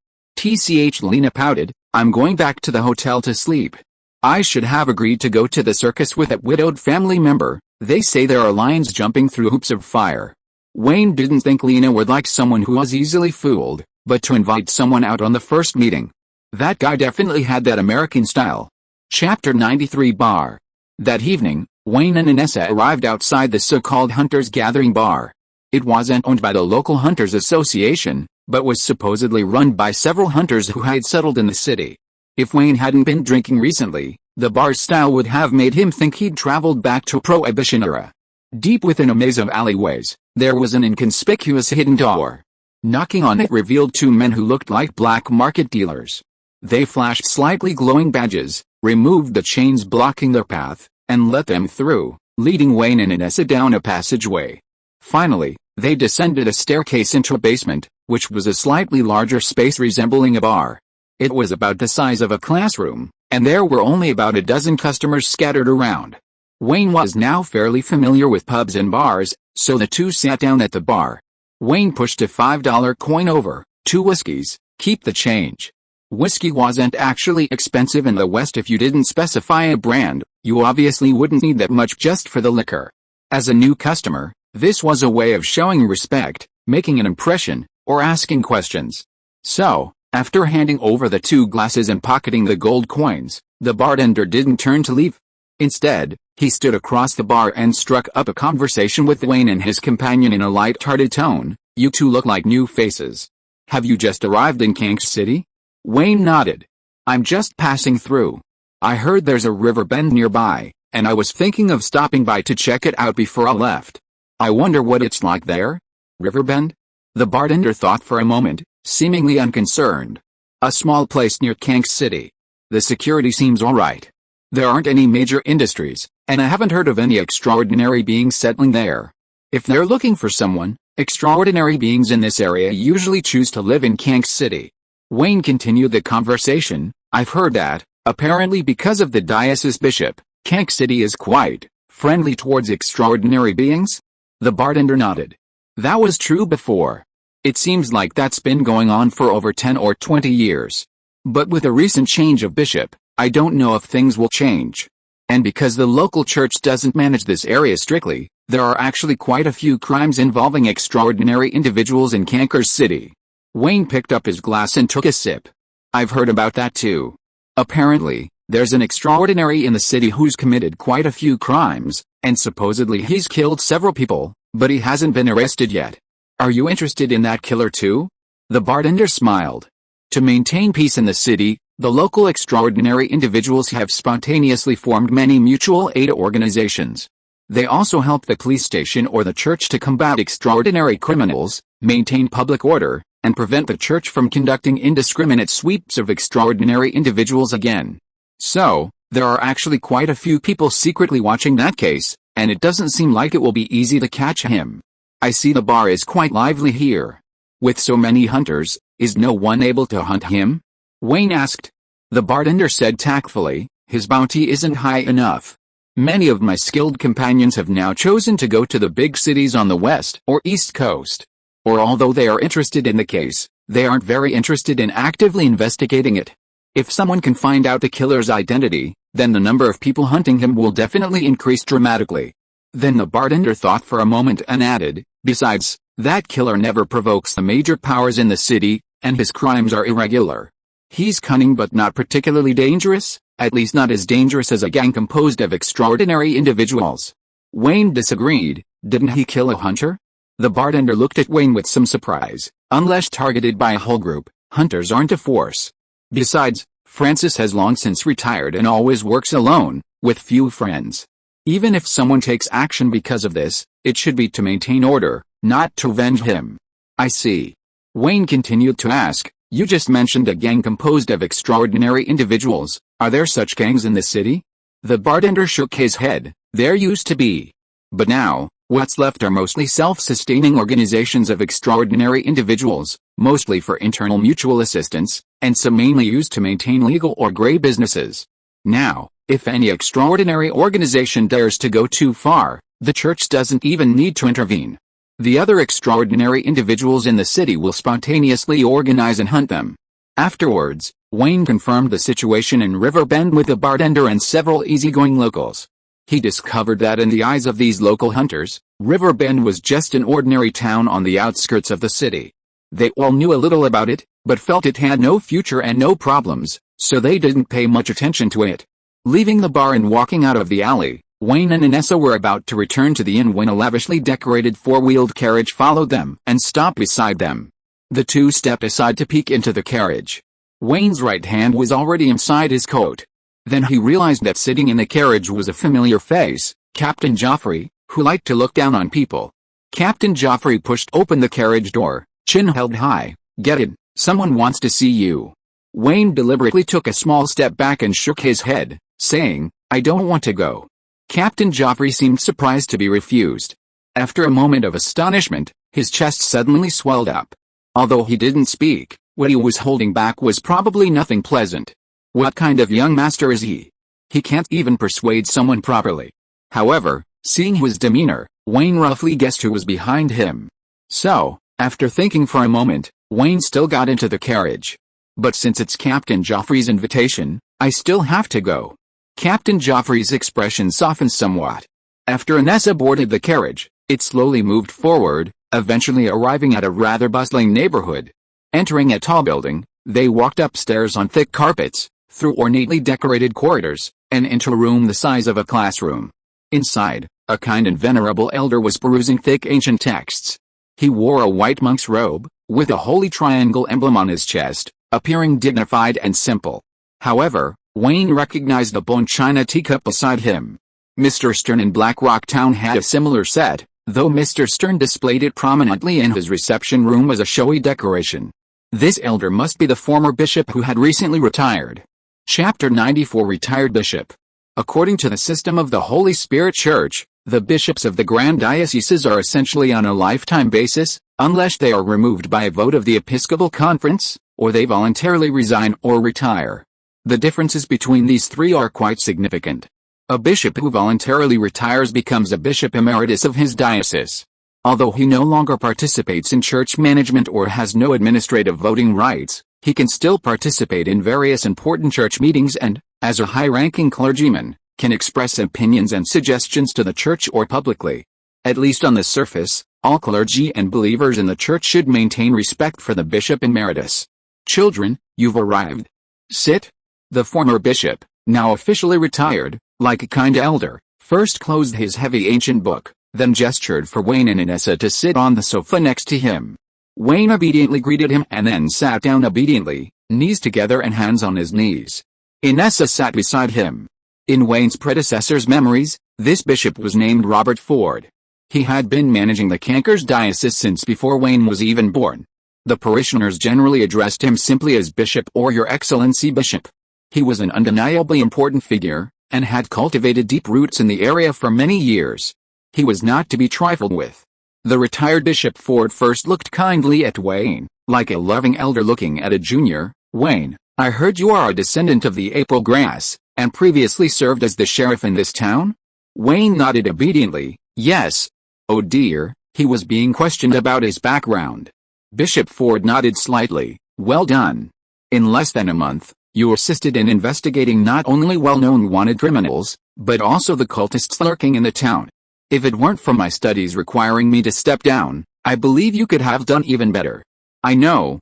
Speaker 1: Lena pouted, I'm going back to the hotel to sleep. I should have agreed to go to the circus with a widowed family member. They say there are lions jumping through hoops of fire. Wayne didn't think Lena would like someone who was easily fooled, but to invite someone out on the first meeting. That guy definitely had that American style. Chapter 93 Bar. That evening, Wayne and Inessa arrived outside the so-called Hunters Gathering Bar. It wasn't owned by the local Hunters Association, but was supposedly run by several hunters who had settled in the city. If Wayne hadn't been drinking recently, the bar's style would have made him think he'd traveled back to Prohibition era. Deep within a maze of alleyways, there was an inconspicuous hidden door. Knocking on it revealed two men who looked like black market dealers. They flashed slightly glowing badges, removed the chains blocking their path, and let them through, leading Wayne and Inessa down a passageway. Finally, they descended a staircase into a basement, which was a slightly larger space resembling a bar. It was about the size of a classroom, and there were only about a dozen customers scattered around. Wayne was now fairly familiar with pubs and bars, so the two sat down at the bar. Wayne pushed a $5 coin over. 2 whiskeys, keep the change. Whiskey wasn't actually expensive in the West. If you didn't specify a brand, you obviously wouldn't need that much just for the liquor. As a new customer, this was a way of showing respect, making an impression, or asking questions. So, after handing over the 2 glasses and pocketing the gold coins, the bartender didn't turn to leave. Instead, he stood across the bar and struck up a conversation with Wayne and his companion in a light-hearted tone. You two look like new faces. Have you just arrived in Kansas City? Wayne nodded. I'm just passing through. I heard there's a Riverbend nearby, and I was thinking of stopping by to check it out before I left. I wonder what it's like there? Riverbend? The bartender thought for a moment, seemingly unconcerned. A small place near Kansas City. The security seems alright. There aren't any major industries, and I haven't heard of any extraordinary beings settling there. If they're looking for someone, extraordinary beings in this area usually choose to live in Kansas City. Wayne continued the conversation. I've heard that, apparently because of the diocese bishop, Kansas City is quite friendly towards extraordinary beings? The bartender nodded. That was true before. It seems like that's been going on for over 10 or 20 years. But with a recent change of bishop, I don't know if things will change. And because the local church doesn't manage this area strictly, there are actually quite a few crimes involving extraordinary individuals in Kansas City. Wayne picked up his glass and took a sip. I've heard about that too. Apparently, there's an extraordinary in the city who's committed quite a few crimes, and supposedly he's killed several people, but he hasn't been arrested yet. Are you interested in that killer too? The bartender smiled. To maintain peace in the city, the local extraordinary individuals have spontaneously formed many mutual aid organizations. They also help the police station or the church to combat extraordinary criminals, maintain public order, and prevent the church from conducting indiscriminate sweeps of extraordinary individuals again. So, there are actually quite a few people secretly watching that case, and it doesn't seem like it will be easy to catch him. I see the bar is quite lively here. With so many hunters, Is no one able to hunt him? Wayne asked. The bartender said tactfully, his bounty isn't high enough. Many of my skilled companions have now chosen to go to the big cities on the west or east coast. Or although they are interested in the case, they aren't very interested in actively investigating it. If someone can find out the killer's identity, then the number of people hunting him will definitely increase dramatically. Then the bartender thought for a moment and added, besides, that killer never provokes the major powers in the city, and his crimes are irregular. He's cunning but not particularly dangerous, at least not as dangerous as a gang composed of extraordinary individuals. Wayne disagreed. Didn't he kill a hunter? The bartender looked at Wayne with some surprise. Unless targeted by a whole group, hunters aren't a force. Besides, Francis has long since retired and always works alone, with few friends. Even if someone takes action because of this, it should be to maintain order, not to avenge him. I see. Wayne continued to ask, you just mentioned a gang composed of extraordinary individuals. Are there such gangs in the city? The bartender shook his head. There used to be. But now, what's left are mostly self-sustaining organizations of extraordinary individuals, mostly for internal mutual assistance, and some mainly used to maintain legal or gray businesses. Now, if any extraordinary organization dares to go too far, the church doesn't even need to intervene. The other extraordinary individuals in the city will spontaneously organize and hunt them. Afterwards, Wayne confirmed the situation in River Bend with the bartender and several easygoing locals. He discovered that in the eyes of these local hunters, River Bend was just an ordinary town on the outskirts of the city. They all knew a little about it, but felt it had no future and no problems, so they didn't pay much attention to it. Leaving the bar and walking out of the alley, Wayne and Inessa were about to return to the inn when a lavishly decorated four-wheeled carriage followed them and stopped beside them. The two stepped aside to peek into the carriage. Wayne's right hand was already inside his coat. Then he realized that sitting in the carriage was a familiar face, Captain Joffrey, who liked to look down on people. Captain Joffrey pushed open the carriage door, chin held high. Get it, someone wants to see you. Wayne deliberately took a small step back and shook his head, saying, I don't want to go. Captain Joffrey seemed surprised to be refused. After a moment of astonishment, his chest suddenly swelled up. Although he didn't speak, what he was holding back was probably nothing pleasant. What kind of young master is he? He can't even persuade someone properly. However, seeing his demeanor, Wayne roughly guessed who was behind him. So, after thinking for a moment, Wayne still got into the carriage. But since it's Captain Joffrey's invitation, I still have to go. Captain Joffrey's expression softened somewhat. After Inessa boarded the carriage, it slowly moved forward, eventually arriving at a rather bustling neighborhood. Entering a tall building, they walked upstairs on thick carpets, through ornately decorated corridors, and into a room the size of a classroom. Inside, a kind and venerable elder was perusing thick ancient texts. He wore a white monk's robe, with a holy triangle emblem on his chest, appearing dignified and simple. However, Wayne recognized the bone china teacup beside him. Mr. Stern in Blackrock Town had a similar set, though Mr. Stern displayed it prominently in his reception room as a showy decoration. This elder must be the former bishop who had recently retired. Chapter 94 Retired Bishop. According to the system of the Holy Spirit Church, the bishops of the grand dioceses are essentially on a lifetime basis, unless they are removed by a vote of the Episcopal Conference, or they voluntarily resign or retire. The differences between these three are quite significant. A bishop who voluntarily retires becomes a bishop emeritus of his diocese. Although he no longer participates in church management or has no administrative voting rights, he can still participate in various important church meetings and, as a high-ranking clergyman, can express opinions and suggestions to the church or publicly. At least on the surface, all clergy and believers in the church should maintain respect for the bishop emeritus. Children, you've arrived. Sit. The former bishop, now officially retired, like a kind elder, first closed his heavy ancient book, then gestured for Wayne and Inessa to sit on the sofa next to him. Wayne obediently greeted him and then sat down obediently, knees together and hands on his knees. Inessa sat beside him. In Wayne's predecessor's memories, this bishop was named Robert Ford. He had been managing the Cankers diocese since before Wayne was even born. The parishioners generally addressed him simply as Bishop or Your Excellency Bishop. He was an undeniably important figure, and had cultivated deep roots in the area for many years. He was not to be trifled with. The retired Bishop Ford first looked kindly at Wayne, like a loving elder looking at a junior. Wayne, I heard you are a descendant of the April grass, and previously served as the sheriff in this town? Wayne nodded obediently. Yes. Oh dear, he was being questioned about his background. Bishop Ford nodded slightly. Well done. In less than a month, you assisted in investigating not only well-known wanted criminals, but also the cultists lurking in the town. If it weren't for my studies requiring me to step down, I believe you could have done even better. I know,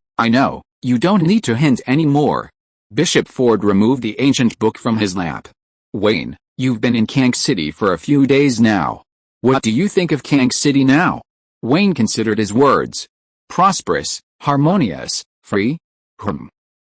Speaker 1: you don't need to hint anymore. Bishop Ford removed the ancient book from his lap. Wayne, you've been in Kank City for a few days now. What do you think of Kank City now? Wayne considered his words. Prosperous, harmonious, free?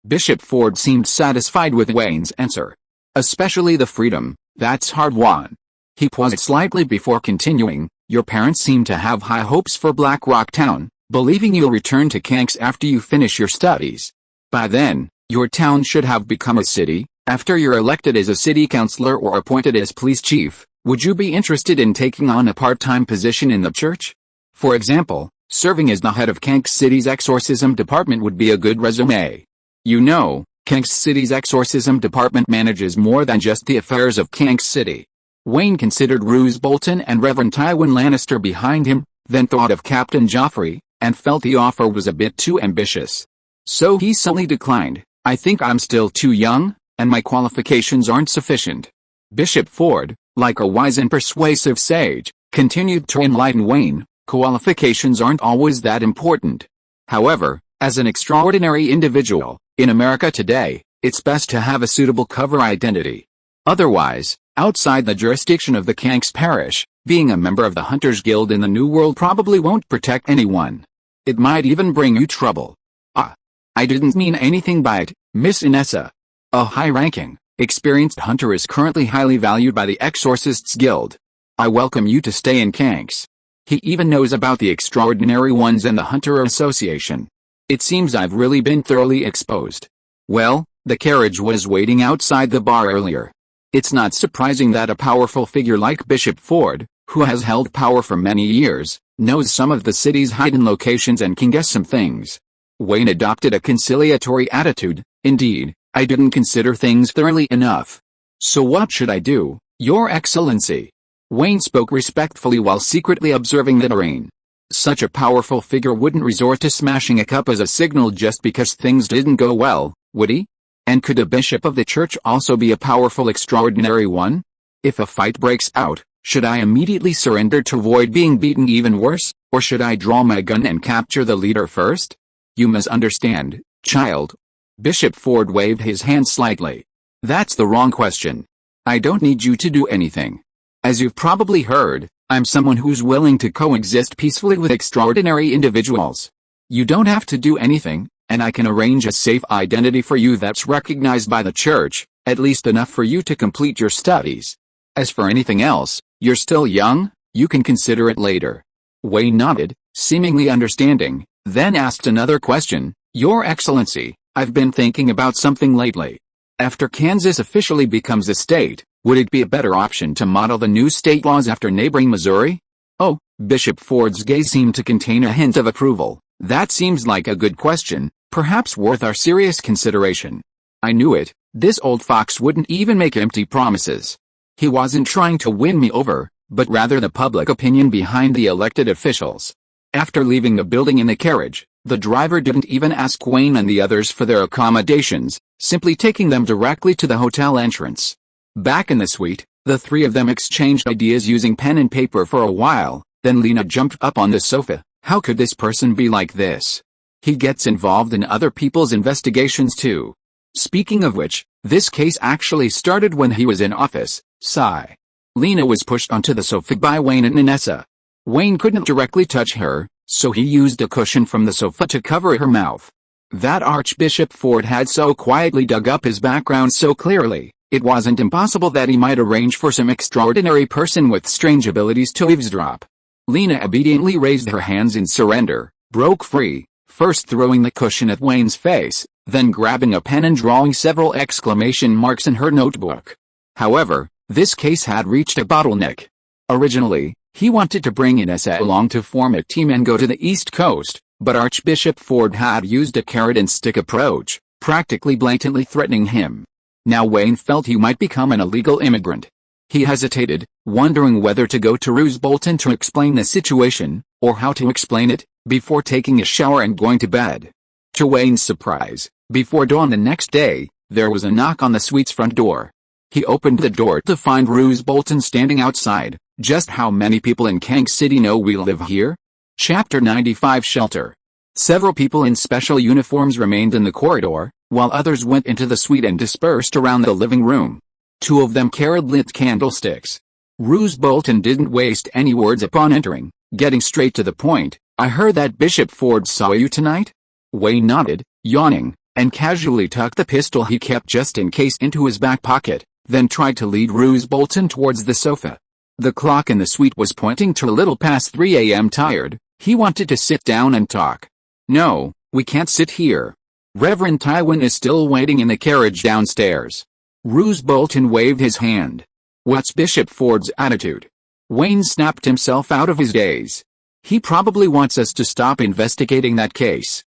Speaker 1: Bishop Ford seemed satisfied with Wayne's answer. Especially the freedom, that's hard-won. He paused slightly before continuing. Your parents seem to have high hopes for Blackrock Town, believing you'll return to Kanks after you finish your studies. By then, your town should have become a city. After you're elected as a city councilor or appointed as police chief, would you be interested in taking on a part-time position in the church? For example, serving as the head of Kank City's exorcism department would be a good resume. You know, Kank City's exorcism department manages more than just the affairs of Kank City. Wayne considered Roose Bolton and Reverend Tywin Lannister behind him, then thought of Captain Joffrey, and felt the offer was a bit too ambitious. So he subtly declined. I think I'm still too young, and my qualifications aren't sufficient. Bishop Ford, like a wise and persuasive sage, continued to enlighten Wayne. Qualifications aren't always that important. However, as an extraordinary individual, in America today, it's best to have a suitable cover identity. Otherwise, outside the jurisdiction of the Kanks parish, being a member of the Hunters Guild in the New World probably won't protect anyone. It might even bring you trouble. I didn't mean anything by it, Miss Inessa. A high-ranking, experienced hunter is currently highly valued by the Exorcists Guild. I welcome you to stay in Kanks. He even knows about the Extraordinary Ones and the Hunter Association. It seems I've really been thoroughly exposed. Well, the carriage was waiting outside the bar earlier. It's not surprising that a powerful figure like Bishop Ford, who has held power for many years, knows some of the city's hidden locations and can guess some things. Wayne adopted a conciliatory attitude. Indeed, I didn't consider things thoroughly enough. So what should I do, Your Excellency? Wayne spoke respectfully while secretly observing the terrain. Such a powerful figure wouldn't resort to smashing a cup as a signal just because things didn't go well, would he? And could a bishop of the church also be a powerful extraordinary one? If a fight breaks out, should I immediately surrender to avoid being beaten even worse, or should I draw my gun and capture the leader first? You must understand, child. Bishop Ford waved his hand slightly. That's the wrong question. I don't need you to do anything. As you've probably heard, I'm someone who's willing to coexist peacefully with extraordinary individuals. You don't have to do anything, and I can arrange a safe identity for you that's recognized by the church, at least enough for you to complete your studies. As for anything else, you're still young, you can consider it later. Wayne nodded, seemingly understanding, then asked another question. Your Excellency, I've been thinking about something lately. After Kansas officially becomes a state, would it be a better option to model the new state laws after neighboring Missouri? Oh, Bishop Ford's gaze seemed to contain a hint of approval. That seems like a good question, perhaps worth our serious consideration. I knew it, this old fox wouldn't even make empty promises. He wasn't trying to win me over, but rather the public opinion behind the elected officials. After leaving the building in the carriage, the driver didn't even ask Wayne and the others for their accommodations, simply taking them directly to the hotel entrance. Back in the suite, the three of them exchanged ideas using pen and paper for a while, then Lena jumped up on the sofa. How could this person be like this? He gets involved in other people's investigations too. Speaking of which, this case actually started when he was in office. Sigh. Lena was pushed onto the sofa by Wayne and Inessa. Wayne couldn't directly touch her, so he used a cushion from the sofa to cover her mouth. That Archbishop Ford had so quietly dug up his background so clearly, it wasn't impossible that he might arrange for some extraordinary person with strange abilities to eavesdrop. Lena obediently raised her hands in surrender, broke free, first throwing the cushion at Wayne's face, then grabbing a pen and drawing several exclamation marks in her notebook. However, this case had reached a bottleneck. Originally, he wanted to bring Inessa along to form a team and go to the East Coast, But Archbishop Ford had used a carrot-and-stick approach, practically blatantly threatening him. Now Wayne felt he might become an illegal immigrant. He hesitated, wondering whether to go to Roose Bolton to explain the situation, or how to explain it, before taking a shower and going to bed. To Wayne's surprise, before dawn the next day, there was a knock on the suite's front door. He opened the door to find Roose Bolton standing outside. Just how many people in Kank City know we live here? Chapter 95 Shelter. Several people in special uniforms remained in the corridor, while others went into the suite and dispersed around the living room. Two of them carried lit candlesticks. Roose Bolton didn't waste any words upon entering, getting straight to the point. "I heard that Bishop Ford saw you tonight?" Wayne nodded, yawning, and casually tucked the pistol he kept just in case into his back pocket, then tried to lead Roose Bolton towards the sofa. The clock in the suite was pointing to a little past 3 a.m. Tired, he wanted to sit down and talk. "No, we can't sit here. Reverend Tywin is still waiting in the carriage downstairs." Roose Bolton waved his hand. "What's Bishop Ford's attitude?" Wayne snapped himself out of his daze. "He probably wants us to stop investigating that case."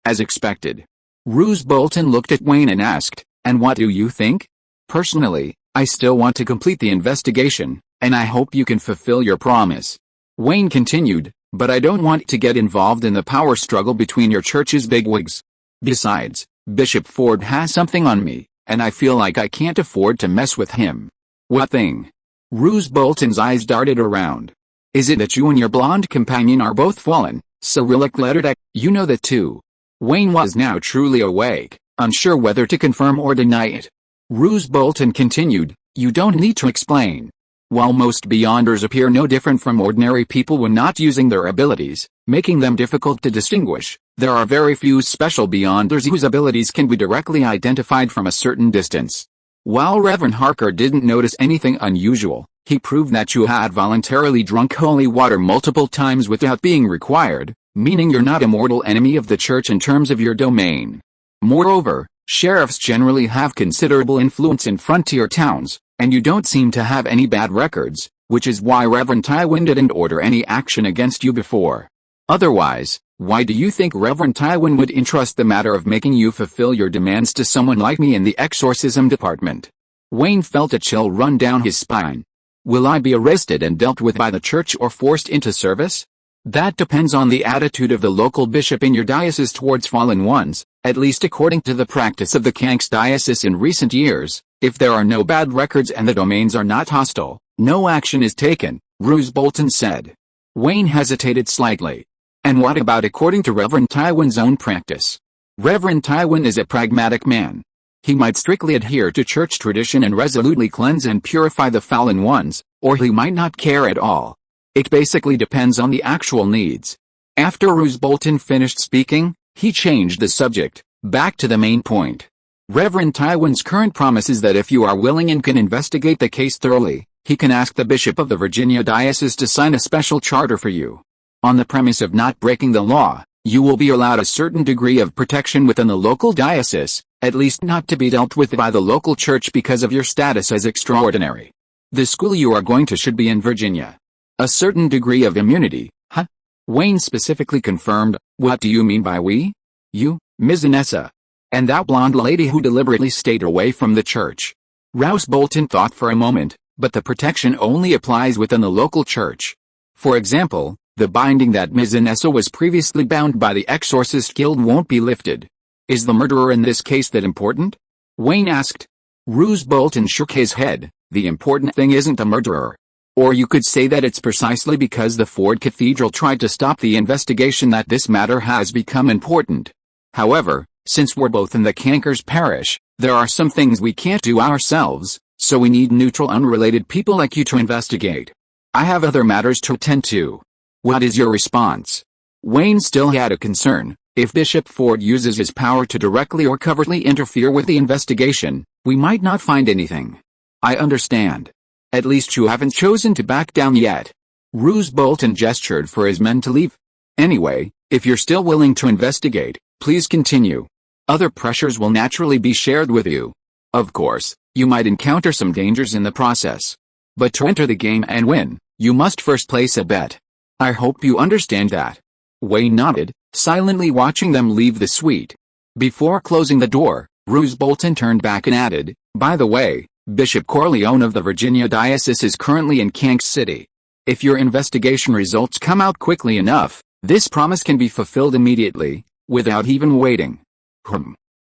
Speaker 1: As expected. Roose Bolton looked at Wayne and asked, "And what do you think?" "Personally, I still want to complete the investigation, and I hope you can fulfill your promise." Wayne continued, "But I don't want to get involved in the power struggle between your church's bigwigs. Besides, Bishop Ford has something on me, and I feel like I can't afford to mess with him." "What thing?" Roose Bolton's eyes darted around. "Is it that you and your blonde companion are both fallen, Cyrillic lettered X? You know that too." Wayne was now truly awake, unsure whether to confirm or deny it. Roose Bolton continued, "You don't need to explain. While most Beyonders appear no different from ordinary people when not using their abilities, making them difficult to distinguish, there are very few special Beyonders whose abilities can be directly identified from a certain distance. While Reverend Harker didn't notice anything unusual, he proved that you had voluntarily drunk holy water multiple times without being required, meaning you're not a mortal enemy of the church in terms of your domain. Moreover, sheriffs generally have considerable influence in frontier towns, and you don't seem to have any bad records, which is why Reverend Tywin didn't order any action against you before. Otherwise, why do you think Reverend Tywin would entrust the matter of making you fulfill your demands to someone like me in the exorcism department?" Wayne felt a chill run down his spine. "Will I be arrested and dealt with by the church or forced into service?" "That depends on the attitude of the local bishop in your diocese towards fallen ones, at least according to the practice of the Kanks diocese in recent years. If there are no bad records and the domains are not hostile, no action is taken," Roose Bolton said. Wayne hesitated slightly. "And what about according to Reverend Tywin's own practice?" "Reverend Tywin is a pragmatic man. He might strictly adhere to church tradition and resolutely cleanse and purify the fallen ones, or he might not care at all. It basically depends on the actual needs." After Roose Bolton finished speaking, he changed the subject, back to the main point. "Reverend Tywin's current promise is that if you are willing and can investigate the case thoroughly, he can ask the bishop of the Virginia diocese to sign a special charter for you. On the premise of not breaking the law, you will be allowed a certain degree of protection within the local diocese, at least not to be dealt with by the local church because of your status as extraordinary. The school you are going to should be in Virginia." "A certain degree of immunity, huh?" Wayne specifically confirmed. "What do you mean by we?" "You, Ms. Inessa, and that blonde lady who deliberately stayed away from the church." Roose Bolton thought for a moment, "But the protection only applies within the local church. For example, the binding that Ms. Inessa was previously bound by the Exorcist Guild won't be lifted. Is the murderer in this case that important?" Wayne asked. Roose Bolton shook his head. "The important thing isn't the murderer. Or you could say that it's precisely because the Ford Cathedral tried to stop the investigation that this matter has become important. However, since we're both in the Cankers parish, there are some things we can't do ourselves, so we need neutral unrelated people like you to investigate. I have other matters to attend to." "What is your response?" Wayne still had a concern. If Bishop Ford uses his power to directly or covertly interfere with the investigation, we might not find anything. "I understand. At least you haven't chosen to back down yet." Roose Bolton gestured for his men to leave. "Anyway, if you're still willing to investigate, please continue. Other pressures will naturally be shared with you. Of course, you might encounter some dangers in the process. But to enter the game and win, you must first place a bet. I hope you understand that." Wayne nodded, silently watching them leave the suite. Before closing the door, Roose Bolton turned back and added, "By the way, Bishop Corleone of the Virginia Diocese is currently in Kansas City. If your investigation results come out quickly enough, this promise can be fulfilled immediately, without even waiting."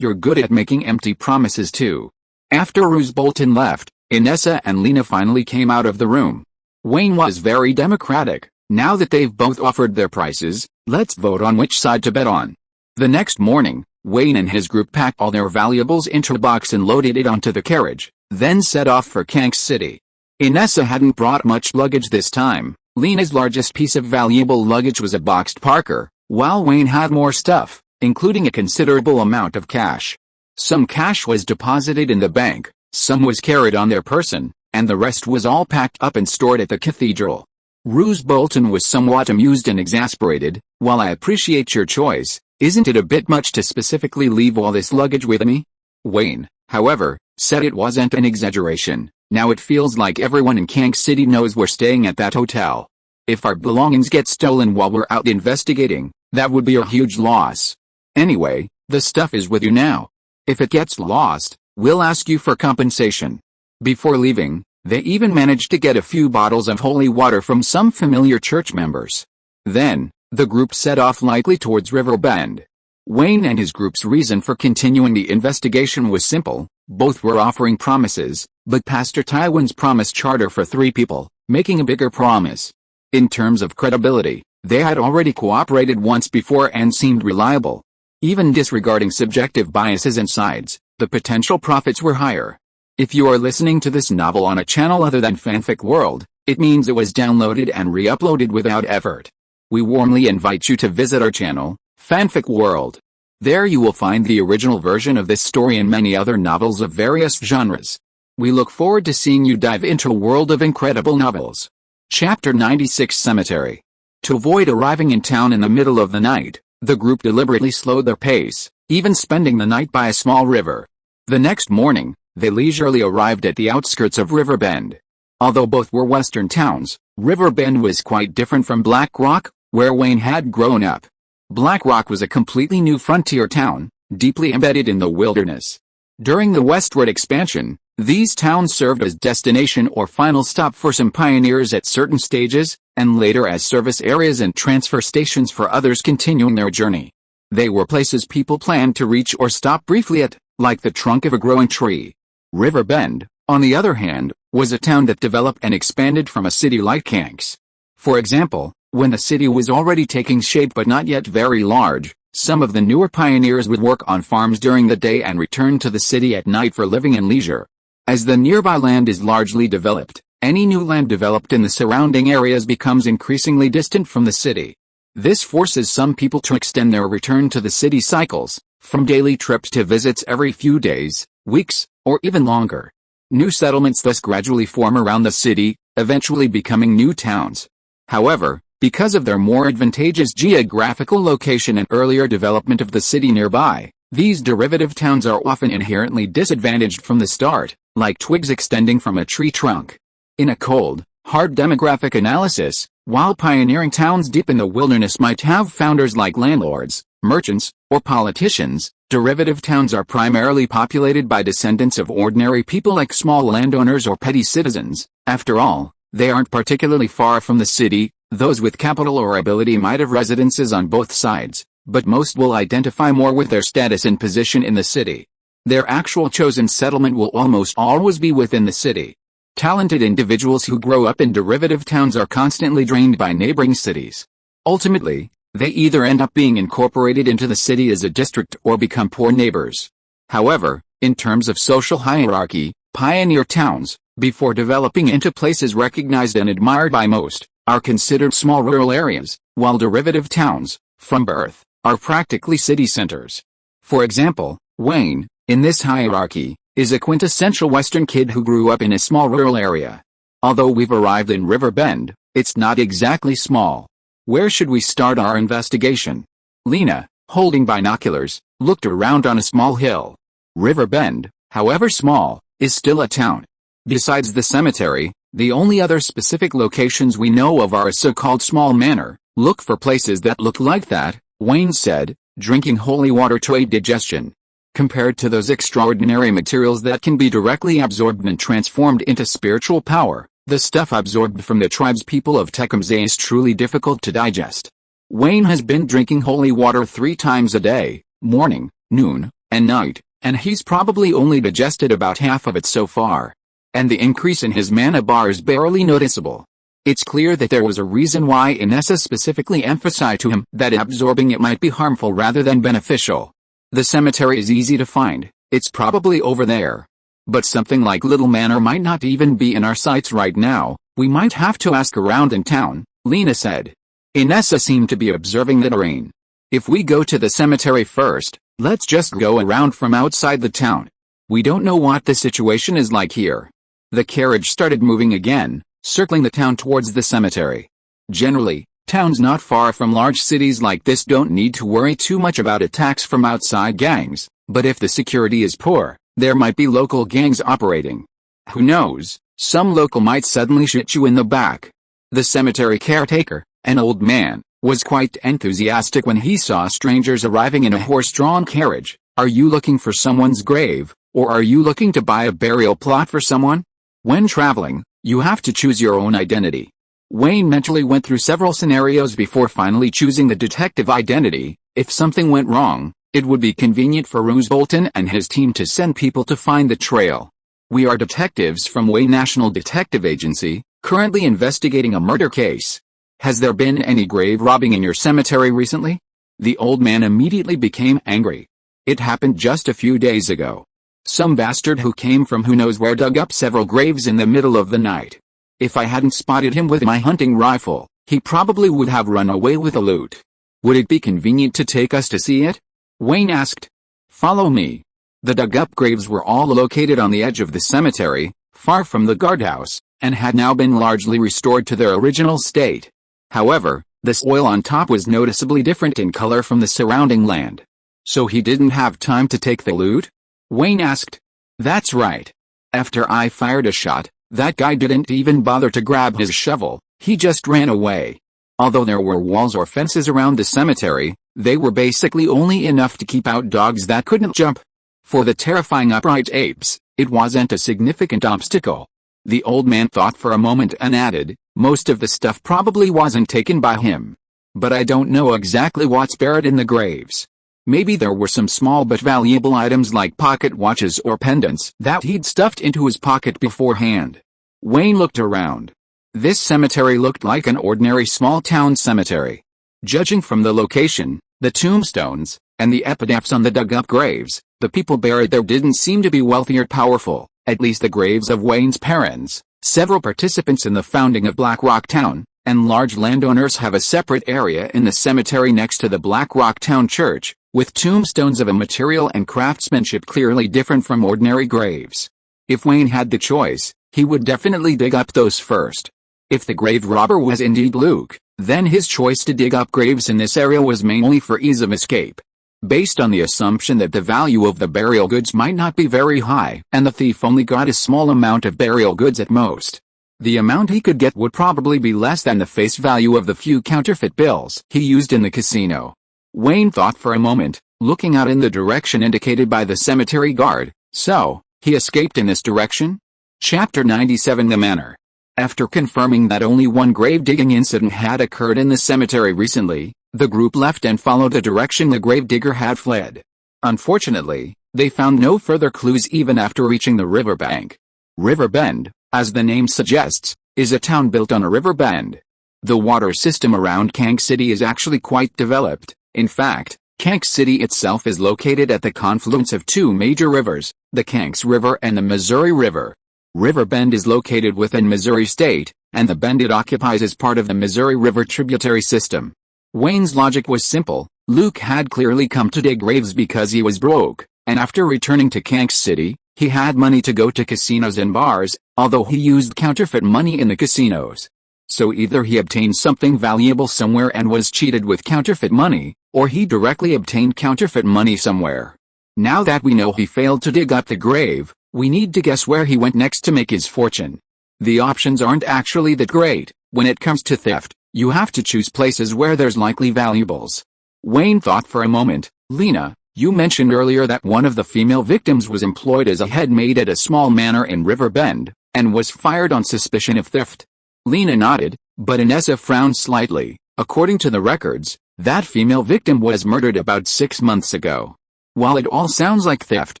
Speaker 1: You're good at making empty promises too. After Roose Bolton left, Inessa and Lena finally came out of the room. Wayne was very democratic. Now that they've both offered their prices, let's vote on which side to bet on. The next morning, Wayne and his group packed all their valuables into a box and loaded it onto the carriage, then set off for Kansas City. Inessa hadn't brought much luggage this time. Lena's largest piece of valuable luggage was a boxed Parker, while Wayne had more stuff, including a considerable amount of cash. Some cash was deposited in the bank, some was carried on their person, and the rest was all packed up and stored at the cathedral. Roose Bolton was somewhat amused and exasperated. "While I appreciate your choice, isn't it a bit much to specifically leave all this luggage with me?" Wayne, however, said it wasn't an exaggeration. "Now it feels like everyone in Kansas City knows we're staying at that hotel. If our belongings get stolen while we're out investigating, that would be a huge loss. Anyway, the stuff is with you now. If it gets lost, we'll ask you for compensation." Before leaving, they even managed to get a few bottles of holy water from some familiar church members. Then, the group set off lightly towards River Bend. Wayne and his group's reason for continuing the investigation was simple. Both were offering promises, but Pastor Tywin's promised charter for 3 people, making a bigger promise. In terms of credibility, they had already cooperated once before and seemed reliable. Even disregarding subjective biases and sides, the potential profits were higher. If you are listening to this novel on a channel other than Fanfic World, it means it was downloaded and re-uploaded without effort. We warmly invite you to visit our channel, Fanfic World. There you will find the original version of this story and many other novels of various genres. We look forward to seeing you dive into a world of incredible novels. Chapter 96 Cemetery. To avoid arriving in town in the middle of the night, the group deliberately slowed their pace, even spending the night by a small river. The next morning, they leisurely arrived at the outskirts of River Bend. Although both were western towns, River Bend was quite different from Blackrock, where Wayne had grown up. Blackrock was a completely new frontier town, deeply embedded in the wilderness. During the westward expansion, these towns served as destination or final stop for some pioneers at certain stages, and later as service areas and transfer stations for others continuing their journey. They were places people planned to reach or stop briefly at, like the trunk of a growing tree. River Bend, on the other hand, was a town that developed and expanded from a city like Kansas. For example, when the city was already taking shape but not yet very large, some of the newer pioneers would work on farms during the day and return to the city at night for living and leisure. As the nearby land is largely developed, any new land developed in the surrounding areas becomes increasingly distant from the city. This forces some people to extend their return to the city cycles, from daily trips to visits every few days, weeks, or even longer. New settlements thus gradually form around the city, eventually becoming new towns. However, because of their more advantageous geographical location and earlier development of the city nearby, these derivative towns are often inherently disadvantaged from the start, like twigs extending from a tree trunk. In a cold, hard demographic analysis, while pioneering towns deep in the wilderness might have founders like landlords, merchants, or politicians, derivative towns are primarily populated by descendants of ordinary people like small landowners or petty citizens. After all, they aren't particularly far from the city. Those with capital or ability might have residences on both sides, but most will identify more with their status and position in the city. Their actual chosen settlement will almost always be within the city. Talented individuals who grow up in derivative towns are constantly drained by neighboring cities. Ultimately, they either end up being incorporated into the city as a district or become poor neighbors. However, in terms of social hierarchy, pioneer towns, before developing into places recognized and admired by most, are considered small rural areas, while derivative towns, from birth, are practically city centers. For example, Wayne, in this hierarchy, is a quintessential Western kid who grew up in a small rural area. Although we've arrived in River Bend, it's not exactly small. Where should we start our investigation? Lena, holding binoculars, looked around on a small hill. River Bend, however small, is still a town. Besides the cemetery, the only other specific locations we know of are a so-called small manor. Look for places that look like that, Wayne said, drinking holy water to aid digestion. Compared to those extraordinary materials that can be directly absorbed and transformed into spiritual power, the stuff absorbed from the tribespeople of Tecumseh is truly difficult to digest. Wayne has been drinking holy water 3 times a day, morning, noon, and night, and he's probably only digested about half of it so far. And the increase in his mana bar is barely noticeable. It's clear that there was a reason why Inessa specifically emphasized to him that absorbing it might be harmful rather than beneficial. The cemetery is easy to find, it's probably over there. But something like Little Manor might not even be in our sights right now, we might have to ask around in town, Lena said. Inessa seemed to be observing the terrain. If we go to the cemetery first, let's just go around from outside the town. We don't know what the situation is like here. The carriage started moving again, circling the town towards the cemetery. Generally, towns not far from large cities like this don't need to worry too much about attacks from outside gangs, but if the security is poor, there might be local gangs operating. Who knows, some local might suddenly shoot you in the back. The cemetery caretaker, an old man, was quite enthusiastic when he saw strangers arriving in a horse-drawn carriage. Are you looking for someone's grave, or are you looking to buy a burial plot for someone? When traveling, you have to choose your own identity. Wayne mentally went through several scenarios before finally choosing the detective identity. If something went wrong, it would be convenient for Rose Bolton and his team to send people to find the trail. We are detectives from Wayne National Detective Agency, currently investigating a murder case. Has there been any grave robbing in your cemetery recently? The old man immediately became angry. It happened just a few days ago. Some bastard who came from who knows where dug up several graves in the middle of the night. If I hadn't spotted him with my hunting rifle, he probably would have run away with the loot. Would it be convenient to take us to see it? Wayne asked. Follow me. The dug-up graves were all located on the edge of the cemetery, far from the guardhouse, and had now been largely restored to their original state. However, the soil on top was noticeably different in color from the surrounding land. So he didn't have time to take the loot? Wayne asked. That's right. After I fired a shot, that guy didn't even bother to grab his shovel, he just ran away. Although there were walls or fences around the cemetery, they were basically only enough to keep out dogs that couldn't jump. For the terrifying upright apes, it wasn't a significant obstacle. The old man thought for a moment and added, most of the stuff probably wasn't taken by him. But I don't know exactly what's buried in the graves. Maybe there were some small but valuable items like pocket watches or pendants that he'd stuffed into his pocket beforehand. Wayne looked around. This cemetery looked like an ordinary small-town cemetery. Judging from the location, the tombstones, and the epitaphs on the dug-up graves, the people buried there didn't seem to be wealthy or powerful, at least the graves of Wayne's parents, several participants in the founding of Blackrock Town, and large landowners have a separate area in the cemetery next to the Blackrock Town church, with tombstones of a material and craftsmanship clearly different from ordinary graves. If Wayne had the choice, he would definitely dig up those first. If the grave robber was indeed Luke, then his choice to dig up graves in this area was mainly for ease of escape. Based on the assumption that the value of the burial goods might not be very high, and the thief only got a small amount of burial goods at most. The amount he could get would probably be less than the face value of the few counterfeit bills he used in the casino. Wayne thought for a moment, looking out in the direction indicated by the cemetery guard. So, he escaped in this direction? Chapter 97 The Manor. After confirming that only one grave-digging incident had occurred in the cemetery recently, the group left and followed the direction the gravedigger had fled. Unfortunately, they found no further clues even after reaching the riverbank. Riverbend, as the name suggests, is a town built on a river bend. The water system around Kank City is actually quite developed. In fact, Kank City itself is located at the confluence of two major rivers, the Kanks River and the Missouri River. Riverbend is located within Missouri State, and the bend it occupies is part of the Missouri River tributary system. Wayne's logic was simple. Luke had clearly come to dig graves because he was broke, and after returning to Kank City, he had money to go to casinos and bars, although he used counterfeit money in the casinos. So either he obtained something valuable somewhere and was cheated with counterfeit money, or he directly obtained counterfeit money somewhere. Now that we know he failed to dig up the grave, we need to guess where he went next to make his fortune. The options aren't actually that great. When it comes to theft, you have to choose places where there's likely valuables. Wayne thought for a moment. Lena, you mentioned earlier that one of the female victims was employed as a head maid at a small manor in River Bend, and was fired on suspicion of theft. Lena nodded, but Inessa frowned slightly. According to the records, that female victim was murdered about 6 months ago. While it all sounds like theft,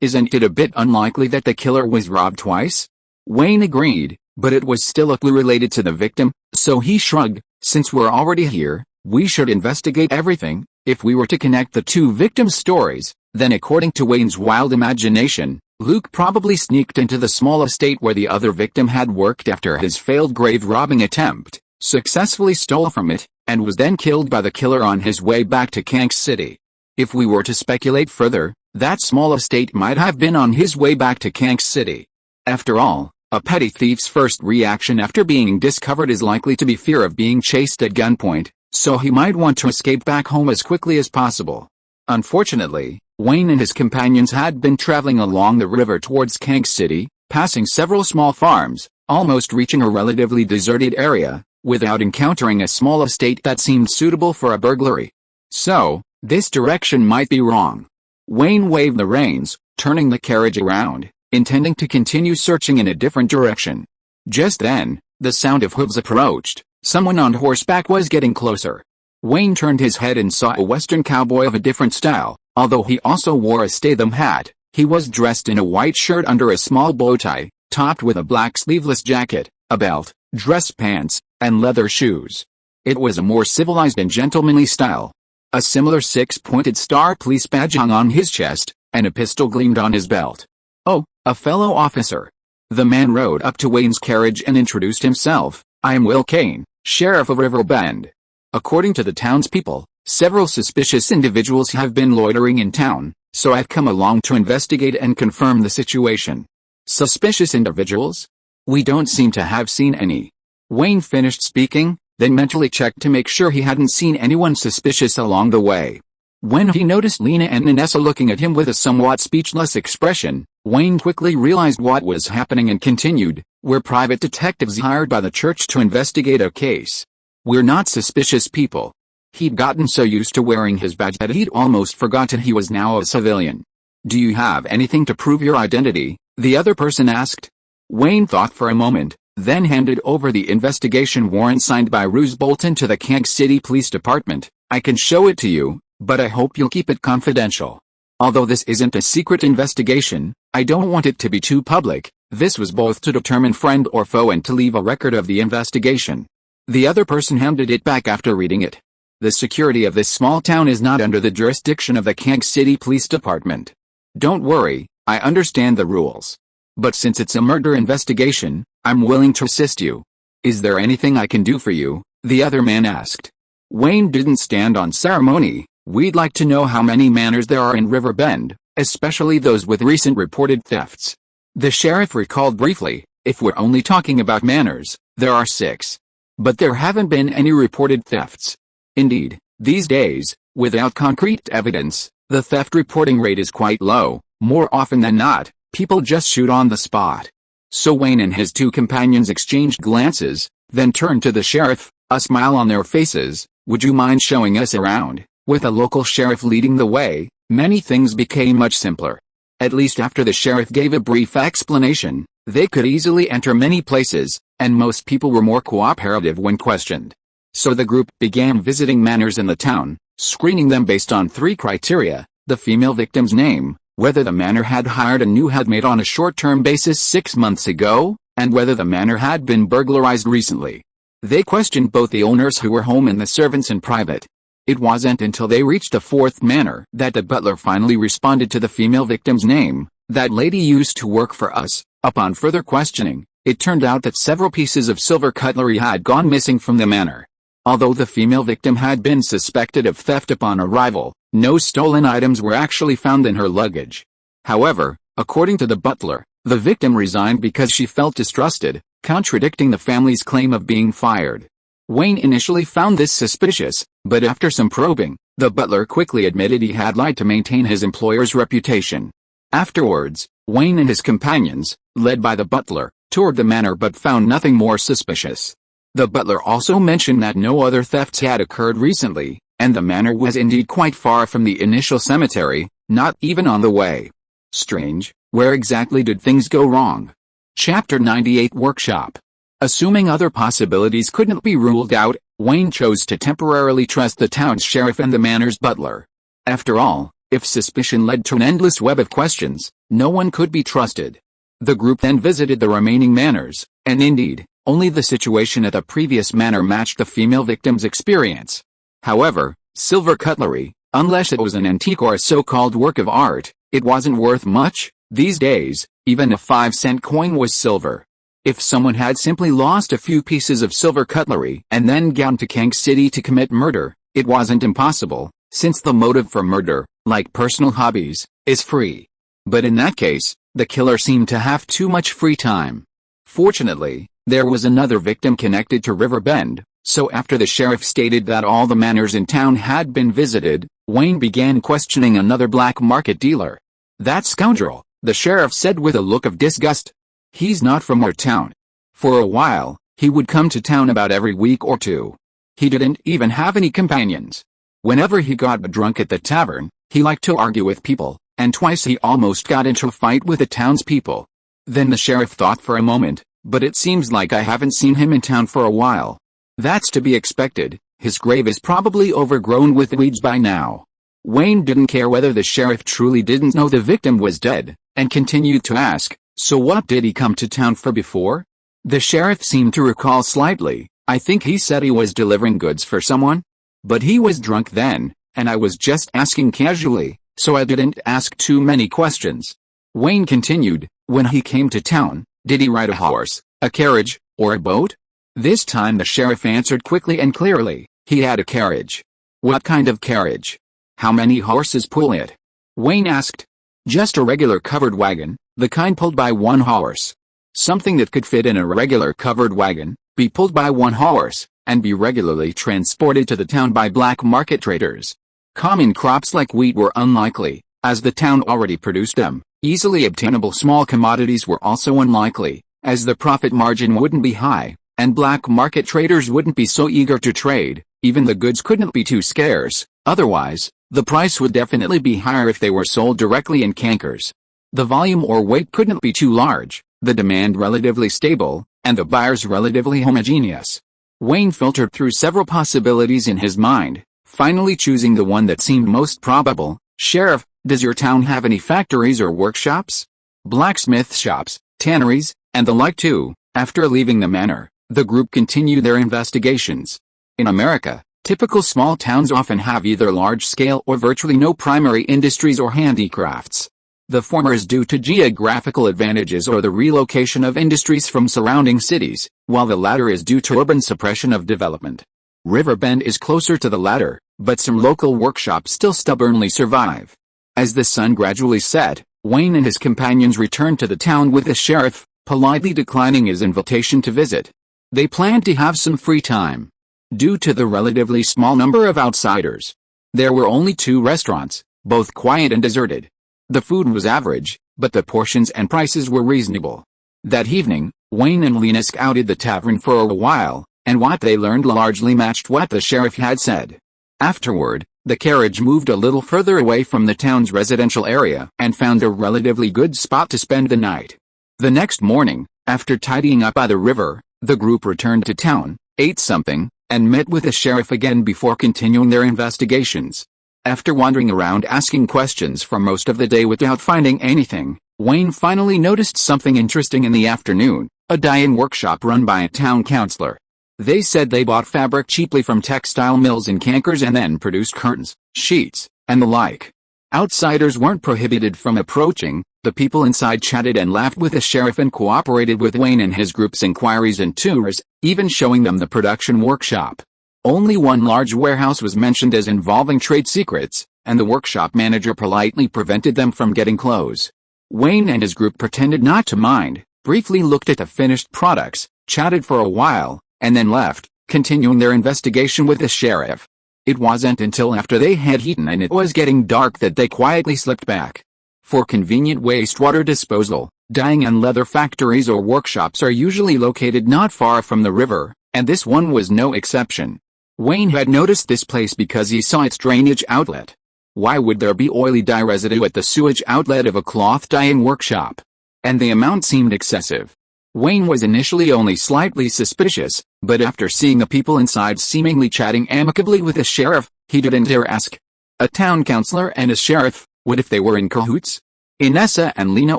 Speaker 1: isn't it a bit unlikely that the killer was robbed twice? Wayne agreed, but it was still a clue related to the victim, so he shrugged. Since we're already here, we should investigate everything. If we were to connect the two victims' stories, then according to Wayne's wild imagination, Luke probably sneaked into the small estate where the other victim had worked after his failed grave robbing attempt, successfully stole from it, and was then killed by the killer on his way back to Kansas City. If we were to speculate further, that small estate might have been on his way back to Kansas City. After all, a petty thief's first reaction after being discovered is likely to be fear of being chased at gunpoint, so he might want to escape back home as quickly as possible. Unfortunately, Wayne and his companions had been traveling along the river towards Kansas City, passing several small farms, almost reaching a relatively deserted area, without encountering a small estate that seemed suitable for a burglary. So, this direction might be wrong. Wayne waved the reins, turning the carriage around, intending to continue searching in a different direction. Just then, the sound of hooves approached. Someone on horseback was getting closer. Wayne turned his head and saw a western cowboy of a different style. Although he also wore a Statham hat, he was dressed in a white shirt under a small bow tie, topped with a black sleeveless jacket, a belt, dress pants, and leather shoes. It was a more civilized and gentlemanly style. A similar six-pointed star police badge hung on his chest, and a pistol gleamed on his belt. "Oh, a fellow officer." The man rode up to Wayne's carriage and introduced himself. "I am Will Kane, Sheriff of River Bend." According to the townspeople, several suspicious individuals have been loitering in town, so I've come along to investigate and confirm the situation. Suspicious individuals? We don't seem to have seen any. Wayne finished speaking, then mentally checked to make sure he hadn't seen anyone suspicious along the way. When he noticed Lena and Inessa looking at him with a somewhat speechless expression, Wayne quickly realized what was happening and continued, "We're private detectives hired by the church to investigate a case. We're not suspicious people." He'd gotten so used to wearing his badge that he'd almost forgotten he was now a civilian. "Do you have anything to prove your identity?" the other person asked. Wayne thought for a moment, then handed over the investigation warrant signed by Ruse Bolton to the Kansas City Police Department. "I can show it to you, but I hope you'll keep it confidential. Although this isn't a secret investigation, I don't want it to be too public." This was both to determine friend or foe and to leave a record of the investigation. The other person handed it back after reading it. "The security of this small town is not under the jurisdiction of the Kansas City Police Department. Don't worry, I understand the rules. But since it's a murder investigation, I'm willing to assist you." "Is there anything I can do for you?" the other man asked. Wayne didn't stand on ceremony. "We'd like to know how many manors there are in River Bend, especially those with recent reported thefts." The sheriff recalled briefly, "If we're only talking about manors, there are 6. But there haven't been any reported thefts. Indeed, these days, without concrete evidence, the theft reporting rate is quite low. More often than not, people just shoot on the spot." So Wayne and his two companions exchanged glances, then turned to the sheriff, a smile on their faces. "Would you mind showing us around?" With a local sheriff leading the way, many things became much simpler. At least after the sheriff gave a brief explanation, they could easily enter many places, and most people were more cooperative when questioned. So the group began visiting manors in the town, screening them based on 3 criteria: the female victim's name, whether the manor had hired a new headmaid on a short-term basis 6 months ago, and whether the manor had been burglarized recently. They questioned both the owners who were home and the servants in private. It wasn't until they reached the 4th manor that the butler finally responded to the female victim's name. "That lady used to work for us." Upon further questioning, it turned out that several pieces of silver cutlery had gone missing from the manor. Although the female victim had been suspected of theft upon arrival, no stolen items were actually found in her luggage. However, according to the butler, the victim resigned because she felt distrusted, contradicting the family's claim of being fired. Wayne initially found this suspicious, but after some probing, the butler quickly admitted he had lied to maintain his employer's reputation. Afterwards, Wayne and his companions, led by the butler, toured the manor but found nothing more suspicious. The butler also mentioned that no other thefts had occurred recently, And the manor was indeed quite far from the initial cemetery, not even on the way. Strange, where exactly did things go wrong? Chapter 98 Workshop. Assuming other possibilities couldn't be ruled out, Wayne chose to temporarily trust the town's sheriff and the manor's butler. After all, if suspicion led to an endless web of questions, no one could be trusted. The group then visited the remaining manors, and indeed, only the situation at the previous manor matched the female victim's experience. However, silver cutlery, unless it was an antique or a so-called work of art, it wasn't worth much. These days, even a 5-cent coin was silver. If someone had simply lost a few pieces of silver cutlery and then gone to Kank City to commit murder, it wasn't impossible, since the motive for murder, like personal hobbies, is free. But in that case, the killer seemed to have too much free time. Fortunately, there was another victim connected to River Bend, so after the sheriff stated that all the manors in town had been visited, Wayne began questioning another black market dealer. "That scoundrel," the sheriff said with a look of disgust. "He's not from our town. For a while, he would come to town about every week or two. He didn't even have any companions. Whenever he got drunk at the tavern, he liked to argue with people, and twice he almost got into a fight with the townspeople." Then the sheriff thought for a moment, "But it seems like I haven't seen him in town for a while." "That's to be expected. His grave is probably overgrown with weeds by now." Wayne didn't care whether the sheriff truly didn't know the victim was dead, and continued to ask, "So what did he come to town for before?" The sheriff seemed to recall slightly. "I think he said he was delivering goods for someone. But he was drunk then, and I was just asking casually, so I didn't ask too many questions." Wayne continued, "When he came to town, did he ride a horse, a carriage, or a boat?" This time the sheriff answered quickly and clearly, "He had a carriage." "What kind of carriage? How many horses pull it?" Wayne asked. "Just a regular covered wagon, the kind pulled by one horse." Something that could fit in a regular covered wagon, be pulled by one horse, and be regularly transported to the town by black market traders. Common crops like wheat were unlikely, as the town already produced them. Easily obtainable small commodities were also unlikely, as the profit margin wouldn't be high, and black market traders wouldn't be so eager to trade. Even the goods couldn't be too scarce, otherwise, the price would definitely be higher if they were sold directly in cankers. The volume or weight couldn't be too large, the demand relatively stable, and the buyers relatively homogeneous. Wayne filtered through several possibilities in his mind, finally choosing the one that seemed most probable. "Sheriff, does your town have any factories or workshops? Blacksmith shops, tanneries, and the like too?" After leaving the manor, the group continued their investigations. In America, typical small towns often have either large-scale or virtually no primary industries or handicrafts. The former is due to geographical advantages or the relocation of industries from surrounding cities, while the latter is due to urban suppression of development. River Bend is closer to the latter, but some local workshops still stubbornly survive. As the sun gradually set, Wayne and his companions returned to the town with the sheriff, politely declining his invitation to visit. They planned to have some free time. Due to the relatively small number of outsiders, there were only 2 restaurants, both quiet and deserted. The food was average, but the portions and prices were reasonable. That evening, Wayne and Lena scouted the tavern for a while, and what they learned largely matched what the sheriff had said. Afterward, the carriage moved a little further away from the town's residential area and found a relatively good spot to spend the night. The next morning, after tidying up by the river, the group returned to town, ate something, and met with the sheriff again before continuing their investigations. After wandering around asking questions for most of the day without finding anything, Wayne finally noticed something interesting in the afternoon: a dyeing workshop run by a town councilor. They said they bought fabric cheaply from textile mills in cankers and then produced curtains, sheets, and the like. Outsiders weren't prohibited from approaching. The people inside chatted and laughed with the sheriff and cooperated with Wayne and his group's inquiries and tours, even showing them the production workshop. Only one large warehouse was mentioned as involving trade secrets, and the workshop manager politely prevented them from getting close. Wayne and his group pretended not to mind, briefly looked at the finished products, chatted for a while, and then left, continuing their investigation with the sheriff. It wasn't until after they had eaten and it was getting dark that they quietly slipped back. For convenient wastewater disposal, dyeing and leather factories or workshops are usually located not far from the river, and this one was no exception. Wayne had noticed this place because he saw its drainage outlet. Why would there be oily dye residue at the sewage outlet of a cloth dyeing workshop? And the amount seemed excessive. Wayne was initially only slightly suspicious, but after seeing the people inside seemingly chatting amicably with the sheriff, he didn't dare ask. A town councilor and a sheriff, what if they were in cahoots? Inessa and Lena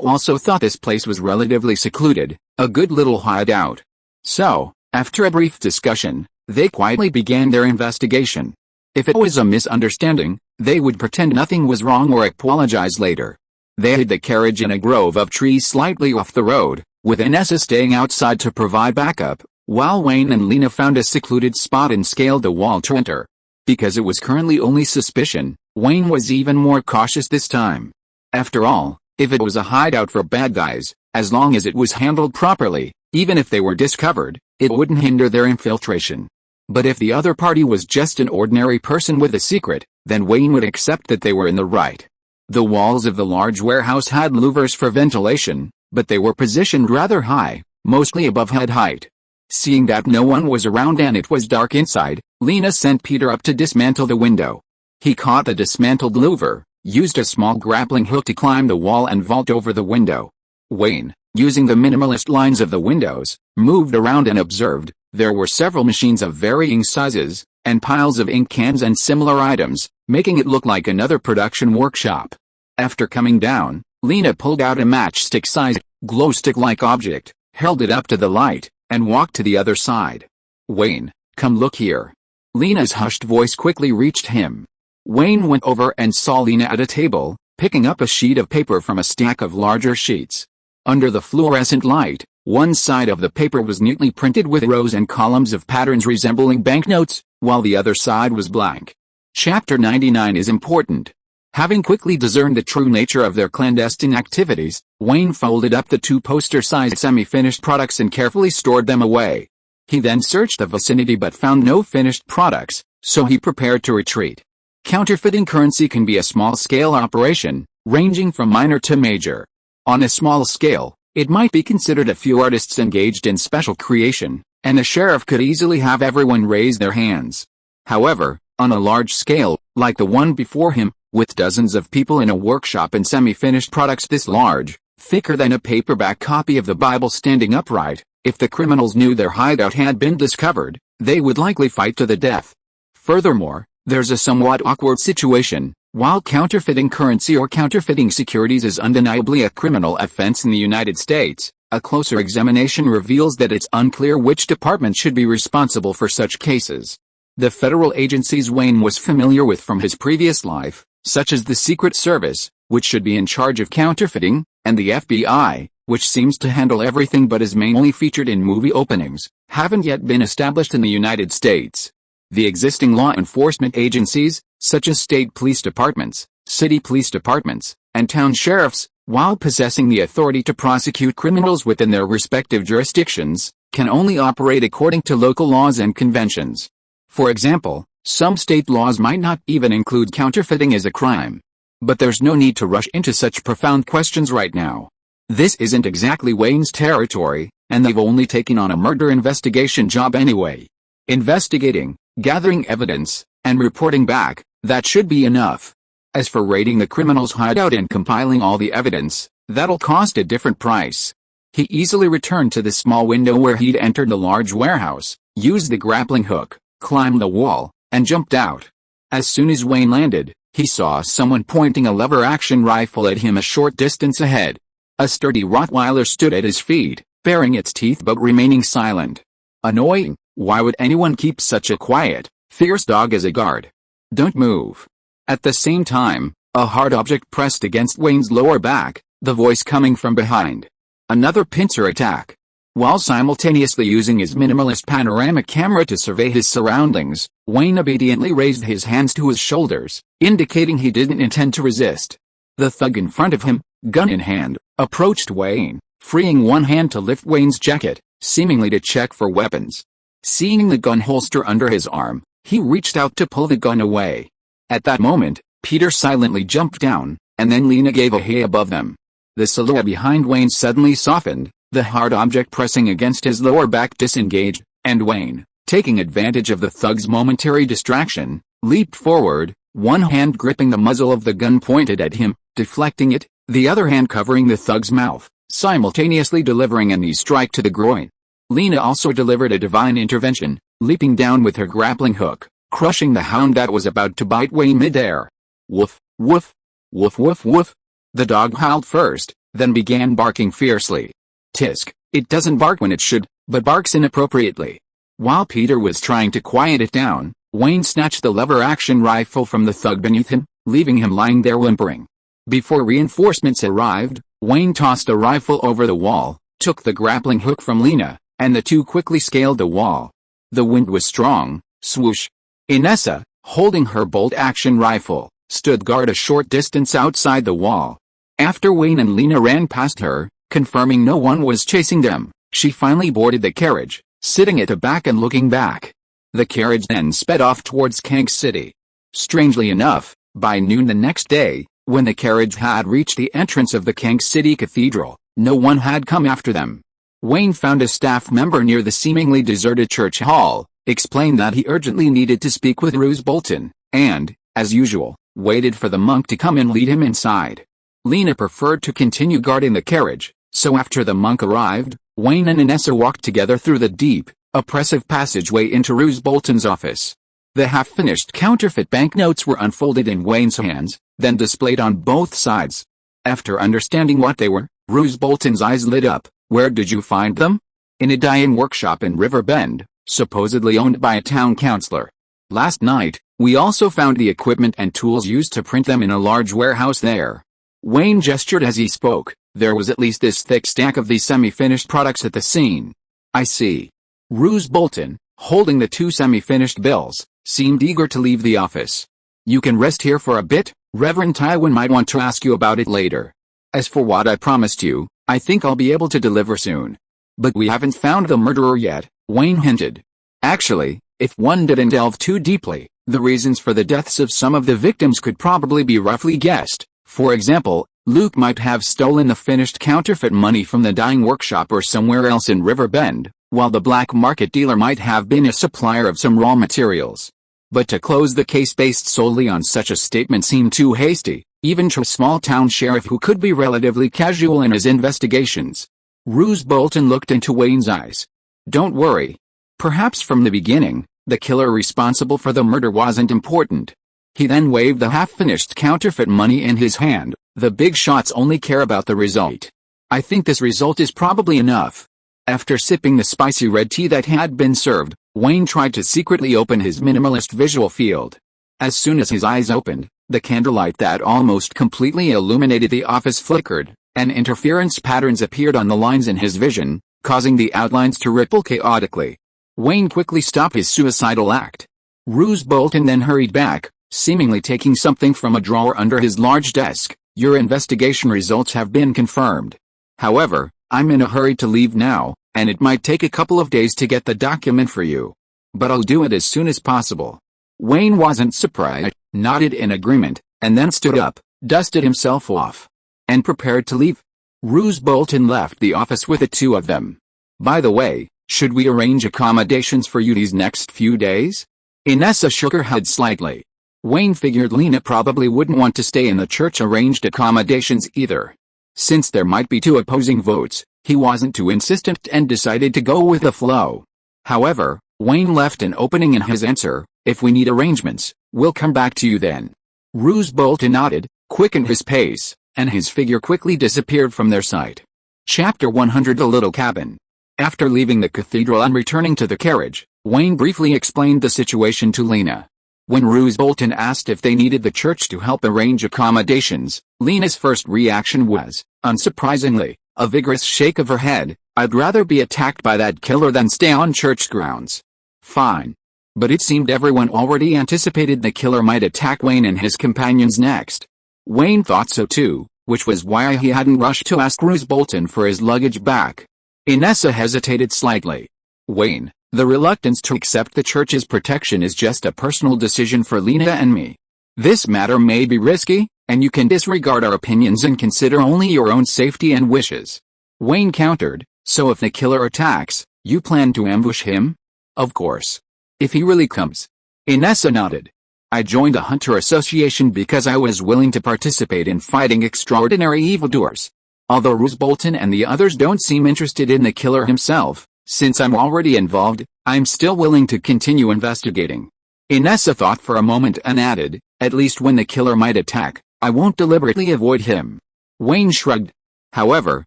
Speaker 1: also thought this place was relatively secluded, a good little hideout. So, after a brief discussion, they quietly began their investigation. If it was a misunderstanding, they would pretend nothing was wrong or apologize later. They hid the carriage in a grove of trees slightly off the road, with Inessa staying outside to provide backup, while Wayne and Lena found a secluded spot and scaled the wall to enter. Because it was currently only suspicion, Wayne was even more cautious this time. After all, if it was a hideout for bad guys, as long as it was handled properly, even if they were discovered, it wouldn't hinder their infiltration. But if the other party was just an ordinary person with a secret, then Wayne would accept that they were in the right. The walls of the large warehouse had louvers for ventilation, but they were positioned rather high, mostly above head height. Seeing that no one was around and it was dark inside, Lena sent Peter up to dismantle the window. He caught the dismantled louver, used a small grappling hook to climb the wall and vault over the window. Wayne, using the minimalist lines of the windows, moved around and observed. There were several machines of varying sizes, and piles of ink cans and similar items, making it look like another production workshop. After coming down, Lena pulled out a matchstick-sized, glow-stick-like object, held it up to the light, and walked to the other side. "Wayne, come look here." Lena's hushed voice quickly reached him. Wayne went over and saw Lena at a table, picking up a sheet of paper from a stack of larger sheets. Under the fluorescent light, one side of the paper was neatly printed with rows and columns of patterns resembling banknotes, while the other side was blank. Chapter 99 is important. Having quickly discerned the true nature of their clandestine activities, Wayne folded up the two poster-sized semi-finished products and carefully stored them away. He then searched the vicinity but found no finished products, so he prepared to retreat. Counterfeiting currency can be a small-scale operation, ranging from minor to major. On a small scale, it might be considered a few artists engaged in special creation, and the sheriff could easily have everyone raise their hands. However, on a large scale, like the one before him, with dozens of people in a workshop and semi-finished products this large, thicker than a paperback copy of the Bible standing upright, if the criminals knew their hideout had been discovered, they would likely fight to the death. Furthermore, there's a somewhat awkward situation. While counterfeiting currency or counterfeiting securities is undeniably a criminal offense in the United States, a closer examination reveals that it's unclear which department should be responsible for such cases. The federal agencies Wayne was familiar with from his previous life, such as the Secret Service, which should be in charge of counterfeiting, and the FBI, which seems to handle everything but is mainly featured in movie openings, haven't yet been established in the United States. The existing law enforcement agencies, such as state police departments, city police departments, and town sheriffs, while possessing the authority to prosecute criminals within their respective jurisdictions, can only operate according to local laws and conventions. For example, some state laws might not even include counterfeiting as a crime. But there's no need to rush into such profound questions right now. This isn't exactly Wayne's territory, and they've only taken on a murder investigation job anyway. Investigating, gathering evidence, and reporting back, that should be enough. As for raiding the criminal's hideout and compiling all the evidence, that'll cost a different price. He easily returned to the small window where he'd entered the large warehouse, used the grappling hook, climbed the wall, and jumped out. As soon as Wayne landed, he saw someone pointing a lever-action rifle at him a short distance ahead. A sturdy Rottweiler stood at his feet, baring its teeth but remaining silent. Annoying. Why would anyone keep such a quiet, fierce dog as a guard? Don't move. At the same time, a hard object pressed against Wayne's lower back, the voice coming from behind. Another pincer attack. While simultaneously using his minimalist panoramic camera to survey his surroundings, Wayne obediently raised his hands to his shoulders, indicating he didn't intend to resist. The thug in front of him, gun in hand, approached Wayne, freeing one hand to lift Wayne's jacket, seemingly to check for weapons. Seeing the gun holster under his arm, he reached out to pull the gun away. At that moment, Peter silently jumped down, and then Lena gave a hey above them. The silhouette behind Wayne suddenly softened, the hard object pressing against his lower back disengaged, and Wayne, taking advantage of the thug's momentary distraction, leaped forward, one hand gripping the muzzle of the gun pointed at him, deflecting it, the other hand covering the thug's mouth, simultaneously delivering a knee strike to the groin. Lena also delivered a divine intervention, leaping down with her grappling hook, crushing the hound that was about to bite Wayne midair. Woof, woof, woof woof woof. The dog howled first, then began barking fiercely. Tisk, it doesn't bark when it should, but barks inappropriately. While Peter was trying to quiet it down, Wayne snatched the lever-action rifle from the thug beneath him, leaving him lying there whimpering. Before reinforcements arrived, Wayne tossed the rifle over the wall, took the grappling hook from Lena, and the two quickly scaled the wall. The wind was strong. Swoosh. Inessa, holding her bolt-action rifle, stood guard a short distance outside the wall. After Wayne and Lena ran past her, confirming no one was chasing them, she finally boarded the carriage, sitting at the back and looking back. The carriage then sped off towards Kank's City. Strangely enough, by noon the next day, when the carriage had reached the entrance of the Kank's City Cathedral, no one had come after them. Wayne found a staff member near the seemingly deserted church hall, explained that he urgently needed to speak with Roose Bolton, and, as usual, waited for the monk to come and lead him inside. Lena preferred to continue guarding the carriage, so after the monk arrived, Wayne and Inessa walked together through the deep, oppressive passageway into Roose Bolton's office. The half-finished counterfeit banknotes were unfolded in Wayne's hands, then displayed on both sides. After understanding what they were, Roose Bolton's eyes lit up. Where did you find them? In a dyeing workshop in River Bend, supposedly owned by a town councilor. Last night, we also found the equipment and tools used to print them in a large warehouse there. Wayne gestured as he spoke. There was at least this thick stack of these semi-finished products at the scene. I see. Roose Bolton, holding the two semi-finished bills, seemed eager to leave the office. You can rest here for a bit, Reverend Tywin might want to ask you about it later. As for what I promised you, I think I'll be able to deliver soon. But we haven't found the murderer yet, Wayne hinted. Actually, if one didn't delve too deeply, the reasons for the deaths of some of the victims could probably be roughly guessed. For example, Luke might have stolen the finished counterfeit money from the dyeing workshop or somewhere else in River Bend, while the black market dealer might have been a supplier of some raw materials. But to close the case based solely on such a statement seemed too hasty, even to a small-town sheriff who could be relatively casual in his investigations. Roose Bolton looked into Wayne's eyes. Don't worry. Perhaps from the beginning, the killer responsible for the murder wasn't important. He then waved the half-finished counterfeit money in his hand. The big shots only care about the result. I think this result is probably enough. After sipping the spicy red tea that had been served, Wayne tried to secretly open his minimalist visual field. As soon as his eyes opened, the candlelight that almost completely illuminated the office flickered, and interference patterns appeared on the lines in his vision, causing the outlines to ripple chaotically. Wayne quickly stopped his suicidal act. Roose Bolton then hurried back, seemingly taking something from a drawer under his large desk. Your investigation results have been confirmed. However, I'm in a hurry to leave now, and it might take a couple of days to get the document for you. But I'll do it as soon as possible. Wayne wasn't surprised, nodded in agreement, and then stood up, dusted himself off, and prepared to leave. Roose Bolton left the office with the two of them. By the way, should we arrange accommodations for you these next few days? Inessa shook her head slightly. Wayne figured Lena probably wouldn't want to stay in the church-arranged accommodations either. Since there might be two opposing votes, he wasn't too insistent and decided to go with the flow. However, Wayne left an opening in his answer. If we need arrangements, we'll come back to you then. Roose Bolton nodded, quickened his pace, and his figure quickly disappeared from their sight. Chapter 100 The Little Cabin. After leaving the cathedral and returning to the carriage, Wayne briefly explained the situation to Lena. When Roose Bolton asked if they needed the church to help arrange accommodations, Lena's first reaction was, unsurprisingly, a vigorous shake of her head. I'd rather be attacked by that killer than stay on church grounds. Fine. But it seemed everyone already anticipated the killer might attack Wayne and his companions next. Wayne thought so too, which was why he hadn't rushed to ask Roose Bolton for his luggage back. Inessa hesitated slightly. Wayne, the reluctance to accept the church's protection is just a personal decision for Lena and me. This matter may be risky, and you can disregard our opinions and consider only your own safety and wishes. Wayne countered, so if the killer attacks, you plan to ambush him? Of course. If he really comes. Inessa nodded. I joined the Hunter Association because I was willing to participate in fighting extraordinary evildoers. Although Roose Bolton and the others don't seem interested in the killer himself, since I'm already involved, I'm still willing to continue investigating. Inessa thought for a moment and added, at least when the killer might attack, I won't deliberately avoid him. Wayne shrugged. However,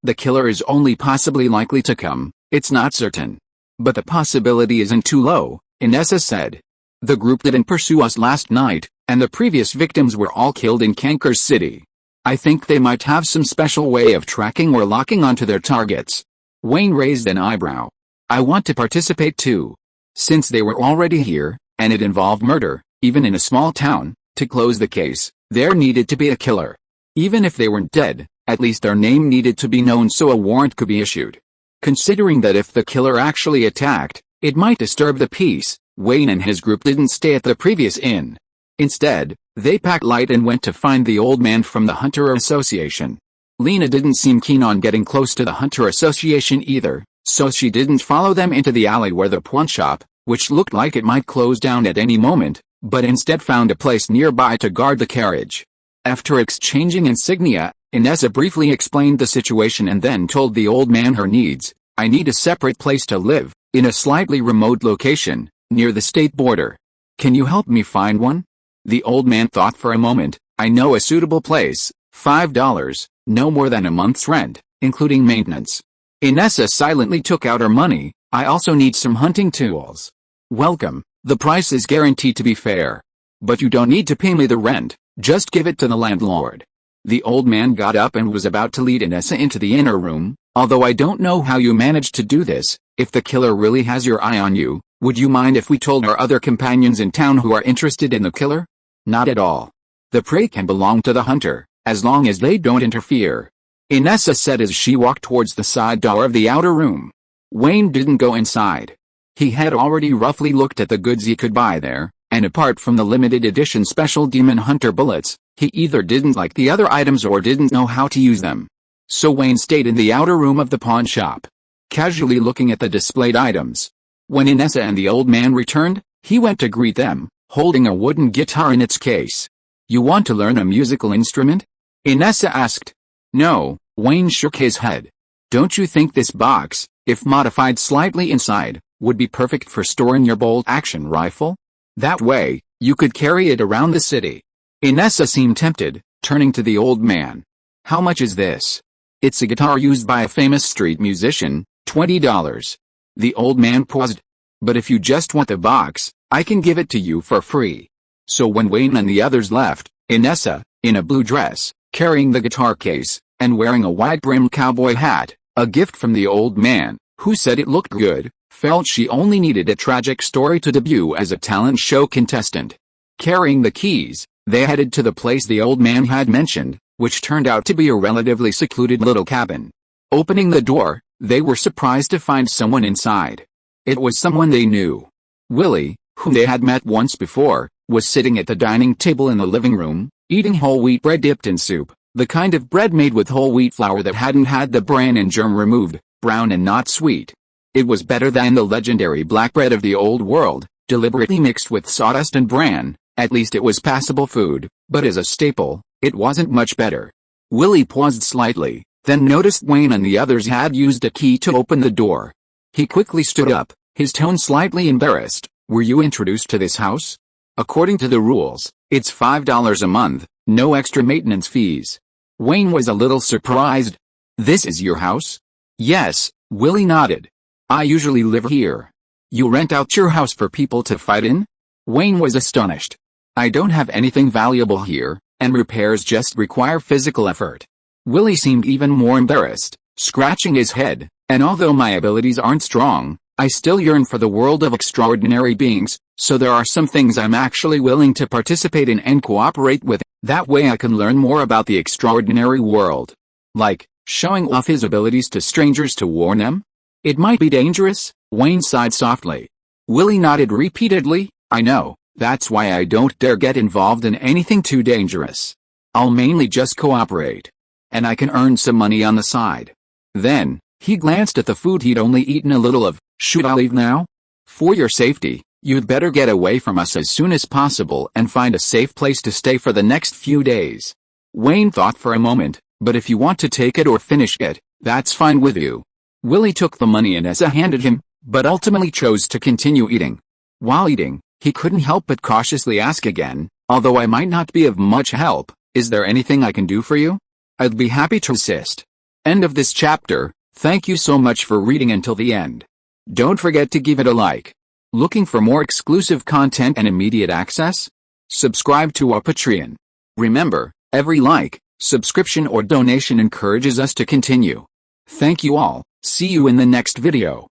Speaker 1: the killer is only possibly likely to come, it's not certain. But the possibility isn't too low, Inessa said. The group didn't pursue us last night, and the previous victims were all killed in Canker City. I think they might have some special way of tracking or locking onto their targets. Wayne raised an eyebrow. I want to participate too. Since they were already here, and it involved murder, even in a small town, to close the case, there needed to be a killer. Even if they weren't dead, at least their name needed to be known so a warrant could be issued. Considering that if the killer actually attacked, it might disturb the peace, Wayne and his group didn't stay at the previous inn. Instead, they packed light and went to find the old man from the Hunter Association. Lena didn't seem keen on getting close to the Hunter Association either, so she didn't follow them into the alley where the pawn shop, which looked like it might close down at any moment, but instead found a place nearby to guard the carriage. After exchanging insignia, Inessa briefly explained the situation and then told the old man her needs. I need a separate place to live, in a slightly remote location, near the state border. Can you help me find one? The old man thought for a moment. I know a suitable place, $5, no more than a month's rent, including maintenance. Inessa silently took out her money. I also need some hunting tools. Welcome, the price is guaranteed to be fair. But you don't need to pay me the rent, just give it to the landlord. The old man got up and was about to lead Inessa into the inner room. Although I don't know how you managed to do this, if the killer really has your eye on you, would you mind if we told our other companions in town who are interested in the killer? Not at all. The prey can belong to the hunter, as long as they don't interfere. Inessa said as she walked towards the side door of the outer room. Wayne didn't go inside. He had already roughly looked at the goods he could buy there, and apart from the limited edition special demon hunter bullets, he either didn't like the other items or didn't know how to use them. So Wayne stayed in the outer room of the pawn shop, casually looking at the displayed items. When Inessa and the old man returned, he went to greet them, holding a wooden guitar in its case. You want to learn a musical instrument? Inessa asked. No, Wayne shook his head. Don't you think this box, if modified slightly inside, would be perfect for storing your bolt-action rifle? That way, you could carry it around the city. Inessa seemed tempted, turning to the old man. How much is this? It's a guitar used by a famous street musician, $20. The old man paused. But if you just want the box, I can give it to you for free. So when Wayne and the others left, Inessa, in a blue dress, carrying the guitar case, and wearing a wide-brimmed cowboy hat, a gift from the old man, who said it looked good, felt she only needed a tragic story to debut as a talent show contestant. Carrying the keys, they headed to the place the old man had mentioned, which turned out to be a relatively secluded little cabin. Opening the door, they were surprised to find someone inside. It was someone they knew. Willie, whom they had met once before, was sitting at the dining table in the living room, eating whole wheat bread dipped in soup, the kind of bread made with whole wheat flour that hadn't had the bran and germ removed, brown and not sweet. It was better than the legendary black bread of the old world, deliberately mixed with sawdust and bran. At least it was passable food, but as a staple, it wasn't much better. Willie paused slightly, then noticed Wayne and the others had used a key to open the door. He quickly stood up, his tone slightly embarrassed. Were you introduced to this house? According to the rules, it's $5 a month, no extra maintenance fees. Wayne was a little surprised. This is your house? Yes, Willie nodded. I usually live here. You rent out your house for people to fight in? Wayne was astonished. I don't have anything valuable here, and repairs just require physical effort. Willie seemed even more embarrassed, scratching his head, and although my abilities aren't strong, I still yearn for the world of extraordinary beings, so there are some things I'm actually willing to participate in and cooperate with. That way I can learn more about the extraordinary world. Like, showing off his abilities to strangers to warn them? It might be dangerous, Wayne sighed softly. Willie nodded repeatedly. I know, that's why I don't dare get involved in anything too dangerous. I'll mainly just cooperate. And I can earn some money on the side. Then, he glanced at the food he'd only eaten a little of. Should I leave now? For your safety, you'd better get away from us as soon as possible and find a safe place to stay for the next few days. Wayne thought for a moment, but if you want to take it or finish it, that's fine with you. Willie took the money Inessa handed him, but ultimately chose to continue eating. While eating, he couldn't help but cautiously ask again, although I might not be of much help, is there anything I can do for you? I'd be happy to assist. End of this chapter. Thank you so much for reading until the end. Don't forget to give it a like. Looking for more exclusive content and immediate access? Subscribe to our Patreon. Remember, every like, subscription or donation encourages us to continue. Thank you all. See you in the next video.